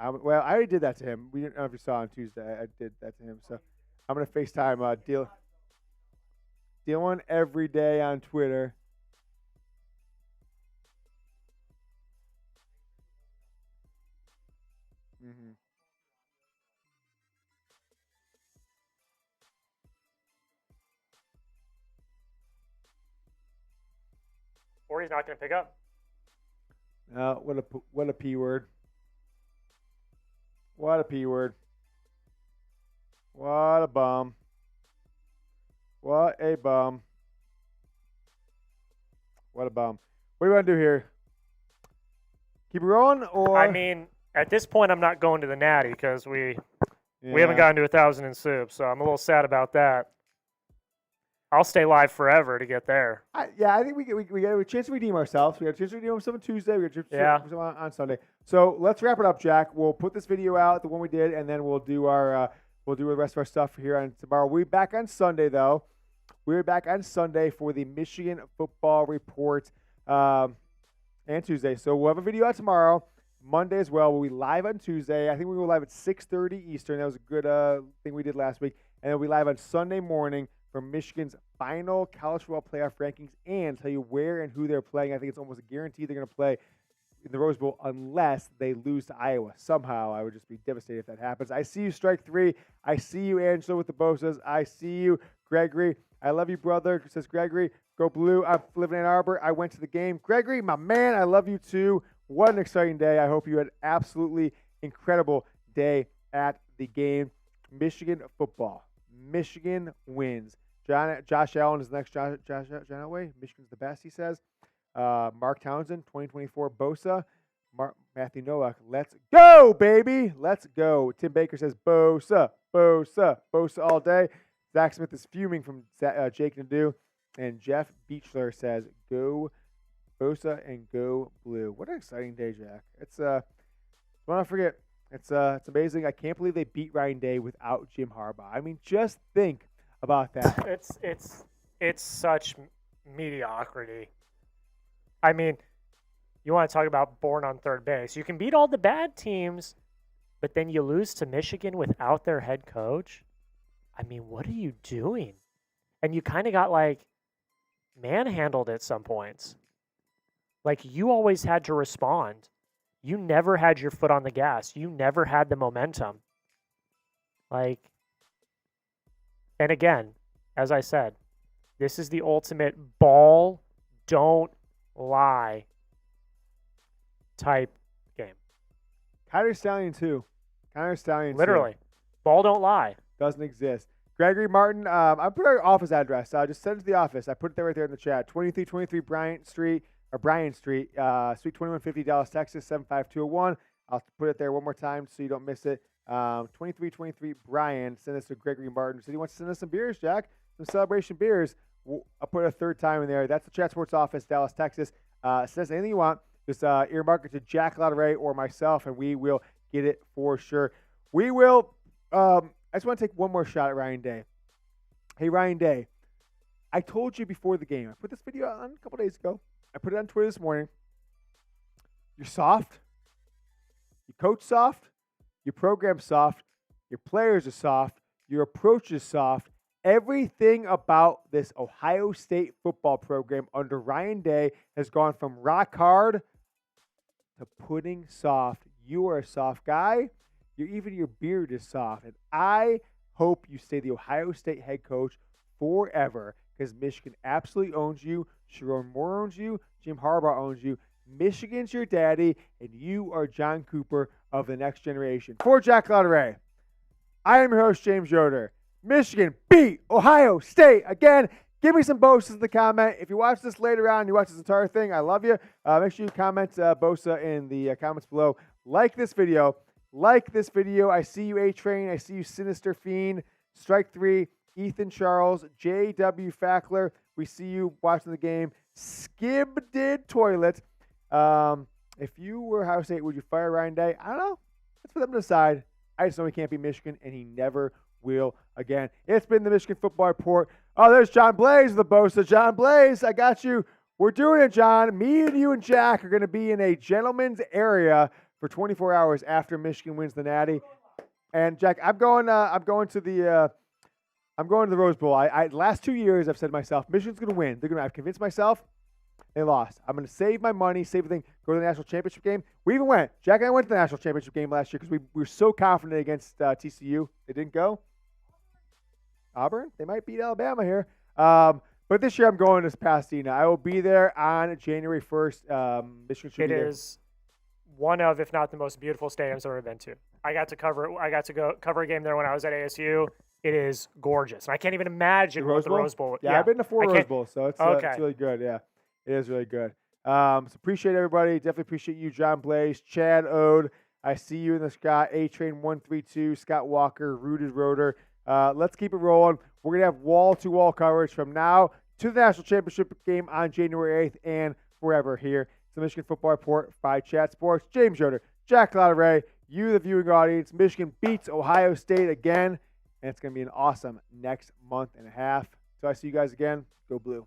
Well, I already did that to him. We didn't know if you saw on Tuesday. I did that to him. So I'm going to FaceTime Dylan every day on Twitter. Mm-hmm. Or he's not going to pick up. What a P word. What a P word. What a bum. What a bum. What a bum. What do you want to do here? Keep it rolling, or? I mean, at this point, I'm not going to the Natty because we haven't gotten to 1,000 in soup, so I'm a little sad about that. I'll stay live forever to get there. I think we got a chance to redeem ourselves. We got a chance to redeem ourselves on Tuesday. We got a chance to on Sunday. So let's wrap it up, Jack. We'll put this video out, the one we did, and then we'll do the rest of our stuff here on tomorrow. We'll be back on Sunday, though. We're back on Sunday for the Michigan football report and Tuesday. So we'll have a video out tomorrow, Monday as well. We'll be live on Tuesday. I think we will live at 6:30 Eastern. That was a good thing we did last week. And then we'll be live on Sunday morning for Michigan's final college football playoff rankings and tell you where and who they're playing. I think it's almost a guarantee they're going to play in the Rose Bowl unless they lose to Iowa. Somehow, I would just be devastated if that happens. I see you, Strike 3. I see you, Angelo, with the Bosas. I see you, Gregory. I love you, brother, says Gregory. Go Blue. I'm living in Ann Arbor. I went to the game. Gregory, my man, I love you too. What an exciting day. I hope you had an absolutely incredible day at the game. Michigan football. Michigan wins. Josh Allen is the next John Elway. Michigan's the best, he says. Mark Townsend, 2024 Bosa. Matthew Nowak, let's go, baby. Let's go. Tim Baker says Bosa all day. Zach Smith is fuming from Jake Nadeau. And Jeff Beechler says go Bosa and go Blue. What an exciting day, Jack. It's don't forget. It's amazing. I can't believe they beat Ryan Day without Jim Harbaugh. I mean, just think about that. It's such mediocrity. I mean, you want to talk about born on third base. You can beat all the bad teams, but then you lose to Michigan without their head coach. I mean, what are you doing? And you kind of got manhandled at some points. You always had to respond. You never had your foot on the gas. You never had the momentum. And again, as I said, this is the ultimate ball, don't lie type game. Kyler Stallion, too. Literally. Ball, don't lie. Doesn't exist. Gregory Martin, I put our office address. Just send it to the office. I put it right there in the chat. 2323 Bryan Street, Suite 2150, Dallas, Texas, 75201. I'll put it there one more time so you don't miss it. 2323 Brian, send this to Gregory Martin. Said he wants to send us some beers, Jack. Some Celebration beers. I'll put it a third time in there. That's the Chat Sports office, Dallas, Texas. Says anything you want. Just earmark it to Jack Lauderay or myself, and we will get it for sure. We will. I just want to take one more shot at Ryan Day. Hey, Ryan Day. I told you before the game. I put this video on a couple days ago. I put it on Twitter this morning. You're soft. You coach soft. Your program's soft. Your players are soft. Your approach is soft. Everything about this Ohio State football program under Ryan Day has gone from rock hard to pudding soft. You are a soft guy. Even your beard is soft. And I hope you stay the Ohio State head coach forever because Michigan absolutely owns you. Sharon Moore owns you. Jim Harbaugh owns you. Michigan's your daddy, and you are John Cooper of the next generation. For Jack Lauderay, I am your host, James Yoder. Michigan beat Ohio State again. Give me some Bosa's in the comment. If you watch this later on, you watch this entire thing, I love you. Make sure you comment Bosa in the comments below. Like this video. I see you, A-Train. I see you, Sinister Fiend. Strike 3, Ethan Charles, J.W. Fackler. We see you watching the game. Skib did toilet. If you were Ohio State, would you fire Ryan Day? I don't know. That's for them to decide. I just know he can't be Michigan, and he never will again. It's been the Michigan Football Report. Oh, there's John Blaze with the Bosa. John Blaze, I got you. We're doing it, John. Me and you and Jack are going to be in a gentleman's area for 24 hours after Michigan wins the Natty. And Jack, I'm going to the Rose Bowl. Last 2 years I've said to myself, Michigan's going to win. I've convinced myself. They lost. I'm going to save my money, save everything, go to the national championship game. We even went. Jack and I went to the national championship game last year because we were so confident against TCU. They didn't go. Auburn? They might beat Alabama here. But this year I'm going to Pasadena. I will be there on January 1st. Michigan should be there. It is one of, if not the most beautiful stadiums I've ever been to. I got to go cover a game there when I was at ASU. It is gorgeous. And I can't even imagine what the Rose Bowl. Yeah, I've been to 4 Rose Bowls, so it's really good. Yeah, it is really good. So appreciate everybody. Definitely appreciate you, John Blaze, Chad Ode. I see you in the Scott, A-Train 132, Scott Walker, Rooted Rotor. Let's keep it rolling. We're going to have wall-to-wall coverage from now to the national championship game on January 8th and forever here. It's the Michigan Football Report by Chat Sports. James Yoder, Jack Lauderay, you, the viewing audience. Michigan beats Ohio State again, and it's going to be an awesome next month and a half. So I see you guys again. Go Blue.